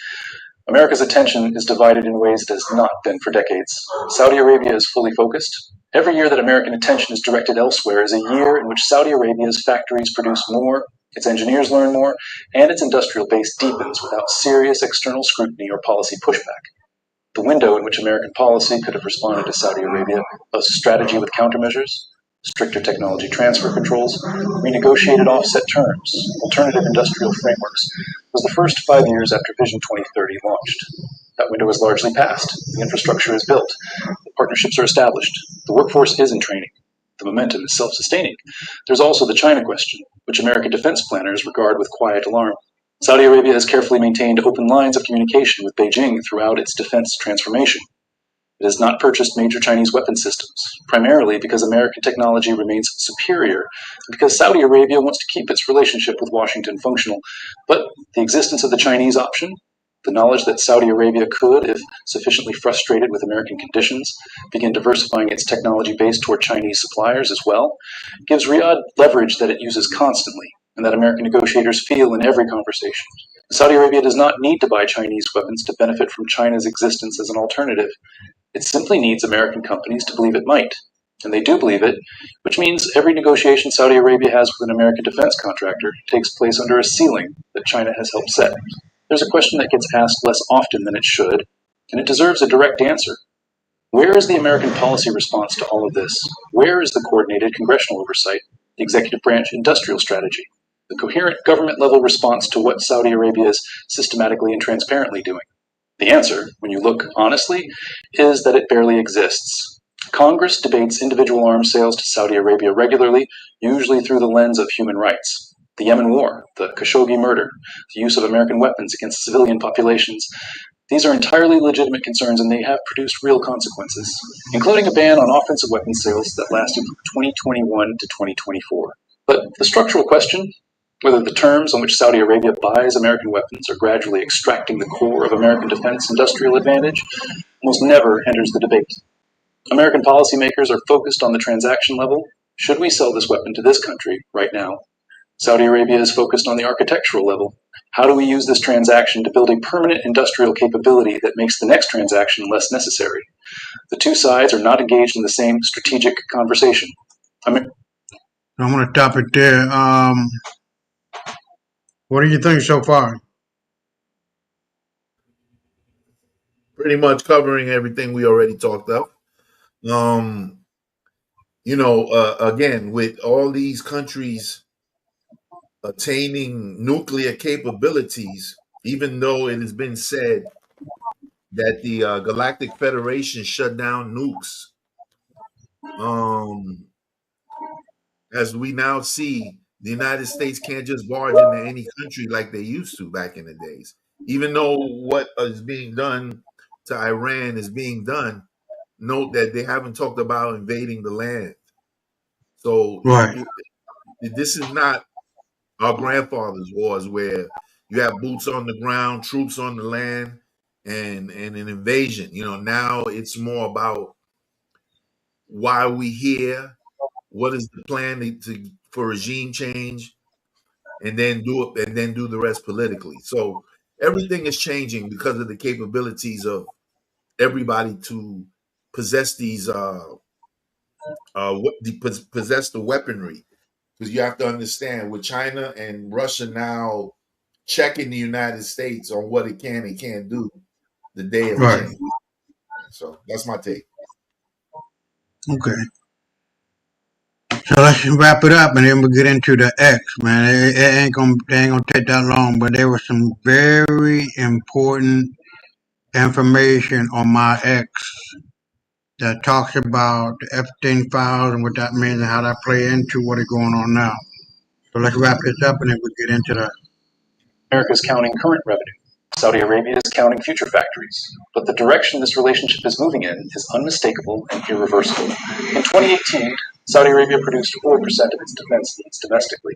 [SPEAKER 6] America's attention is divided in ways it has not been for decades. Saudi Arabia is fully focused. Every year that American attention is directed elsewhere is a year in which Saudi Arabia's factories produce more, its engineers learn more, and its industrial base deepens without serious external scrutiny or policy pushback. The window in which American policy could have responded to Saudi Arabia was a strategy with countermeasures, stricter technology transfer controls, renegotiated offset terms, alternative industrial frameworks, was the first 5 years after Vision 2030 launched. That window is largely past. The infrastructure is built. The partnerships are established. The workforce is in training. The momentum is self-sustaining. There's also the China question, which American defense planners regard with quiet alarm. Saudi Arabia has carefully maintained open lines of communication with Beijing throughout its defense transformation. It has not purchased major Chinese weapon systems, primarily because American technology remains superior, and because Saudi Arabia wants to keep its relationship with Washington functional. But the existence of the Chinese option, the knowledge that Saudi Arabia could, if sufficiently frustrated with American conditions, begin diversifying its technology base toward Chinese suppliers as well, gives Riyadh leverage that it uses constantly, and that American negotiators feel in every conversation. Saudi Arabia does not need to buy Chinese weapons to benefit from China's existence as an alternative. It simply needs American companies to believe it might, and they do believe it, which means every negotiation Saudi Arabia has with an American defense contractor takes place under a ceiling that China has helped set. There's a question that gets asked less often than it should, and it deserves a direct answer. Where is the American policy response to all of this? Where is the coordinated congressional oversight, the executive branch industrial strategy, the coherent government-level response to what Saudi Arabia is systematically and transparently doing? The answer, when you look honestly, is that it barely exists. Congress debates individual arms sales to Saudi Arabia regularly, usually through the lens of human rights. The Yemen war, the Khashoggi murder, the use of American weapons against civilian populations. These are entirely legitimate concerns, and they have produced real consequences, including a ban on offensive weapons sales that lasted from 2021 to 2024. But the structural question, whether the terms on which Saudi Arabia buys American weapons are gradually extracting the core of American defense industrial advantage, almost never enters the debate. American policymakers are focused on the transaction level. Should we sell this weapon to this country right now? Saudi Arabia is focused on the architectural level. How do we use this transaction to build a permanent industrial capability that makes the next transaction less necessary? The two sides are not engaged in the same strategic conversation.
[SPEAKER 1] I'm going to stop it there. What do you think so far?
[SPEAKER 2] Pretty much covering everything we already talked of. Again, with all these countries attaining nuclear capabilities, even though it has been said that the Galactic Federation shut down nukes, as we now see, the United States can't just barge into any country like they used to back in the days. Even though what is being done to Iran is being done, note that they haven't talked about invading the land. So
[SPEAKER 1] Right.
[SPEAKER 2] this is not our grandfather's wars where you have boots on the ground, troops on the land, and an invasion. Now it's more about why are we here, what is the plan for regime change, and then do the rest politically. So everything is changing because of the capabilities of everybody to possess these possess the weaponry. Because you have to understand, with China and Russia now checking the United States on what it can and can't do, the day have
[SPEAKER 1] Right.
[SPEAKER 2] changed. So that's my take.
[SPEAKER 1] Okay. So let's wrap it up, and then we'll get into the X, man. It ain't gonna take that long, but there was some very important information on my X that talks about the Epstein files and what that means and how that play into what is going on now. So let's wrap this up, and then we'll get into that.
[SPEAKER 6] America's counting current revenue. Saudi Arabia is counting future factories. But the direction this relationship is moving in is unmistakable and irreversible. In 2018, Saudi Arabia produced 4% of its defense needs domestically.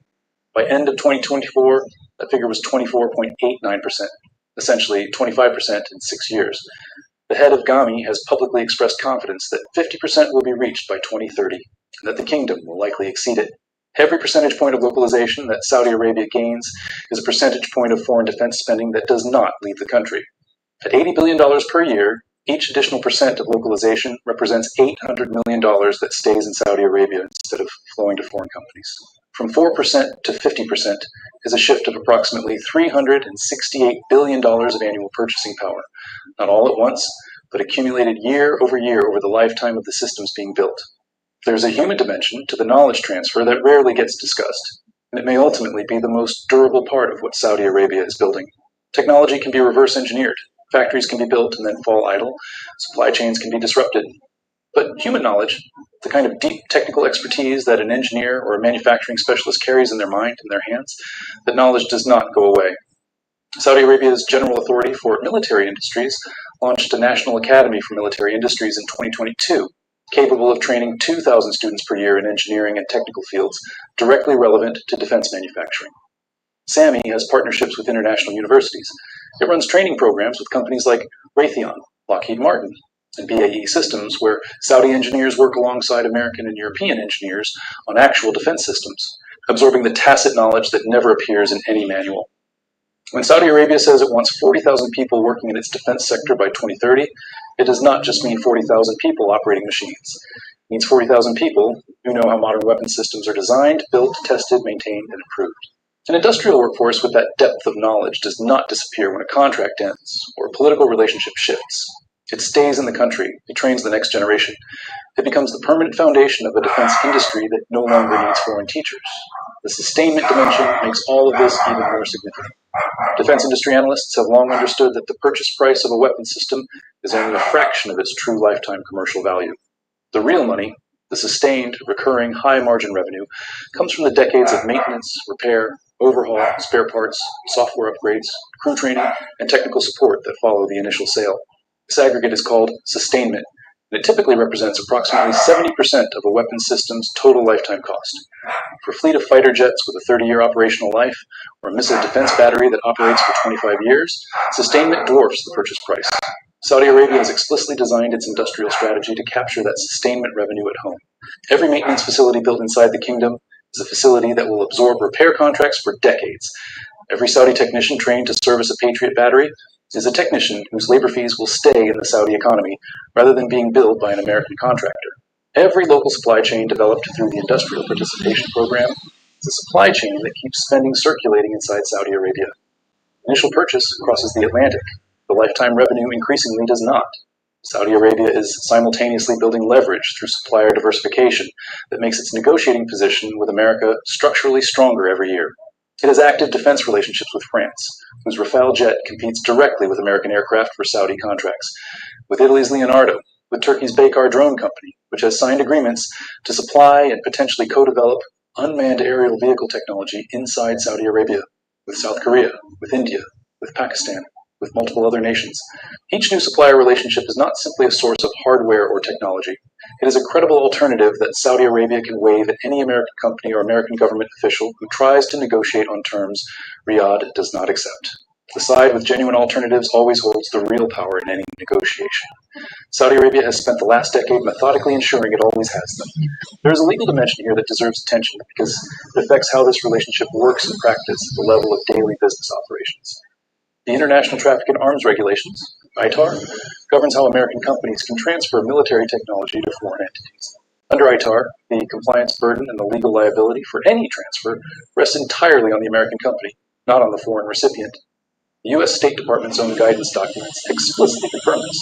[SPEAKER 6] By end of 2024, that figure was 24.89%, essentially 25% in 6 years. The head of GAMI has publicly expressed confidence that 50% will be reached by 2030, and that the kingdom will likely exceed it. Every percentage point of localization that Saudi Arabia gains is a percentage point of foreign defense spending that does not leave the country. At $80 billion per year, each additional percent of localization represents $800 million that stays in Saudi Arabia instead of flowing to foreign companies. From 4% to 50% is a shift of approximately $368 billion of annual purchasing power, not all at once, but accumulated year over the lifetime of the systems being built. There's a human dimension to the knowledge transfer that rarely gets discussed, and it may ultimately be the most durable part of what Saudi Arabia is building. Technology can be reverse engineered, factories can be built and then fall idle, supply chains can be disrupted. But human knowledge, the kind of deep technical expertise that an engineer or a manufacturing specialist carries in their mind and their hands, that knowledge does not go away. Saudi Arabia's General Authority for Military Industries launched a National Academy for Military Industries in 2022, capable of training 2,000 students per year in engineering and technical fields directly relevant to defense manufacturing. SAMI has partnerships with international universities. It runs training programs with companies like Raytheon, Lockheed Martin, and BAE Systems, where Saudi engineers work alongside American and European engineers on actual defense systems, absorbing the tacit knowledge that never appears in any manual. When Saudi Arabia says it wants 40,000 people working in its defense sector by 2030, it does not just mean 40,000 people operating machines. It means 40,000 people who know how modern weapon systems are designed, built, tested, maintained, and improved. An industrial workforce with that depth of knowledge does not disappear when a contract ends or a political relationship shifts. It stays in the country. It trains the next generation. It becomes the permanent foundation of a defense industry that no longer needs foreign teachers. The sustainment dimension makes all of this even more significant. Defense industry analysts have long understood that the purchase price of a weapon system is only a fraction of its true lifetime commercial value. The real money, the sustained, recurring, high-margin revenue, comes from the decades of maintenance, repair, overhaul, spare parts, software upgrades, crew training, and technical support that follow the initial sale. This aggregate is called sustainment, and it typically represents approximately 70% of a weapon system's total lifetime cost. For a fleet of fighter jets with a 30-year operational life, or a missile defense battery that operates for 25 years, sustainment dwarfs the purchase price. Saudi Arabia has explicitly designed its industrial strategy to capture that sustainment revenue at home. Every maintenance facility built inside the kingdom is a facility that will absorb repair contracts for decades. Every Saudi technician trained to service a Patriot battery is a technician whose labor fees will stay in the Saudi economy rather than being billed by an American contractor. Every local supply chain developed through the Industrial Participation Program is a supply chain that keeps spending circulating inside Saudi Arabia. Initial purchase crosses the Atlantic. The lifetime revenue increasingly does not. Saudi Arabia is simultaneously building leverage through supplier diversification that makes its negotiating position with America structurally stronger every year. It has active defense relationships with France, whose Rafale jet competes directly with American aircraft for Saudi contracts, with Italy's Leonardo, with Turkey's Baykar drone company, which has signed agreements to supply and potentially co-develop unmanned aerial vehicle technology inside Saudi Arabia, with South Korea, with India, with Pakistan. with multiple other nations. Each new supplier relationship is not simply a source of hardware or technology. It is a credible alternative that Saudi Arabia can waive at any American company or American government official who tries to negotiate on terms Riyadh does not accept. The side with genuine alternatives always holds the real power in any negotiation. Saudi Arabia has spent the last decade methodically ensuring it always has them. There is a legal dimension here that deserves attention because it affects how this relationship works in practice at the level of daily business operations. The International Traffic in Arms Regulations, ITAR, governs how American companies can transfer military technology to foreign entities. Under ITAR, the compliance burden and the legal liability for any transfer rests entirely on the American company, not on the foreign recipient. The U.S. State Department's own guidance documents explicitly confirm this.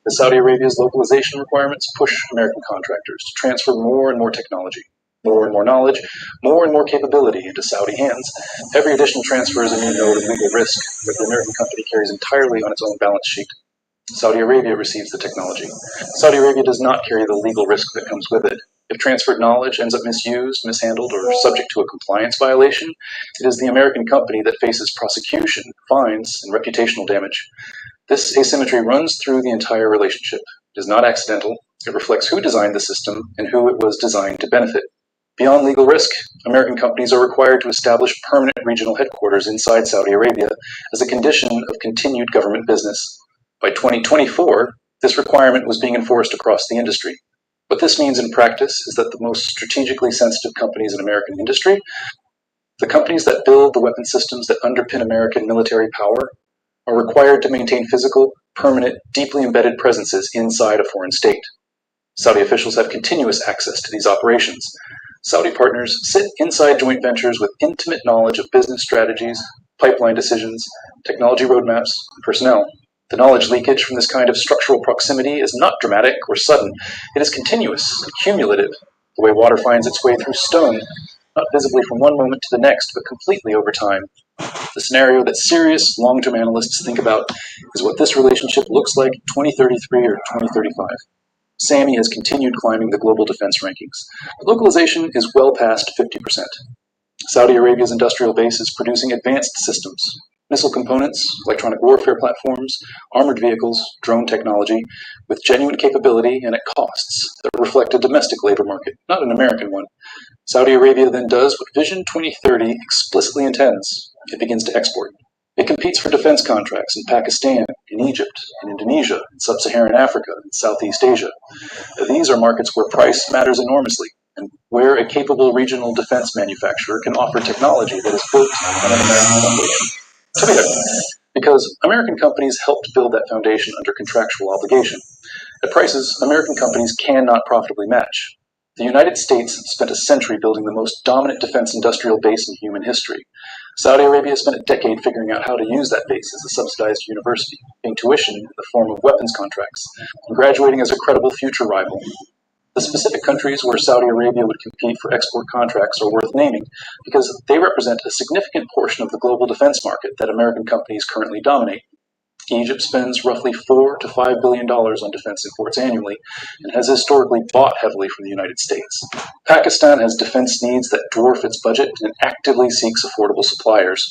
[SPEAKER 6] As Saudi Arabia's localization requirements push American contractors to transfer more and more technology, more and more knowledge, more and more capability into Saudi hands, every additional transfer is a new node of legal risk that the American company carries entirely on its own balance sheet. Saudi Arabia receives the technology. Saudi Arabia does not carry the legal risk that comes with it. If transferred knowledge ends up misused, mishandled, or subject to a compliance violation, it is the American company that faces prosecution, fines, and reputational damage. This asymmetry runs through the entire relationship. It is not accidental. It reflects who designed the system and who it was designed to benefit. Beyond legal risk, American companies are required to establish permanent regional headquarters inside Saudi Arabia as a condition of continued government business. By 2024, this requirement was being enforced across the industry. What this means in practice is that the most strategically sensitive companies in American industry, the companies that build the weapon systems that underpin American military power, are required to maintain physical, permanent, deeply embedded presences inside a foreign state. Saudi officials have continuous access to these operations. Saudi partners sit inside joint ventures with intimate knowledge of business strategies, pipeline decisions, technology roadmaps, and personnel. The knowledge leakage from this kind of structural proximity is not dramatic or sudden. It is continuous and cumulative, the way water finds its way through stone, not visibly from one moment to the next, but completely over time. The scenario that serious long-term analysts think about is what this relationship looks like 2033 or 2035. SAMI has continued climbing the global defense rankings. Localization is well past 50%. Saudi Arabia's industrial base is producing advanced systems, missile components, electronic warfare platforms, armored vehicles, drone technology, with genuine capability and at costs that reflect a domestic labor market, not an American one. Saudi Arabia then does what Vision 2030 explicitly intends. It begins to export. It competes for defense contracts in Pakistan, in Egypt, in Indonesia, in sub-Saharan Africa, and Southeast Asia. These are markets where price matters enormously, and where a capable regional defense manufacturer can offer technology that is built on an American foundation. Because American companies helped build that foundation under contractual obligation, at prices American companies cannot profitably match. The United States spent a century building the most dominant defense industrial base in human history. Saudi Arabia spent a decade figuring out how to use that base as a subsidized university, paying tuition in the form of weapons contracts, and graduating as a credible future rival. The specific countries where Saudi Arabia would compete for export contracts are worth naming because they represent a significant portion of the global defense market that American companies currently dominate. Egypt spends roughly $4 to $5 billion on defense imports annually and has historically bought heavily from the United States. Pakistan has defense needs that dwarf its budget and actively seeks affordable suppliers.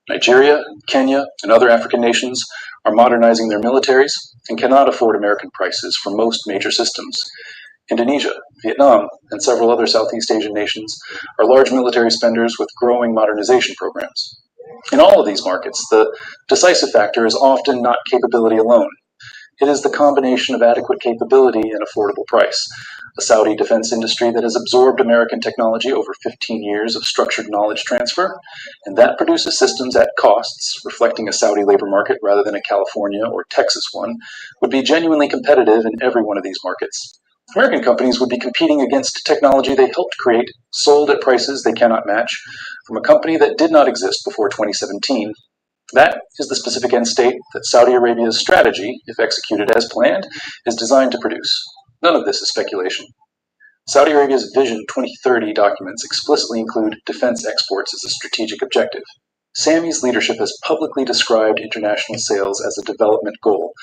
[SPEAKER 6] Nigeria, Kenya, and other African nations are modernizing their militaries and cannot afford American prices for most major systems. Indonesia, Vietnam, and several other Southeast Asian nations are large military spenders with growing modernization programs. In all of these markets, the decisive factor is often not capability alone. It is the combination of adequate capability and affordable price. A Saudi defense industry that has absorbed American technology over 15 years of structured knowledge transfer, and that produces systems at costs, reflecting a Saudi labor market rather than a California or Texas one, would be genuinely competitive in every one of these markets. American companies would be competing against technology they helped create, sold at prices they cannot match, from a company that did not exist before 2017. That is the specific end state that Saudi Arabia's strategy, if executed as planned, is designed to produce. None of this is speculation. Saudi Arabia's Vision 2030 documents explicitly include defense exports as a strategic objective. SAMI's leadership has publicly described international sales as a development goal.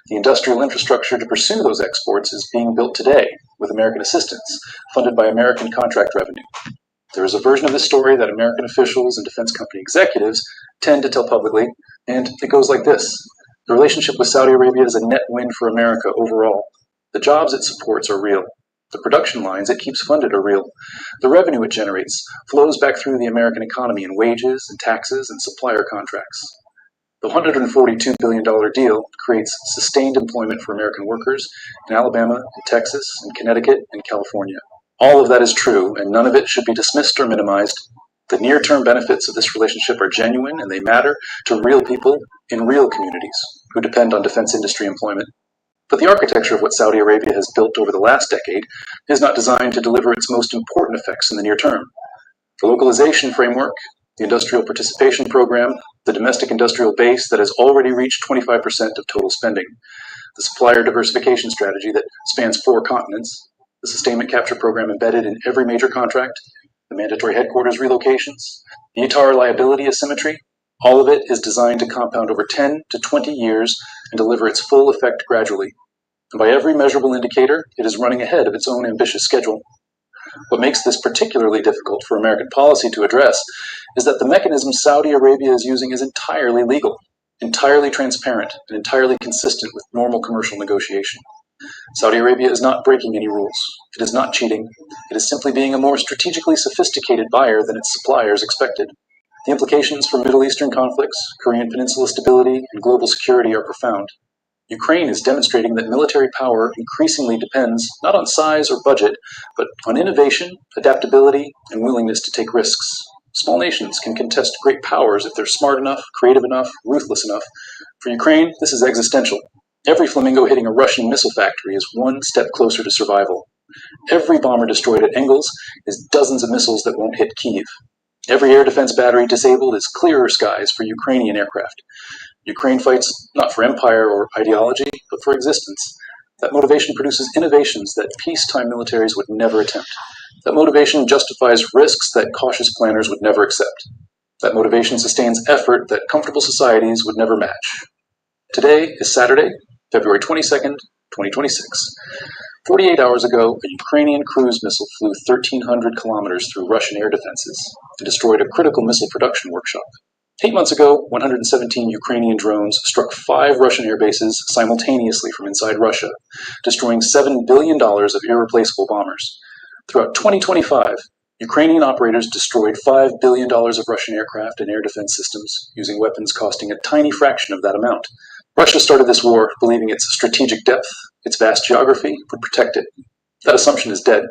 [SPEAKER 6] The industrial infrastructure to pursue those exports is being built today with American assistance, funded by American contract revenue. There is a version of this story that American officials and defense company executives tend to tell publicly, and it goes like this. The relationship with Saudi Arabia is a net win for America overall. The jobs it supports are real. The production lines it keeps funded are real. The revenue it generates flows back through the American economy in wages and taxes and supplier contracts. The $142 billion deal creates sustained employment for American workers in Alabama, and Texas, and Connecticut, and California. All of that is true, and none of it should be dismissed or minimized. The near-term benefits of this relationship are genuine, and they matter to real people in real communities who depend on defense industry employment. But the architecture of what Saudi Arabia has built over the last decade is not designed to deliver its most important effects in the near term. The localization framework, the industrial participation program, the domestic industrial base that has already reached 25% of total spending, the supplier diversification strategy that spans 4 continents, the sustainment capture program embedded in every major contract, the mandatory headquarters relocations, the ITAR liability asymmetry, all of it is designed to compound over 10 to 20 years and deliver its full effect gradually. And by every measurable indicator, it is running ahead of its own ambitious schedule. What makes this particularly difficult for American policy to address is that the mechanism Saudi Arabia is using is entirely legal, entirely transparent, and entirely consistent with normal commercial negotiation. Saudi Arabia is not breaking any rules. It is not cheating. It is simply being a more strategically sophisticated buyer than its suppliers expected. The implications for Middle Eastern conflicts, Korean Peninsula stability, and global security are profound. Ukraine is demonstrating that military power increasingly depends not on size or budget, but on innovation, adaptability, and willingness to take risks. Small nations can contest great powers if they're smart enough, creative enough, ruthless enough. For Ukraine, this is existential. Every flamingo hitting a Russian missile factory is one step closer to survival. Every bomber destroyed at Engels is dozens of missiles that won't hit Kyiv. Every air defense battery disabled is clearer skies for Ukrainian aircraft. Ukraine fights not for empire or ideology, but for existence. That motivation produces innovations that peacetime militaries would never attempt. That motivation justifies risks that cautious planners would never accept. That motivation sustains effort that comfortable societies would never match. Today is Saturday, February 22nd, 2026. 48 hours ago, a Ukrainian cruise missile flew 1,300 kilometers through Russian air defenses and destroyed a critical missile production workshop. 8 months ago, 117 Ukrainian drones struck 5 Russian air bases simultaneously from inside Russia, destroying $7 billion of irreplaceable bombers. Throughout 2025, Ukrainian operators destroyed $5 billion of Russian aircraft and air defense systems, using weapons costing a tiny fraction of that amount. Russia started this war believing its strategic depth, its vast geography, would protect it. That assumption is dead.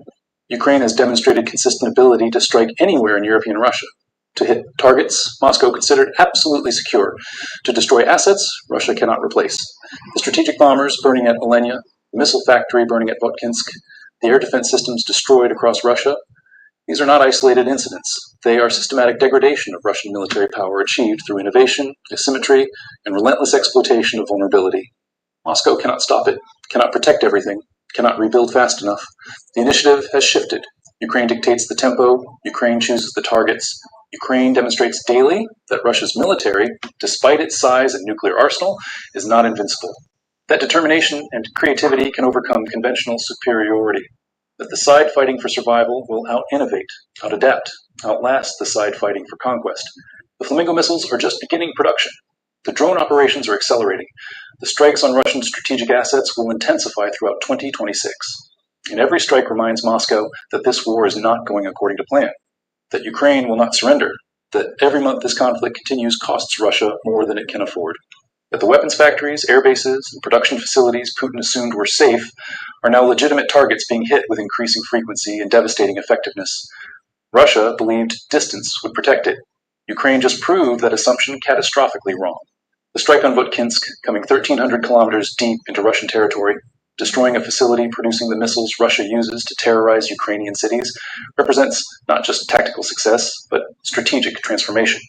[SPEAKER 6] Ukraine has demonstrated consistent ability to strike anywhere in European Russia. To hit targets Moscow considered absolutely secure. To destroy assets Russia cannot replace. The strategic bombers burning at Alenia, the missile factory burning at Votkinsk, the air defense systems destroyed across Russia, these are not isolated incidents. They are systematic degradation of Russian military power achieved through innovation, asymmetry, and relentless exploitation of vulnerability. Moscow cannot stop it, cannot protect everything, cannot rebuild fast enough. The initiative has shifted. Ukraine dictates the tempo, Ukraine chooses the targets. Ukraine demonstrates daily that Russia's military, despite its size and nuclear arsenal, is not invincible. That determination and creativity can overcome conventional superiority. That the side fighting for survival will out-innovate, out-adapt, outlast the side fighting for conquest. The Flamingo missiles are just beginning production. The drone operations are accelerating. The strikes on Russian strategic assets will intensify throughout 2026. And every strike reminds Moscow that this war is not going according to plan, that Ukraine will not surrender, that every month this conflict continues costs Russia more than it can afford. That the weapons factories, air bases, and production facilities Putin assumed were safe are now legitimate targets being hit with increasing frequency and devastating effectiveness. Russia believed distance would protect it. Ukraine just proved that assumption catastrophically wrong. The strike on Votkinsk, coming 1,300 kilometers deep into Russian territory, destroying a facility producing the missiles Russia uses to terrorize Ukrainian cities, represents not just tactical success, but strategic transformation.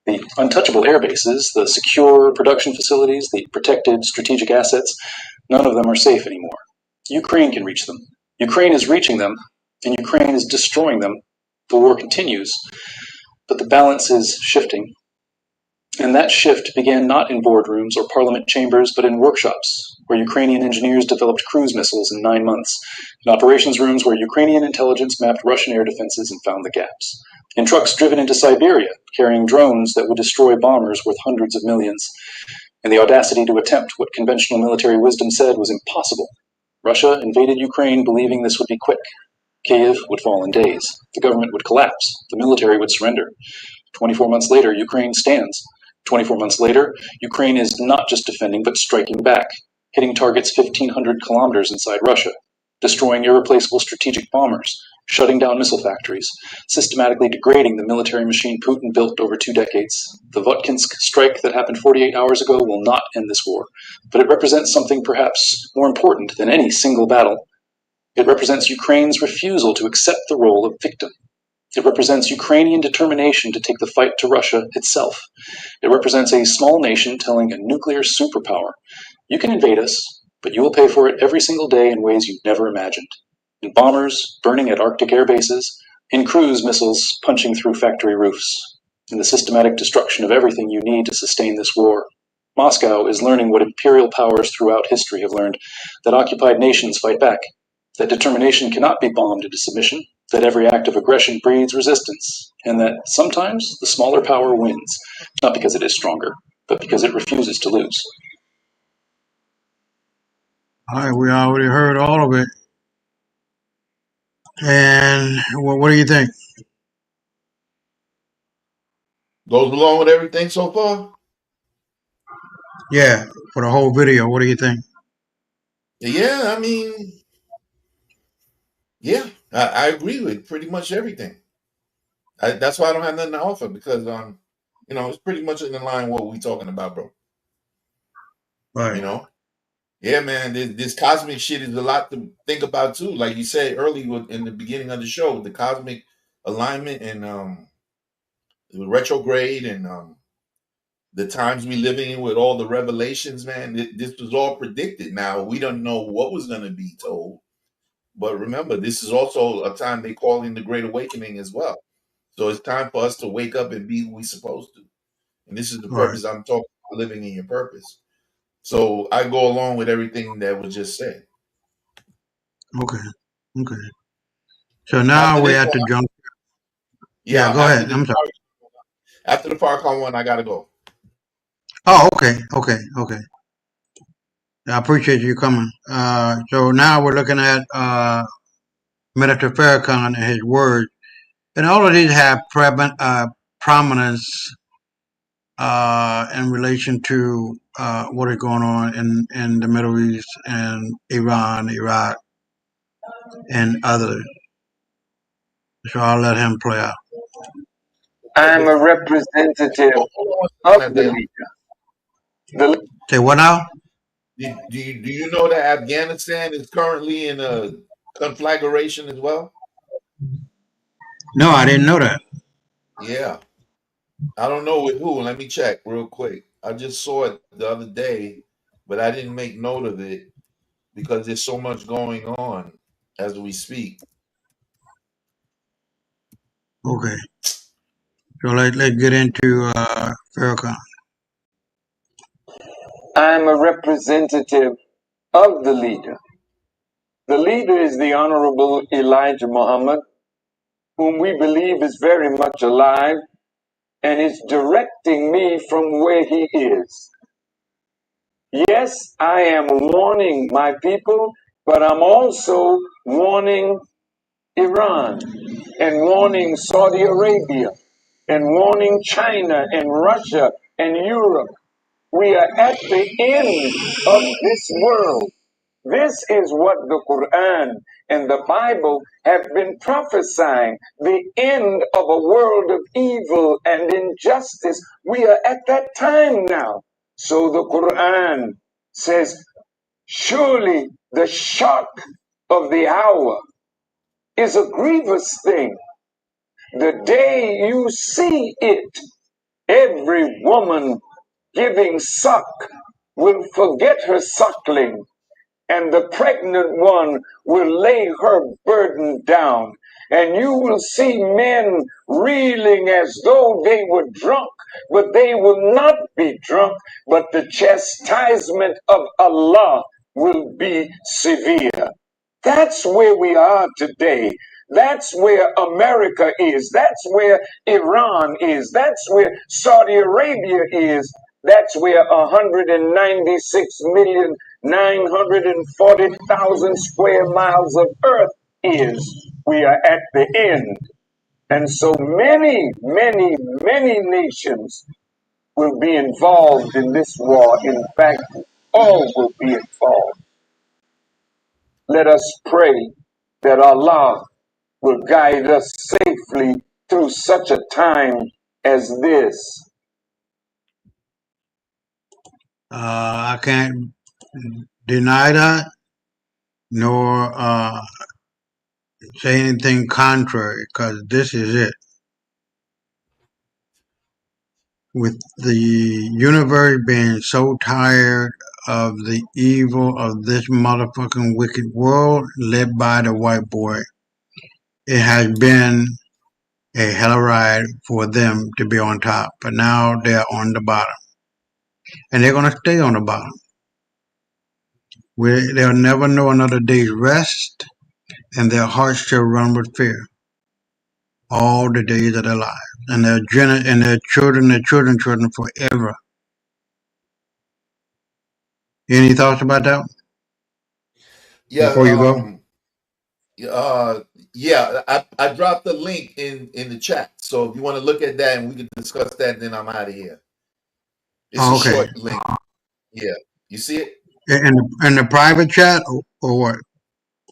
[SPEAKER 6] The untouchable air bases, the secure production facilities, the protected strategic assets, none of them are safe anymore. Ukraine can reach them. Ukraine is reaching them, and Ukraine is destroying them. The war continues, but the balance is shifting. And that shift began not in boardrooms or parliament chambers, but in workshops, where Ukrainian engineers developed cruise missiles in 9 months, in operations rooms where Ukrainian intelligence mapped Russian air defenses and found the gaps, in trucks driven into Siberia, carrying drones that would destroy bombers worth hundreds of millions, and the audacity to attempt what conventional military wisdom said was impossible. Russia invaded Ukraine believing this would be quick. Kiev would fall in days. The government would collapse. The military would surrender. 24 months later, Ukraine stands. 24 months later, Ukraine is not just defending, but striking back, hitting targets 1,500 kilometers inside Russia, destroying irreplaceable strategic bombers, shutting down missile factories, systematically degrading the military machine Putin built over 2 decades. The Votkinsk strike that happened 48 hours ago will not end this war, but it represents something perhaps more important than any single battle. It represents Ukraine's refusal to accept the role of victim. It represents Ukrainian determination to take the fight to Russia itself. It represents a small nation telling a nuclear superpower, you can invade us, but you will pay for it every single day in ways you never imagined. In bombers burning at Arctic air bases, in cruise missiles punching through factory roofs, in the systematic destruction of everything you need to sustain this war. Moscow is learning what imperial powers throughout history have learned, that occupied nations fight back, that determination cannot be bombed into submission, that every act of aggression breeds resistance, and that sometimes the smaller power wins, not because it is stronger, but because it refuses to lose.
[SPEAKER 1] All right, we already heard all of it. And what do you think?
[SPEAKER 2] Goes along with everything so far?
[SPEAKER 1] Yeah, for the whole video, what do you think?
[SPEAKER 2] Yeah, I mean, yeah, I agree with pretty much everything. That's why I don't have nothing to offer, because it's pretty much in line with what we talking about, bro.
[SPEAKER 1] Right.
[SPEAKER 2] You know, yeah, man, this cosmic shit is a lot to think about too. Like you said earlier in the beginning of the show, the cosmic alignment and the retrograde and the times we living in with all the revelations, man. This was all predicted. Now we don't know what was going to be told, but remember, this is also a time they call in the Great Awakening as well. So it's time for us to wake up and be who we're supposed to. And this is the purpose I'm talking about, living in your purpose. So I go along with everything that was just said.
[SPEAKER 1] Okay. So now we're at the jump. Yeah, go ahead. I'm sorry.
[SPEAKER 2] After the Farrakhan one, I got to go.
[SPEAKER 1] Oh, okay. I appreciate you coming. So now we're looking at Minister Farrakhan and his words. And all of these have prominence in relation to what is going on in the Middle East and Iran, Iraq, and others. So I'll let him play out.
[SPEAKER 10] I'm a representative of the leader.
[SPEAKER 1] Say what now?
[SPEAKER 2] Do you know that Afghanistan is currently in a conflagration as well?
[SPEAKER 1] No, I didn't know that.
[SPEAKER 2] Yeah. I don't know with who. Let me check real quick. I just saw it the other day, but I didn't make note of it because there's so much going on as we speak.
[SPEAKER 1] Okay. So let's get into Farrakhan.
[SPEAKER 10] I'm a representative of the leader. The leader is the Honorable Elijah Muhammad, whom we believe is very much alive and is directing me from where he is. Yes, I am warning my people, but I'm also warning Iran and warning Saudi Arabia and warning China and Russia and Europe. We are at the end of this world. This is what the Quran and the Bible have been prophesying, the end of a world of evil and injustice. We are at that time now. So the Quran says, surely the shock of the hour is a grievous thing. The day you see it, every woman giving suck will forget her suckling, and the pregnant one will lay her burden down, and you will see men reeling as though they were drunk, but they will not be drunk, but the chastisement of Allah will be severe. That's where we are today. That's where America is. That's where Iran is. That's where Saudi Arabia is. That's where 196,940,000 square miles of earth is. We are at the end. And so many, many, many nations will be involved in this war. In fact, all will be involved. Let us pray that Allah will guide us safely through such a time as this.
[SPEAKER 1] I can't deny that, nor say anything contrary, because this is it. With the universe being so tired of the evil of this motherfucking wicked world led by the white boy, it has been a hell of a ride for them to be on top. But now they're on the bottom. And they're going to stay on the bottom. They'll never know another day's rest, and their hearts shall run with fear all the days of their lives, and their children forever. Any thoughts about that?
[SPEAKER 2] Yeah.
[SPEAKER 1] Before you go?
[SPEAKER 2] Yeah, I dropped the link in the chat. So if you want to look at that and we can discuss that, then I'm out of here. It's a short link. Yeah. You see it?
[SPEAKER 1] In the private chat or what?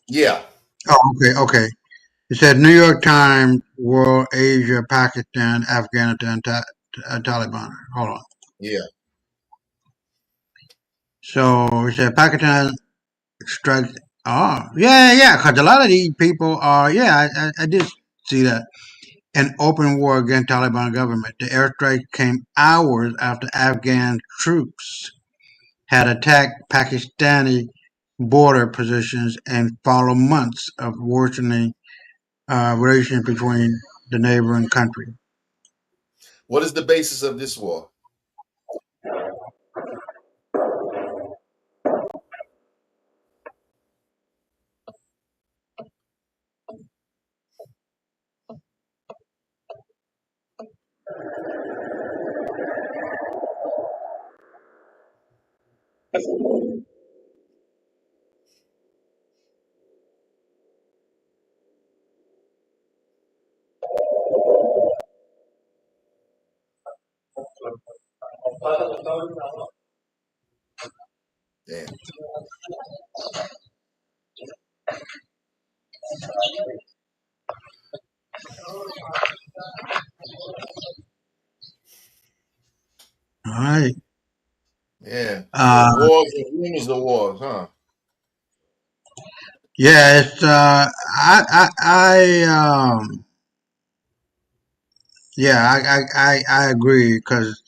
[SPEAKER 2] Yeah.
[SPEAKER 1] Oh, okay. It said New York Times, World, Asia, Pakistan, Afghanistan, Taliban. Hold on.
[SPEAKER 2] Yeah.
[SPEAKER 1] So it said Pakistan strikes. Oh, yeah, because a lot of these people are, I did see that. An open war against Taliban government. The airstrike came hours after Afghan troops had attacked Pakistani border positions and follow months of worsening relations between the neighboring country.
[SPEAKER 2] What is the basis of this war? Damn.
[SPEAKER 1] All right.
[SPEAKER 2] Yeah. Wars and rumors of wars, huh?
[SPEAKER 1] Yeah, it's I agree, because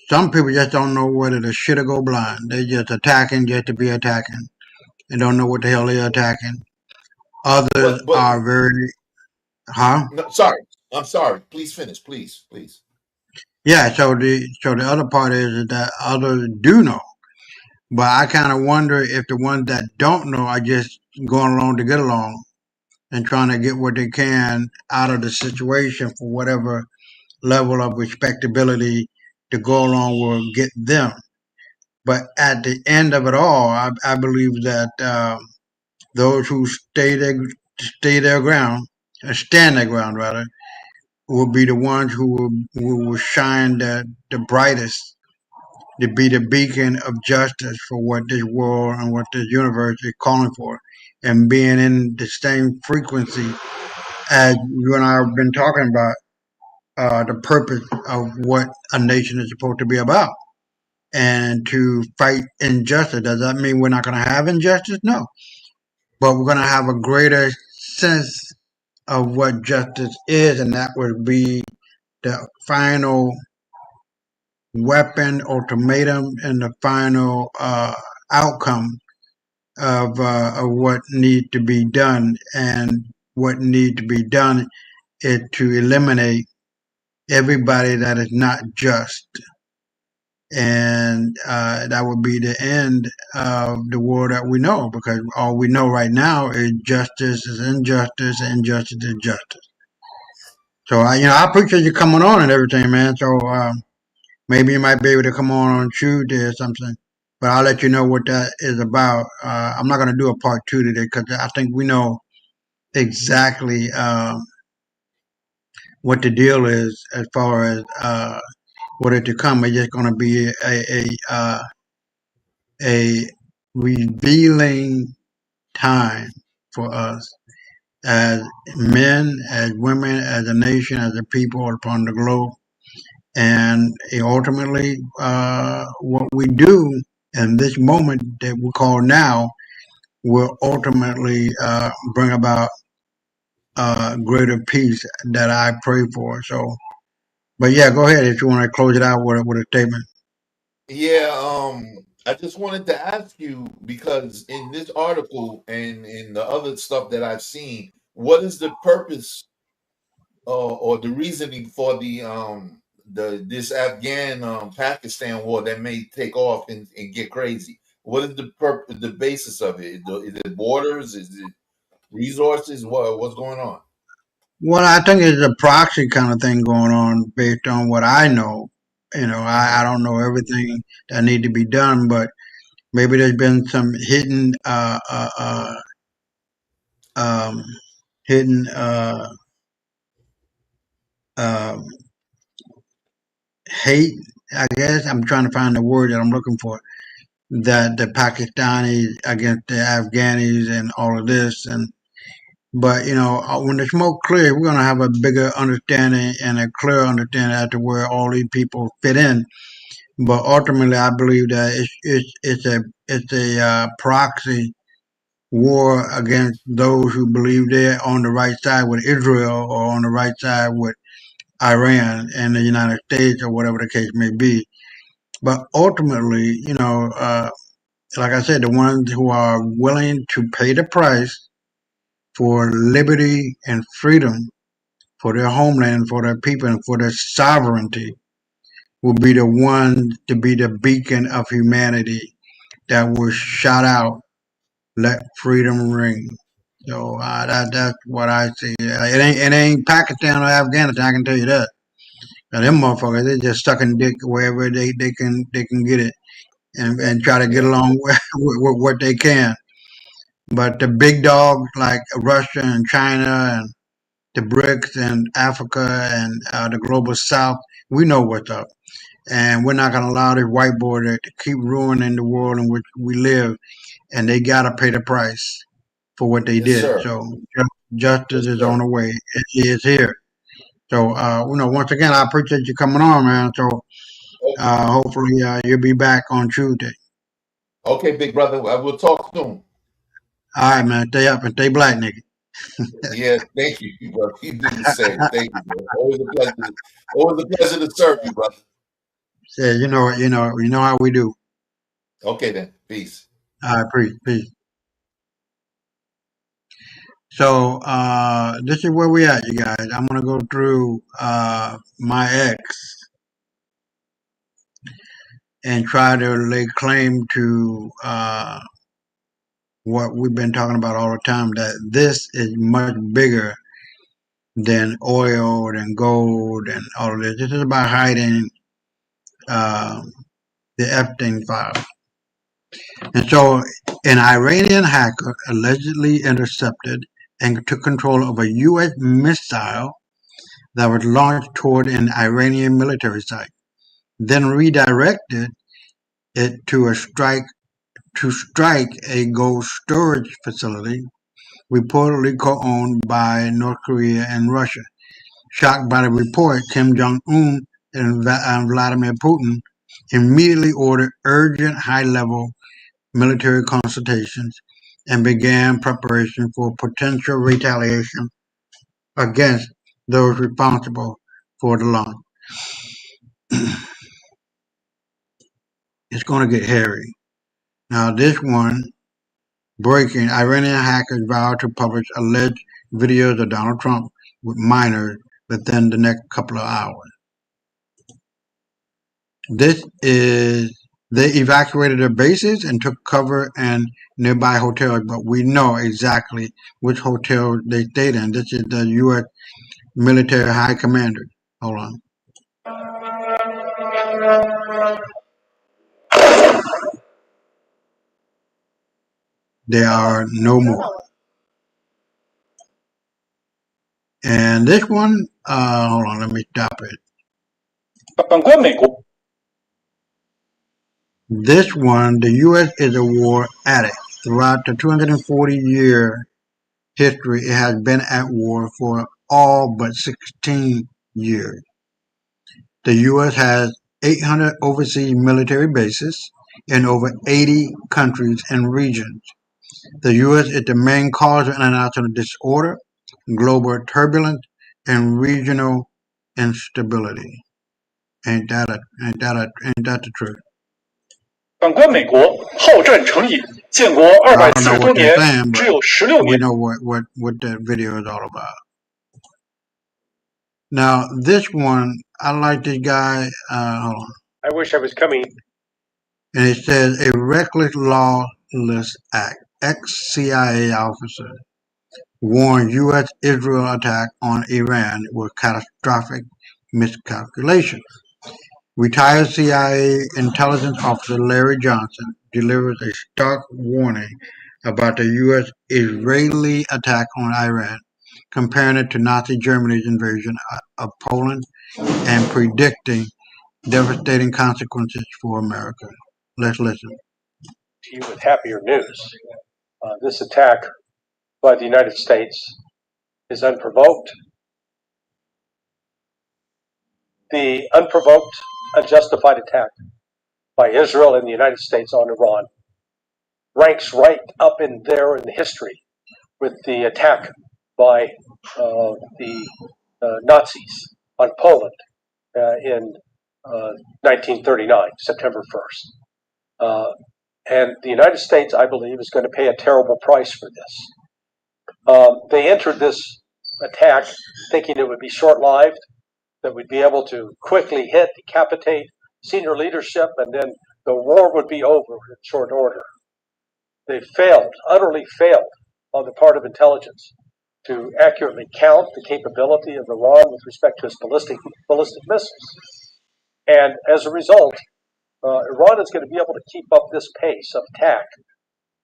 [SPEAKER 1] some people just don't know whether to shit or go blind. They just attacking just to be attacking and don't know what the hell they're attacking. Others are very,
[SPEAKER 2] No, sorry. I'm sorry. Please finish, please.
[SPEAKER 1] Yeah, so the other part is that others do know. But I kind of wonder if the ones that don't know are just going along to get along and trying to get what they can out of the situation for whatever level of respectability to go along will get them. But at the end of it all, I believe that those who stand their ground rather, will be the ones who will shine the brightest, to be the beacon of justice for what this world and what this universe is calling for, and being in the same frequency as you and I have been talking about, the purpose of what a nation is supposed to be about, and to fight injustice. Does that mean we're not going to have injustice? No. But we're going to have a greater sense of what justice is, and that would be the final weapon, ultimatum, and the final outcome of what needs to be done. And what needs to be done is to eliminate everybody that is not just. And that would be the end of the war that we know, because all we know right now is justice is injustice, injustice is justice. So I appreciate you coming on and everything, man. So maybe you might be able to come on Tuesday or something, but I'll let you know what that is about. I'm not going to do a part 2 today because I think we know exactly what the deal is as far as what is to come. It's just going to be a revealing time for us as men, as women, as a nation, as a people upon the globe. And ultimately, what we do in this moment that we call now will ultimately bring about greater peace that I pray for. So, but yeah, go ahead if you want to close it out with a statement.
[SPEAKER 2] Yeah, I just wanted to ask you because in this article and in the other stuff that I've seen, what is the purpose or the reasoning for this Afghan Pakistan war that may take off and get crazy? What is the basis of it? Is it borders? Is it resources? What's going on?
[SPEAKER 1] Well, I think it's a proxy kind of thing going on based on what I know. I don't know everything that need to be done, but maybe there's been some hidden hidden um, hate. I guess I'm trying to find the word that I'm looking for. That the Pakistanis against the Afghanis and all of this, but when the smoke clears, we're gonna have a bigger understanding and a clear understanding as to where all these people fit in. But ultimately, I believe that it's a proxy war against those who believe they're on the right side with Israel or on the right side with Iran and the United States or whatever the case may be. But ultimately, like I said, the ones who are willing to pay the price for liberty and freedom for their homeland, for their people, and for their sovereignty will be the ones to be the beacon of humanity that will shout out, "Let freedom ring." So that's what I see. It ain't Pakistan or Afghanistan. I can tell you that. Now, them motherfuckers, they just sucking dick wherever they can get it and try to get
[SPEAKER 2] Yeah.
[SPEAKER 1] along with what they can. But the big dogs like Russia and China and the BRICS and Africa and the global South, we know what's up. And we're not going to allow this whiteboard to keep ruining the world in which we live. And they got to pay the price for what they
[SPEAKER 2] Yes,
[SPEAKER 1] did.
[SPEAKER 2] sir.
[SPEAKER 1] So justice
[SPEAKER 2] Yes,
[SPEAKER 1] is on
[SPEAKER 2] sir.
[SPEAKER 1] the way. It is here. So, once again, I appreciate you coming on, man. So hopefully you'll be back on Tuesday.
[SPEAKER 2] Okay, big brother. I will talk soon.
[SPEAKER 1] All right, man. Stay up and stay black, nigga.
[SPEAKER 2] Yeah, thank you, brother. You do the same. Thank you, bro. Always a pleasure. Always a pleasure to serve you, brother.
[SPEAKER 1] Yeah, you know how we do.
[SPEAKER 2] Okay, then. Peace.
[SPEAKER 1] All right, peace. So this is where we at, you guys. I'm gonna go through my ex and try to lay claim to what we've been talking about all the time. That this is much bigger than oil and gold and all of this. This is about hiding the Epstein files. And so, an Iranian hacker allegedly intercepted and took control of a U.S. missile that was launched toward an Iranian military site, then redirected it to strike a gold storage facility reportedly co-owned by North Korea and Russia. Shocked by the report, Kim Jong-un and Vladimir Putin immediately ordered urgent high-level military consultations and began preparation for potential retaliation against those responsible for the launch. It's going to get hairy. Now, this one, breaking, Iranian hackers vowed to publish alleged videos of Donald Trump with minors within the next couple of hours. They evacuated their bases and took cover in nearby hotels, but we know exactly which hotel they stayed in. This is the U.S. military high commander. Hold on. There are no more. And this one, hold on, let me stop it.
[SPEAKER 6] 反观美国，
[SPEAKER 1] This one, the U.S. is a war addict. Throughout the 240-year history, it has been at war for all but 16 years. The U.S. has 800 overseas military bases in over 80 countries and regions. The U.S. is the main cause of international disorder, global turbulence, and regional instability. Ain't that the truth?
[SPEAKER 6] 反观美国，好战成瘾，建国240多年，只有16
[SPEAKER 1] We
[SPEAKER 6] 年。
[SPEAKER 1] know what that video is all about. Now, this one, I like this guy. Hold on.
[SPEAKER 11] I wish I was coming.
[SPEAKER 1] And it says a reckless, lawless act. Ex-CIA officer warned U.S.-Israel attack on Iran was catastrophic miscalculation. Retired CIA intelligence officer Larry Johnson delivers a stark warning about the U.S.-Israeli attack on Iran, comparing it to Nazi Germany's invasion of Poland and predicting devastating consequences for America. Let's listen.
[SPEAKER 11] To you with happier news. This attack by the United States is unprovoked. The unprovoked, unjustified attack by Israel and the United States on Iran ranks right up in there in the history with the attack by the Nazis on Poland in 1939, September 1st. And the United States, I believe, is going to pay a terrible price for this. They entered this attack thinking it would be short-lived, that we'd be able to quickly hit, decapitate senior leadership, and then the war would be over in short order. They failed, utterly failed, on the part of intelligence to accurately count the capability of Iran with respect to its ballistic missiles. And as a result, Iran is going to be able to keep up this pace of attack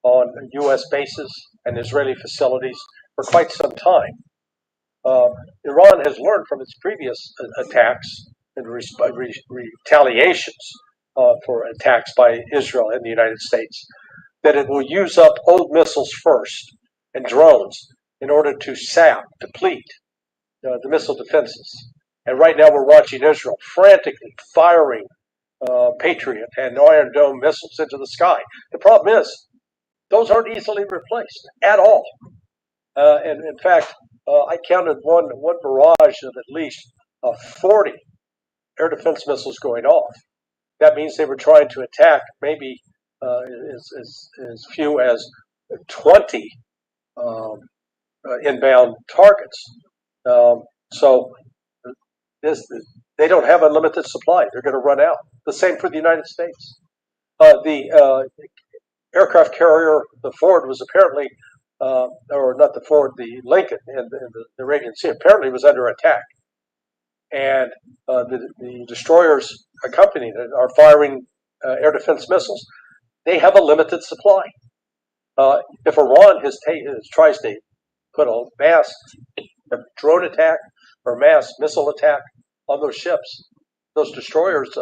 [SPEAKER 11] on U.S. bases and Israeli facilities for quite some time. Iran has learned from its previous attacks and retaliations for attacks by Israel and the United States that it will use up old missiles first and drones in order to deplete the missile defenses. And right now we're watching Israel frantically firing Patriot and Iron Dome missiles into the sky. The problem is, those aren't easily replaced at all. And in fact, I counted one barrage of at least 40 air defense missiles going off. That means they were trying to attack maybe as few as 20 inbound targets. So they don't have unlimited supply. They're going to run out. The same for the United States. The aircraft carrier, the Ford, was apparently, or not the Ford, the Lincoln in the Arabian Sea, apparently was under attack. And the destroyers accompanying it are firing air defense missiles. They have a limited supply. If Iran tries to put a mass drone attack or mass missile attack on those ships, those destroyers'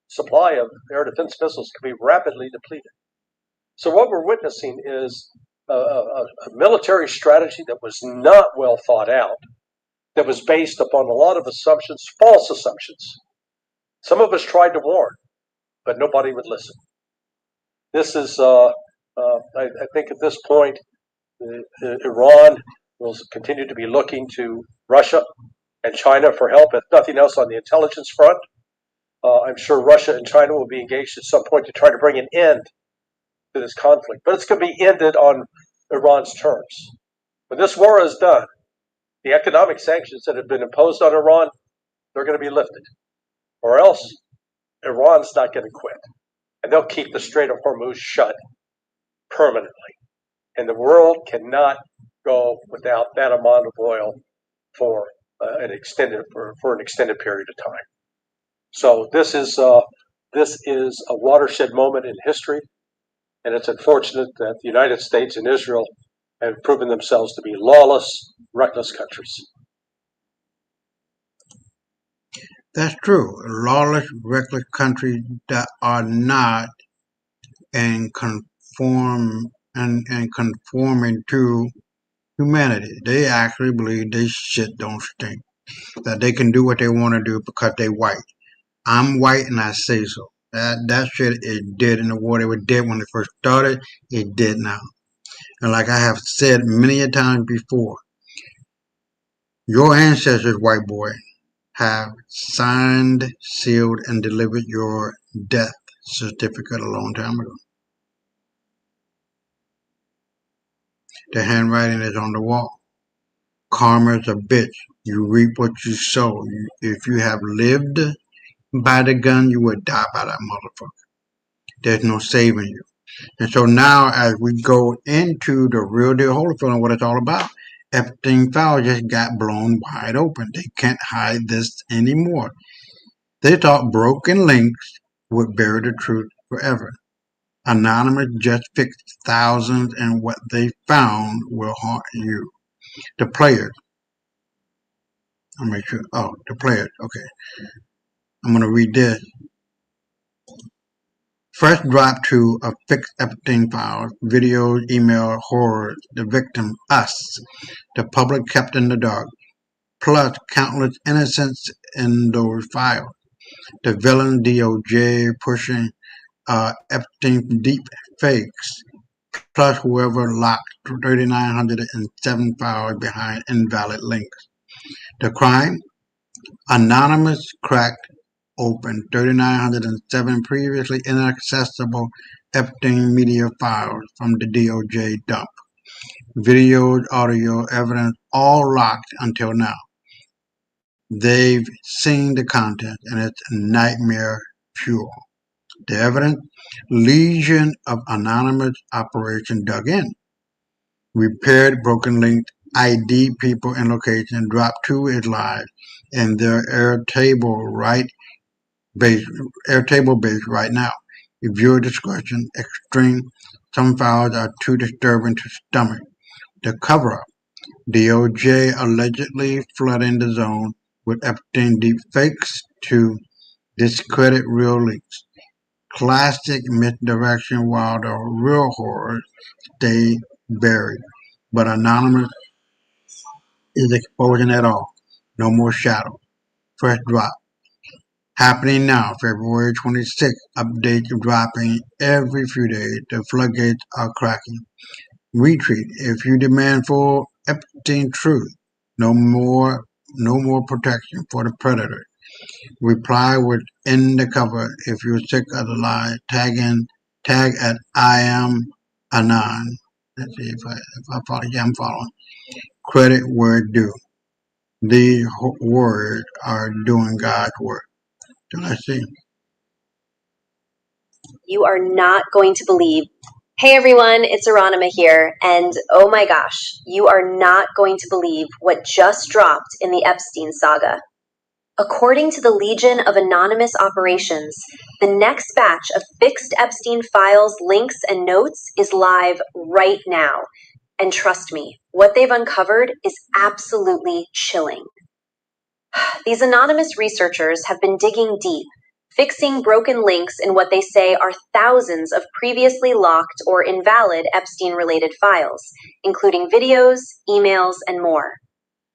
[SPEAKER 11] supply of air defense missiles can be rapidly depleted. So what we're witnessing is a military strategy that was not well thought out, that was based upon a lot of assumptions, false assumptions. Some of us tried to warn, but nobody would listen. This is, I think at this point, Iran will continue to be looking to Russia and China for help, if nothing else, on the intelligence front. I'm sure Russia and China will be engaged at some point to try to bring an end to this conflict. But it's going to be ended on Iran's terms, when this war is done, the economic sanctions that have been imposed on Iran, they're going to be lifted. Or else, Iran's not going to quit. And they'll keep the Strait of Hormuz shut permanently. And the world cannot go without that amount of oil for an extended period of time. So this is a watershed moment in history, and it's unfortunate that the United States and Israel have proven themselves to be lawless, reckless countries.
[SPEAKER 1] That's true. Lawless, reckless countries that are not in conforming to humanity. They actually believe they shit don't stink. That they can do what they want to do because they white. I'm white and I say so. That shit it did in the war. It was dead when it first started. It did now. And like I have said many a time before, your ancestors, white boy, have signed, sealed, and delivered your death certificate a long time ago. The handwriting is on the wall. Karma's a bitch. You reap what you sow. If you have lived by the gun, you will die by that motherfucker. There's no saving you. And so now as we go into the real deal Holyfield and what it's all about, Epstein file just got blown wide open. They can't hide this anymore. They thought broken links would bury the truth forever. Anonymous just fixed thousands, and what they found will haunt you. The players. I'll make sure. Oh, the players. Okay. I'm going to read this. Fresh drop to a fixed Epstein files, videos, email, horror, the victim, us, the public kept in the dark, plus countless innocents in those files. The villain DOJ pushing Epstein deep fakes, plus whoever locked 3,907 files behind invalid links. The crime? Anonymous cracked open 3,907 previously inaccessible Epstein media files from the DOJ dump. Videos, audio, evidence, all locked until now. They've seen the content and it's nightmare fuel. The evidence? Legion of anonymous operation dug in. Repaired broken links, ID people and location, dropped to its live in their Airtable base right now. Viewer discretion extreme. Some files are too disturbing to stomach. The cover-up. DOJ allegedly flooding the zone with Epstein deep fakes to discredit real leaks. Classic misdirection while the real horrors stay buried. But Anonymous is exposing it all. No more shadow. Fresh drop. Happening now, February 26th. Updates dropping every few days. The floodgates are cracking. Retreat. If you demand full Epstein truth, no more protection for the predator. Reply within the cover if you're sick of the lie. Tag at I am Anon. Let's see if I follow. Yeah, I'm following. Credit where due. These words are doing God's work. So let's see.
[SPEAKER 12] You are not going to believe. Hey everyone, it's Aranima here, and oh my gosh, you are not going to believe what just dropped in the Epstein saga. According to the Legion of Anonymous Operations, the next batch of fixed Epstein files, links, and notes is live right now. And trust me, what they've uncovered is absolutely chilling. These anonymous researchers have been digging deep, fixing broken links in what they say are thousands of previously locked or invalid Epstein-related files, including videos, emails, and more.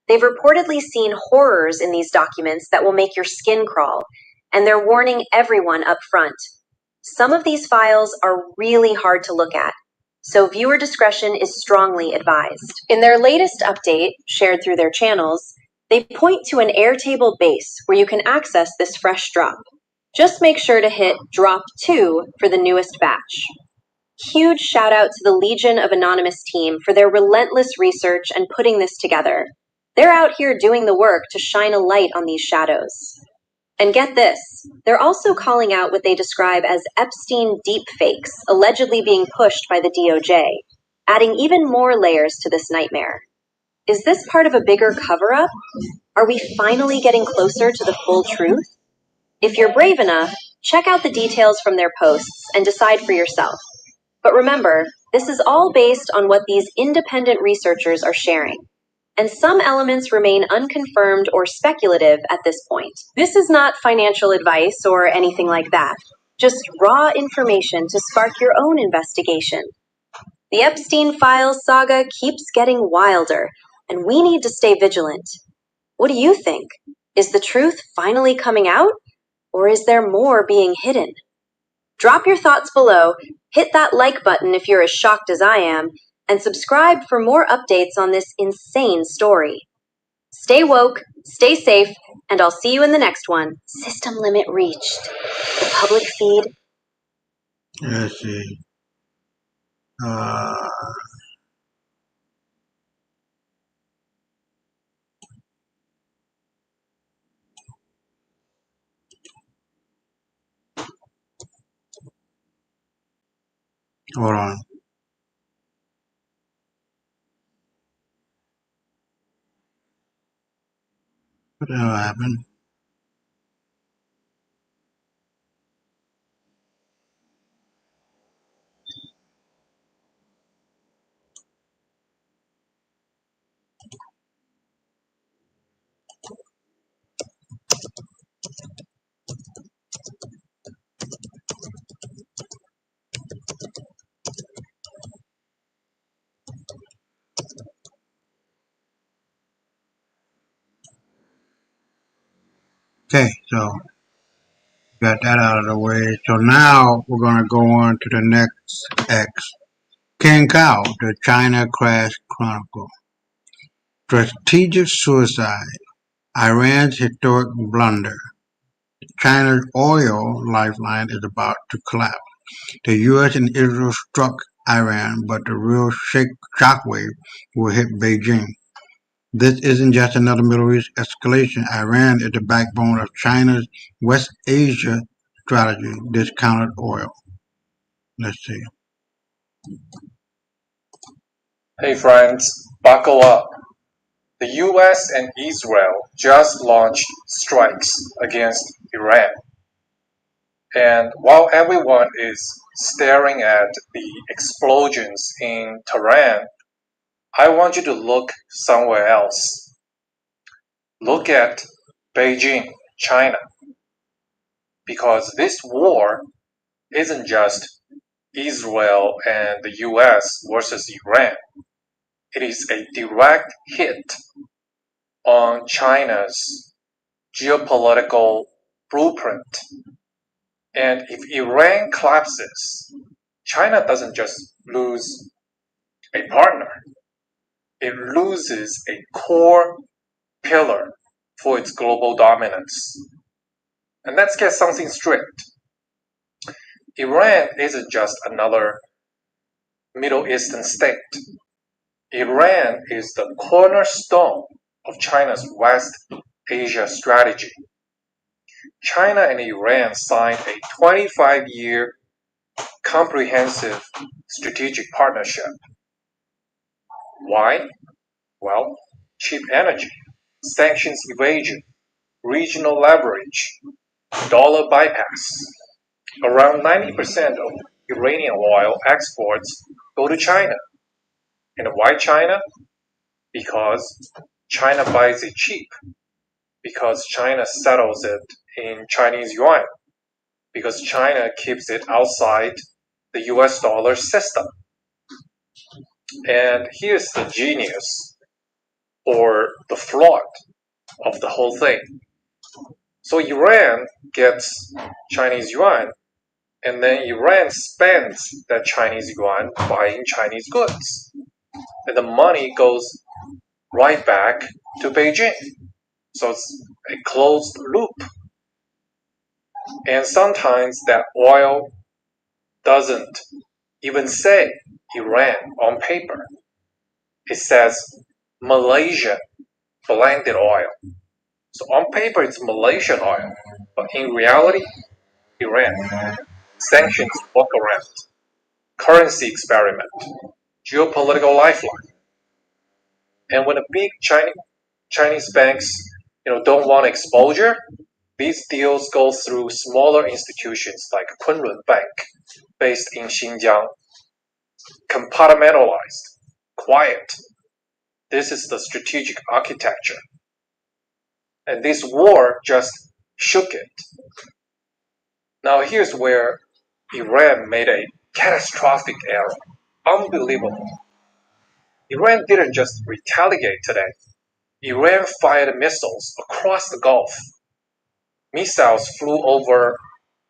[SPEAKER 12] They've reportedly seen horrors in these documents that will make your skin crawl, and they're warning everyone up front. Some of these files are really hard to look at, so viewer discretion is strongly advised. In their latest update, shared through their channels, they point to an Airtable base where you can access this fresh drop. Just make sure to hit Drop 2 for the newest batch. Huge shout out to the Legion of Anonymous team for their relentless research and putting this together. They're out here doing the work to shine a light on these shadows. And get this, they're also calling out what they describe as Epstein deepfakes allegedly being pushed by the DOJ, adding even more layers to this nightmare. Is this part of a bigger cover-up? Are we finally getting closer to the full truth? If you're brave enough, check out the details from their posts and decide for yourself. But remember, this is all based on what these independent researchers are sharing, and some elements remain unconfirmed or speculative at this point. This is not financial advice or anything like that, just raw information to spark your own investigation. The Epstein Files saga keeps getting wilder, and we need to stay vigilant. What do you think? Is the truth finally coming out, or is there more being hidden? Drop your thoughts below, hit that like button if you're as shocked as I am, and subscribe for more updates on this insane story. Stay woke, stay safe, and I'll see you in the next one. System limit reached. The public feed.
[SPEAKER 1] Let's see. Hold on. What the hell happened? Okay, so got that out of the way. So now we're going to go on to the next X. King Kao, the China Crash Chronicle. Strategic suicide. Iran's historic blunder. China's oil lifeline is about to collapse. The U.S. and Israel struck Iran, but the real shockwave will hit Beijing. This isn't just another Middle East escalation. Iran is the backbone of China's West Asia strategy, discounted oil. Let's see.
[SPEAKER 13] Hey friends, buckle up. The US and Israel just launched strikes against Iran. And while everyone is staring at the explosions in Tehran, I want you to look somewhere else. Look at Beijing, China. Because this war isn't just Israel and the US versus Iran. It is a direct hit on China's geopolitical blueprint. And if Iran collapses, China doesn't just lose a partner, it loses a core pillar for its global dominance. And let's get something straight. Iran isn't just another Middle Eastern state. Iran is the cornerstone of China's West Asia strategy. China and Iran signed a 25-year comprehensive strategic partnership. Why? Well, cheap energy, sanctions evasion, regional leverage, dollar bypass. Around 90% of Iranian oil exports go to China. And why China? Because China buys it cheap. Because China settles it in Chinese yuan. Because China keeps it outside the US dollar system. And here's the genius, or the fraud of the whole thing. So Iran gets Chinese yuan, and then Iran spends that Chinese yuan buying Chinese goods. And the money goes right back to Beijing. So it's a closed loop. And sometimes that oil doesn't even say Iran on paper. It says Malaysia blended oil. So on paper it's Malaysian oil, but in reality, Iran. Sanctions workaround, currency experiment, geopolitical lifeline. And when the big Chinese banks, don't want exposure, these deals go through smaller institutions like Kunlun Bank, based in Xinjiang. Compartmentalized, quiet. This is the strategic architecture. And this war just shook it. Now here's where Iran made a catastrophic error. Unbelievable. Iran didn't just retaliate today. Iran fired missiles across the Gulf. Missiles flew over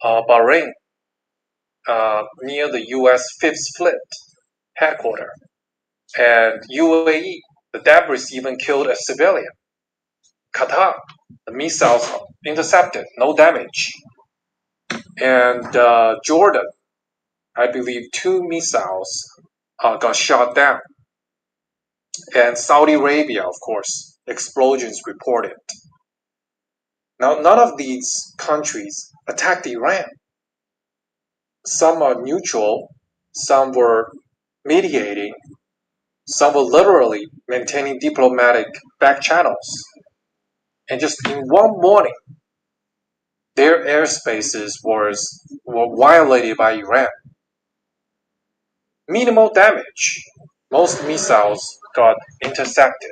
[SPEAKER 13] Bahrain, near the U.S. Fifth Fleet headquarters. And UAE, the debris even killed a civilian. Qatar, the missiles intercepted, no damage. And Jordan, I believe 2 missiles got shot down. And Saudi Arabia, of course, explosions reported. Now, none of these countries attacked Iran. Some are neutral, some were mediating, some were literally maintaining diplomatic back channels. And just in one morning, their airspaces were violated by Iran. Minimal damage. Most missiles got intercepted.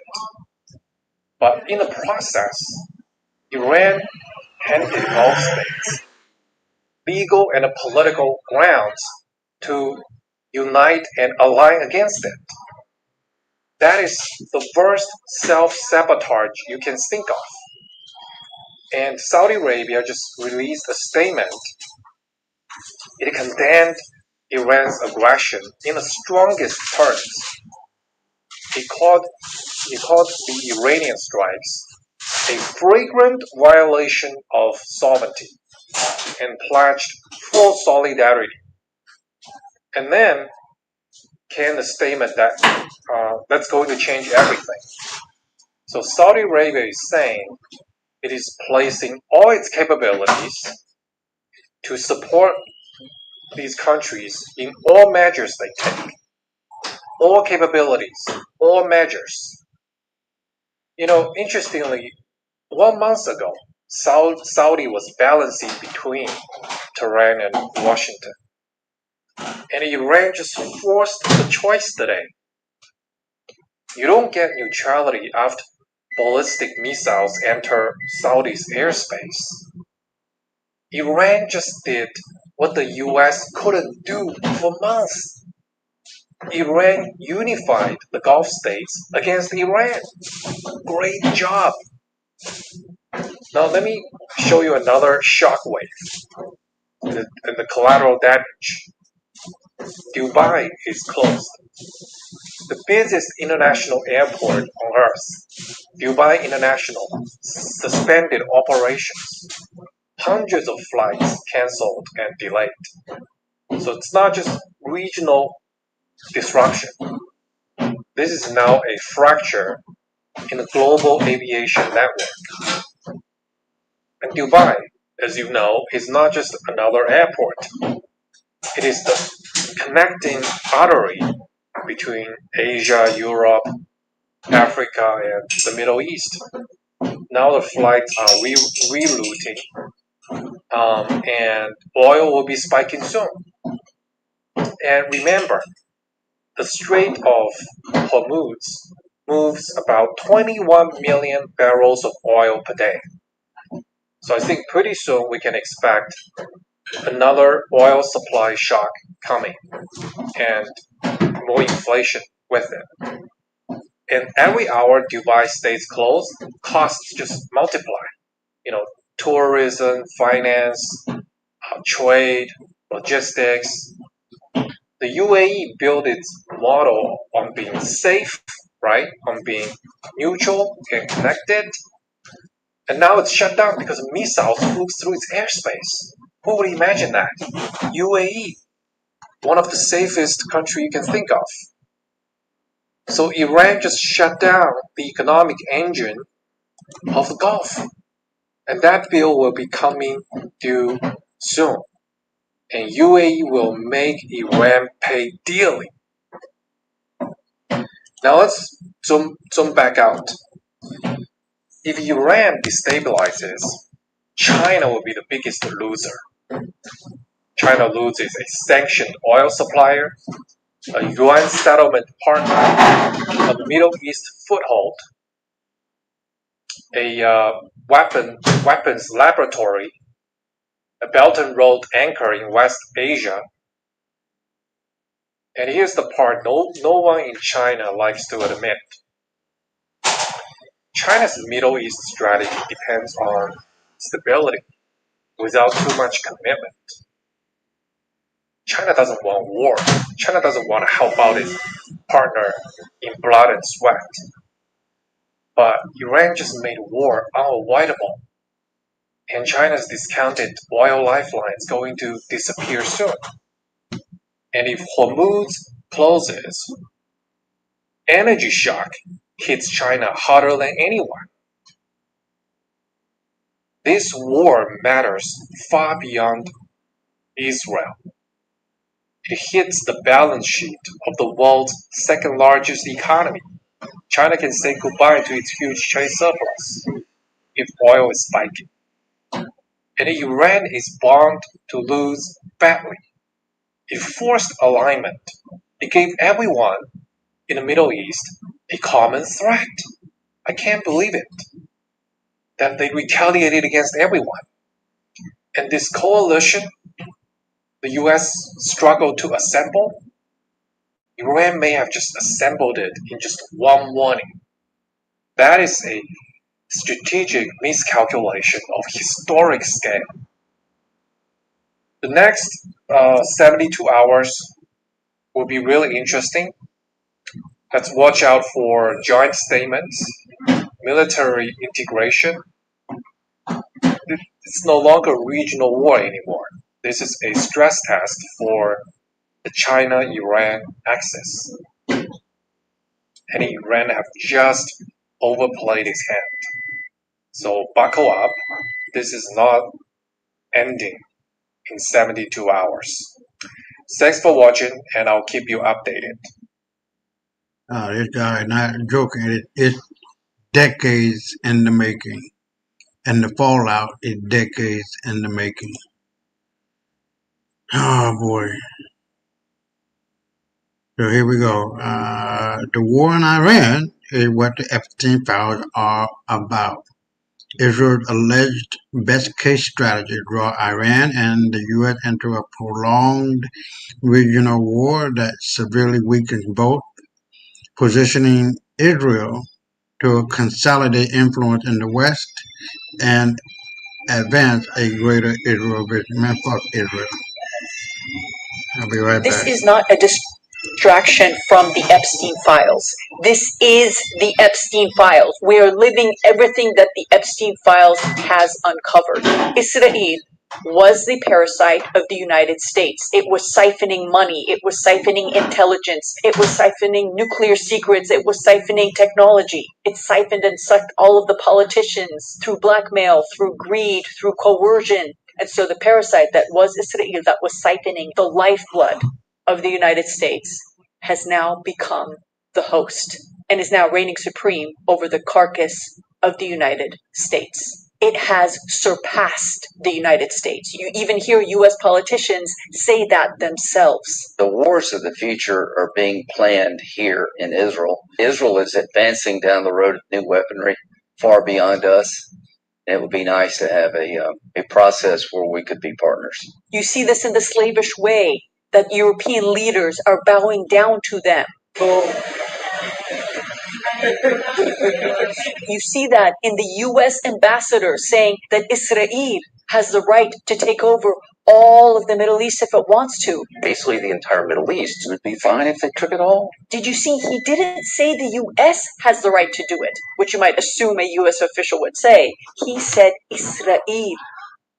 [SPEAKER 13] But in the process, Iran handed the Gulf states legal and political grounds to unite and align against it. That is the worst self-sabotage you can think of. And Saudi Arabia just released a statement. It condemned Iran's aggression in the strongest terms. It called the Iranian strikes a flagrant violation of sovereignty and pledged full solidarity. And then came the statement that that's going to change everything. So Saudi Arabia is saying it is placing all its capabilities to support these countries in all measures they take. All capabilities, all measures. Interestingly, 1 month ago, Saudi was balancing between Tehran and Washington. And Iran just forced the choice today. You don't get neutrality after ballistic missiles enter Saudi's airspace. Iran just did what the US couldn't do for months. Iran unified the Gulf states against Iran. Great job. Now let me show you another shockwave and the collateral damage. Dubai is closed. The busiest international airport on earth, Dubai International, suspended operations. Hundreds of flights cancelled and delayed. So it's not just regional disruption. This is now a fracture in the global aviation network. And Dubai, as you know, is not just another airport. It is the connecting artery between Asia, Europe, Africa, and the Middle East. Now the flights are rerouting, and oil will be spiking soon. And remember, the Strait of Hormuz moves about 21 million barrels of oil per day. So I think pretty soon we can expect another oil supply shock coming and more inflation with it. And every hour Dubai stays closed, costs just multiply. Tourism, finance, trade, logistics. The UAE built its model on being safe, right? On being neutral and connected. And now it's shut down because missiles flew through its airspace. Who would imagine that? UAE. one of the safest country you can think of. So Iran just shut down the economic engine of the Gulf. And that bill will be coming due soon. And UAE will make Iran pay dearly. Now let's zoom back out. If Iran destabilizes, China will be the biggest loser. China loses a sanctioned oil supplier, a yuan settlement partner, a Middle East foothold, a weapons laboratory, a Belt and Road anchor in West Asia. And here's the part no one in China likes to admit. China's Middle East strategy depends on stability without too much commitment. China doesn't want war. China doesn't want to help out its partner in blood and sweat. But Iran just made war unavoidable. And China's discounted oil lifeline is going to disappear soon. And if Hormuz closes, energy shock hits China harder than anyone. This war matters far beyond Israel. It hits the balance sheet of the world's second largest economy. China can say goodbye to its huge trade surplus if oil is spiking. And Iran is bound to lose badly. It forced alignment. It gave everyone in the Middle East a common threat. I can't believe it. That they retaliated against everyone. And this coalition the US struggled to assemble, Iran may have just assembled it in just one morning. That is a strategic miscalculation of historic scale. The next 72 hours will be really interesting. Let's watch out for joint statements, military integration. It's no longer a regional war anymore. This is a stress test for the China-Iran axis. And Iran have just overplayed its hand. So buckle up. This is not ending in 72 hours. Thanks for watching, and I'll keep you updated.
[SPEAKER 1] This guy is not joking. It's decades in the making. And the fallout is decades in the making. Oh, boy. So here we go. The war in Iran is what the Epstein files are about. Israel's alleged best-case strategy draw Iran and the U.S. into a prolonged regional war that severely weakens both, positioning Israel to consolidate influence in the West and advance a greater Israel vision. Man, fuck Israel. I'll be right back.
[SPEAKER 14] This is not a distraction from the Epstein files. This is the Epstein files. We are living everything that the Epstein files has uncovered. Israel was the parasite of the United States. It was siphoning money. It was siphoning intelligence. It was siphoning nuclear secrets. It was siphoning technology. It siphoned and sucked all of the politicians through blackmail, through greed, through coercion. And so the parasite that was Israel, that was siphoning the lifeblood of the United States, has now become the host and is now reigning supreme over the carcass of the United States. It has surpassed the United States. You even hear U.S. politicians say that themselves.
[SPEAKER 15] The wars of the future are being planned here in Israel. Israel is advancing down the road of new weaponry far beyond us. It would be nice to have a process where we could be partners.
[SPEAKER 14] You see this in the slavish way, that European leaders are bowing down to them. You see that in the U.S. ambassador saying that Israel has the right to take over all of the Middle East if it wants to.
[SPEAKER 15] Basically, the entire Middle East would be fine if they took it all.
[SPEAKER 14] Did you see he didn't say the U.S. has the right to do it, which you might assume a U.S. official would say. He said Israel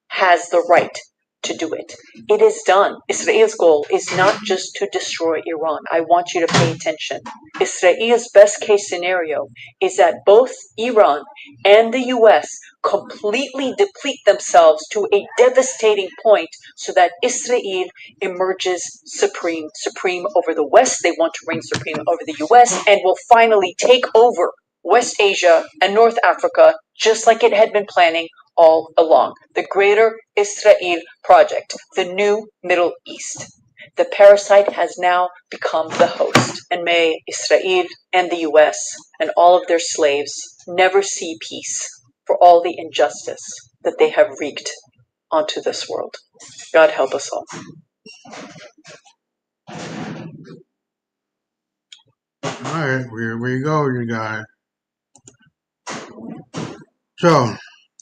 [SPEAKER 14] has the right to do it. It is done. Israel's goal is not just to destroy Iran. I want you to pay attention. Israel's best case scenario is that both Iran and the US completely deplete themselves to a devastating point so that Israel emerges supreme over the West. They want to reign supreme over the US and will finally take over West Asia and North Africa just like it had been planning all along. The Greater Israel Project, the new Middle East. The parasite has now become the host, and may Israel and the US and all of their slaves never see peace for all the injustice that they have wreaked onto this world. God help us all.
[SPEAKER 1] All right, here we go, you guys. So,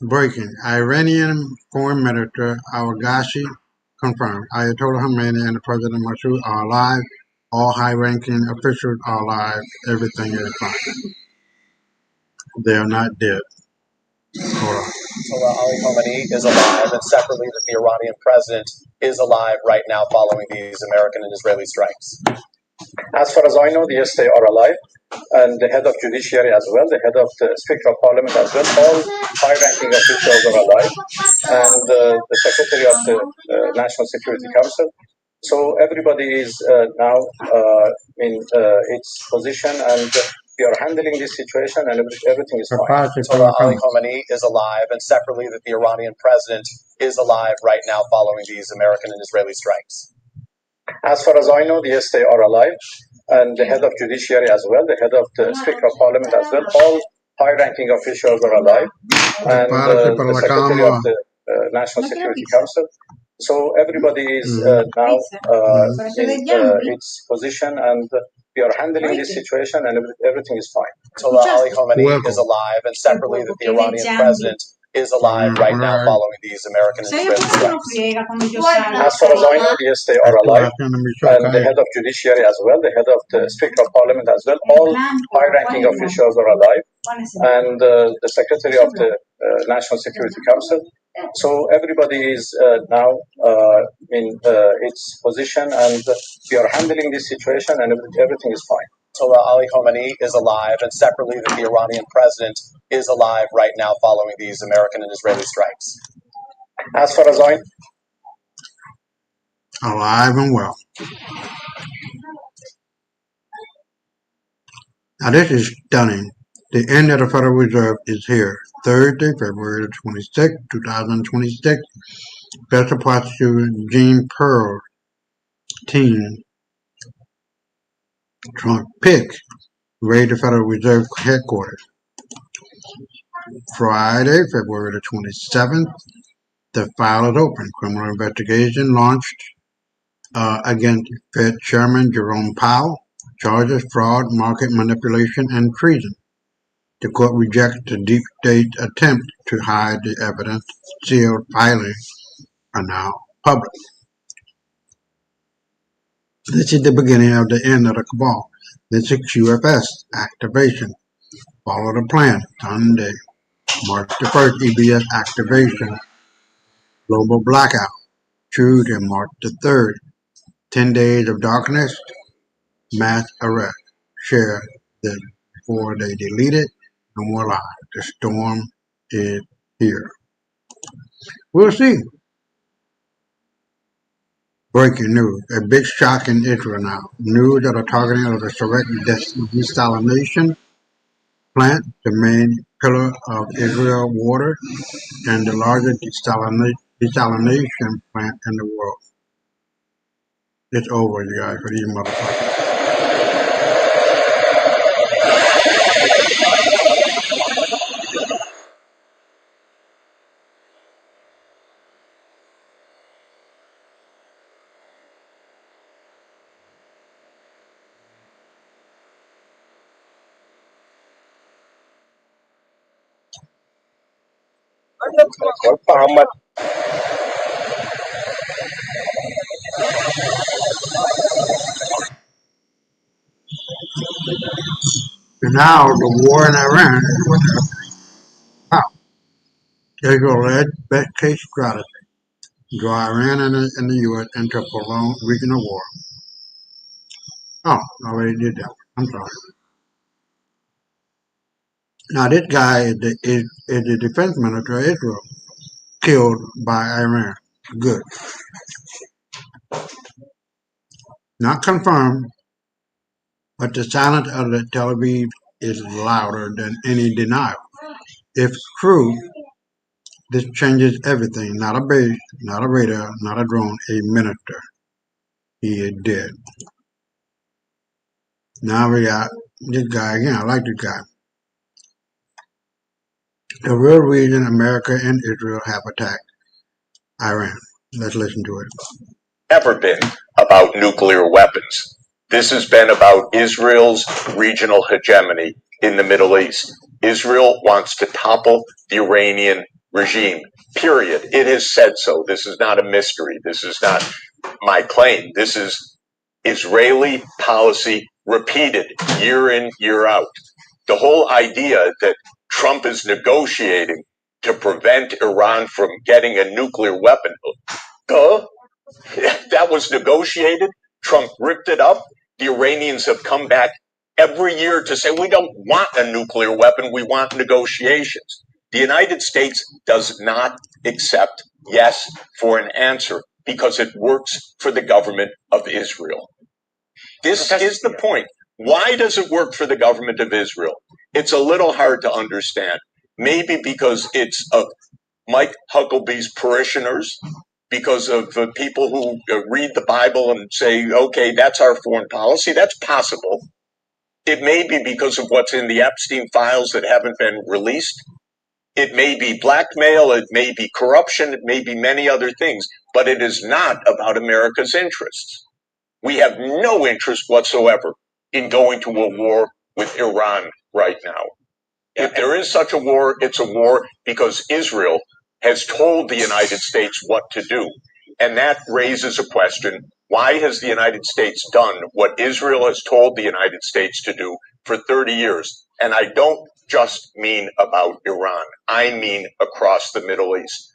[SPEAKER 1] breaking. Iranian Foreign Minister Al-Ghazi confirmed Ayatollah Khamenei and the President Massoud are alive. All high-ranking officials are alive. Everything is fine. They are not dead. Hold on.
[SPEAKER 4] Ayatollah Ali Khamenei is alive, and separately that the Iranian president is alive right now following these American and Israeli strikes.
[SPEAKER 16] As far as I know, yes, they are alive, and the head of judiciary as well, the head of the Speaker of Parliament as well, all high-ranking officials are alive, and the Secretary of the National Security Council. So everybody is now in its position, and we are handling this situation, and everything is fine.
[SPEAKER 4] Ayatollah Ali Khamenei is alive, and separately that the Iranian president is alive right now following these American and Israeli strikes.
[SPEAKER 16] As far as I know, yes, they are alive, and the head of judiciary as well, the head of the Speaker of Parliament as well, all high-ranking officials are alive, and the Secretary of the National Security Council. So everybody is now in its position, and we are handling this situation, and everything is fine.
[SPEAKER 4] Ayatollah Ali Khamenei is alive, and separately that the Iranian president is alive right now following these American and Israeli strikes.
[SPEAKER 16] As far as I know, yes, they are alive, and the head of judiciary as well, the head of the Speaker of Parliament as well, all high-ranking officials are alive, and the Secretary of the National Security Council. So everybody is now in its position, and we are handling this situation, and everything is fine.
[SPEAKER 4] Ayatollah Ali Khamenei is alive, and separately that the Iranian president is alive right now following these American and Israeli strikes.
[SPEAKER 16] As far as I
[SPEAKER 1] alive and well. Now this is stunning. The end of the Federal Reserve is here. Thursday, February 26, 2026. Special Prosecutor Jean Pearl's team, Trump pick, raid the Federal Reserve headquarters. Friday, February 27th, the file is open. Criminal investigation launched against Fed Chairman Jerome Powell. Charges fraud, market manipulation, and treason. The court rejects the deep state attempt to hide the evidence. Sealed filings are now public. This is the beginning of the end of the cabal. This is QFS activation. Follow the plan. Sunday, March the 1st, EBS activation. Global blackout. Tuesday, March the 3rd. 10 days of darkness. Mass arrest. Share this before they delete it. No more lies. The storm is here. We'll see. Breaking news. A big shock in Israel now. News of the targeting of the Soviet desalination plant, the main pillar of Israel water, and the largest desalination plant in the world. It's over, you guys, for these motherfuckers. And now the war in Iran is what wow. Israel led best case strategy. draw Iran and the U.S. into a prolonged regional war. Oh, I already did that. I'm sorry. Now this guy is the defense minister of Israel, killed by Iran. Good. Not confirmed, but the silence of the Tel Aviv is louder than any denial. If true, this changes everything. Not a base, not a radar, not a drone, a minister. He is dead. Now we got this guy again. I like this guy. The real reason America and Israel have attacked Iran. Let's listen to it.
[SPEAKER 5] Ever been about nuclear weapons. This has been about Israel's regional hegemony in the Middle East. Israel wants to topple the Iranian regime, period. It has said so. This is not a mystery. This is not my claim. This is Israeli policy repeated year in, year out. The whole idea that Trump is negotiating to prevent Iran from getting a nuclear weapon, that was negotiated. Trump ripped it up. The Iranians have come back every year to say, we don't want a nuclear weapon. We want negotiations. The United States does not accept yes for an answer because it works for the government of Israel. This is the point. Why does it work for the government of Israel? It's a little hard to understand. Maybe because it's of Mike Hucklebee's parishioners, because of people who read the Bible and say, okay, that's our foreign policy. That's possible. It may be because of what's in the Epstein files that haven't been released. It may be blackmail. It may be corruption. It may be many other things. But it is not about America's interests. We have no interest whatsoever in going to a war with Iran right now. If there is such a war, it's a war because Israel has told the United States what to do. And that raises a question. Why has the United States done what Israel has told the United States to do for 30 years? And I don't just mean about Iran. I mean across the Middle East.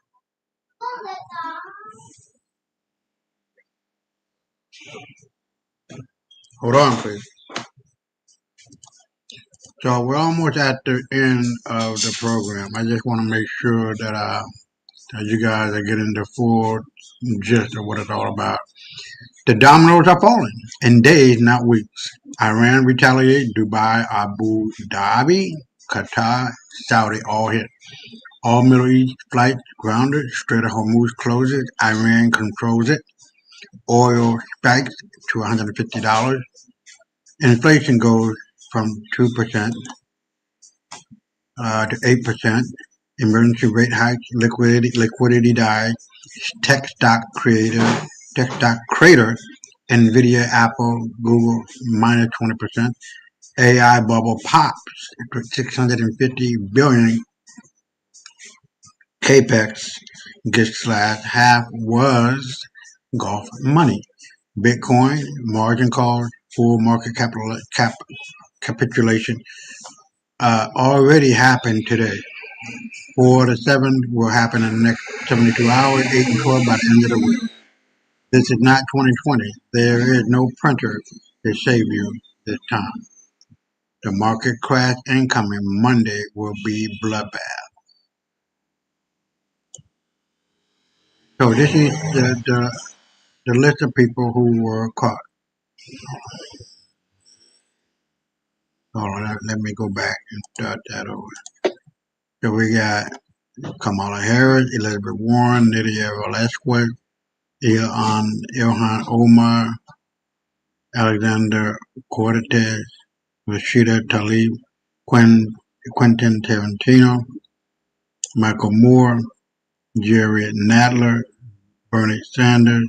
[SPEAKER 1] Hold on, please. So we're almost at the end of the program. I just want to make sure that you guys are getting the full gist of what it's all about. The dominoes are falling in days, not weeks. Iran retaliate, Dubai, Abu Dhabi, Qatar, Saudi all hit. All Middle East flights grounded. Strait of Hormuz closes. Iran controls it. Oil spikes to $150. Inflation goes from 2% to 8%. Emergency rate hikes. Liquidity dies. Tech stock crater. Nvidia, Apple, Google minus 20%. AI bubble pops. 650 billion capex gets slashed. Half was Gulf money. Bitcoin margin call. Full market capitulation already happened today. 4 to 7 will happen in the next 72 hours. 8 and 12 by the end of the week. This is not 2020. There is no printer to save you this time. The market crash incoming Monday will be bloodbath. So this is the list of people who were caught. Hold on, let me go back and start that over. So we got Kamala Harris, Elizabeth Warren, Nydia Velasquez, Ilhan Omar, Alexander Cortez, Rashida Tlaib, Quentin Tarantino, Michael Moore, Jerry Nadler, Bernie Sanders,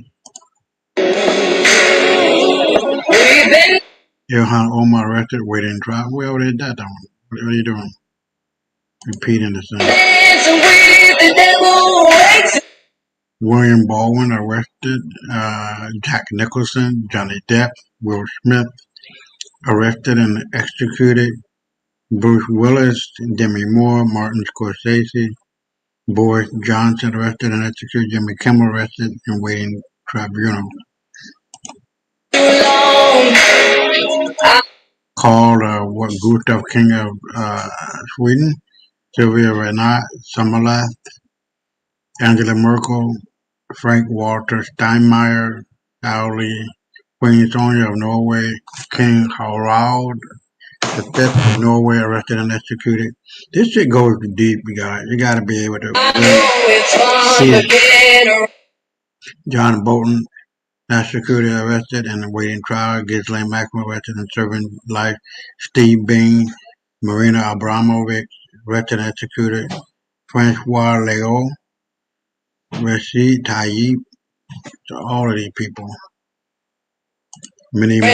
[SPEAKER 1] Ilhan Omar arrested, waiting trial. We already did that one. What are you doing? Repeating the same. William Baldwin arrested, Jack Nicholson, Johnny Depp, Will Smith arrested and executed, Bruce Willis, Demi Moore, Martin Scorsese, Boris Johnson arrested and executed. Jimmy Kimmel arrested and waiting tribunal. Called Gustav King of Sweden, Sylvia Renat Sommerlath, Angela Merkel, Frank Walter Steinmeier, Pauli, Queen Sonja of Norway, King Harald V of Norway arrested and executed. This shit goes deep, you guys. You got to be able to see it. John Bolton, national security arrested and awaiting trial. Ghislaine Maxwell arrested and serving life. Steve Bing, Marina Abramovic arrested and executed. Francois Leo, Recep Tayyip, so all of these people. Many more.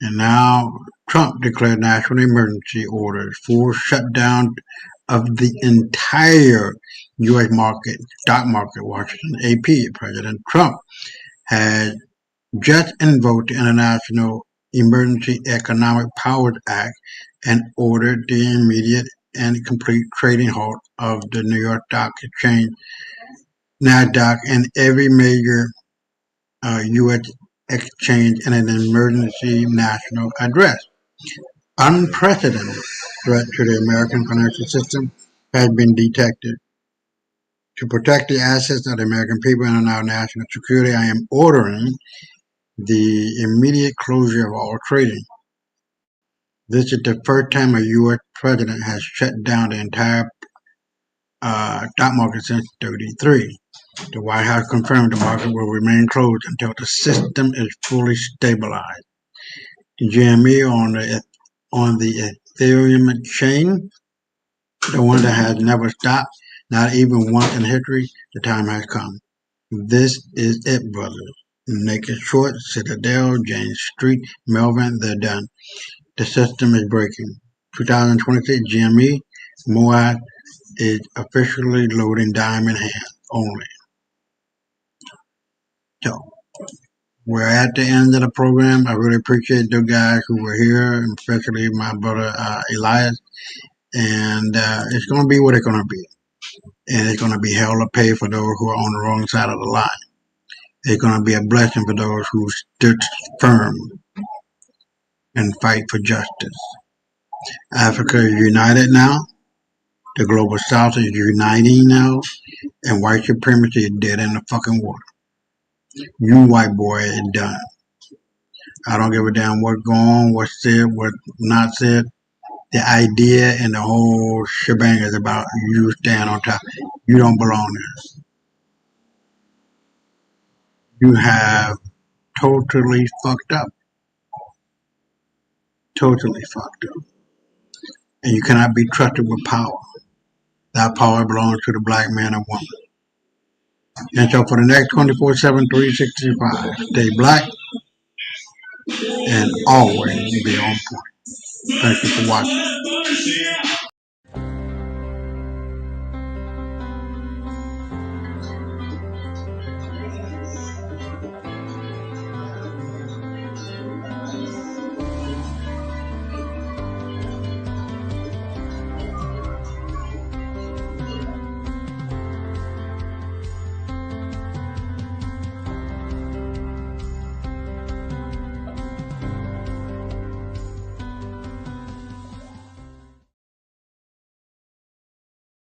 [SPEAKER 1] And now Trump declared national emergency orders for shutdown of the entire U.S. market, stock market. Washington AP, President Trump had just invoked the International Emergency Economic Powers Act and ordered the immediate and complete trading halt of the New York Stock Exchange, NASDAQ, and every major U.S. exchange in an emergency national address. Unprecedented threat to the American financial system has been detected. To protect the assets of the American people and our national security, I am ordering the immediate closure of all trading. This is the first time a U.S. president has shut down the entire stock market since 1933. The White House confirmed the market will remain closed until the system is fully stabilized. GME on the Ethereum chain, the one that has never stopped, not even once in history, the time has come. This is it, brothers. Naked Short, Citadel, James Street, Melvin, they're done. The system is breaking. 2026 GME, Moab is officially loading dime in hand only. So, we're at the end of the program. I really appreciate those guys who were here, especially my brother Elias. And it's going to be what it's going to be. And it's going to be hell to pay for those who are on the wrong side of the line. It's going to be a blessing for those who stood firm and fight for justice. Africa is united now. The global south is uniting now. And white supremacy is dead in the fucking water. You white boy is done. I don't give a damn what's going on, what's said, what's not said. The idea and the whole shebang is about you stand on top. You don't belong there. You have totally fucked up. Totally fucked up. And you cannot be trusted with power. That power belongs to the black man and woman. And so for the next 24/7, 365, stay black and always be on point. Thank you for watching.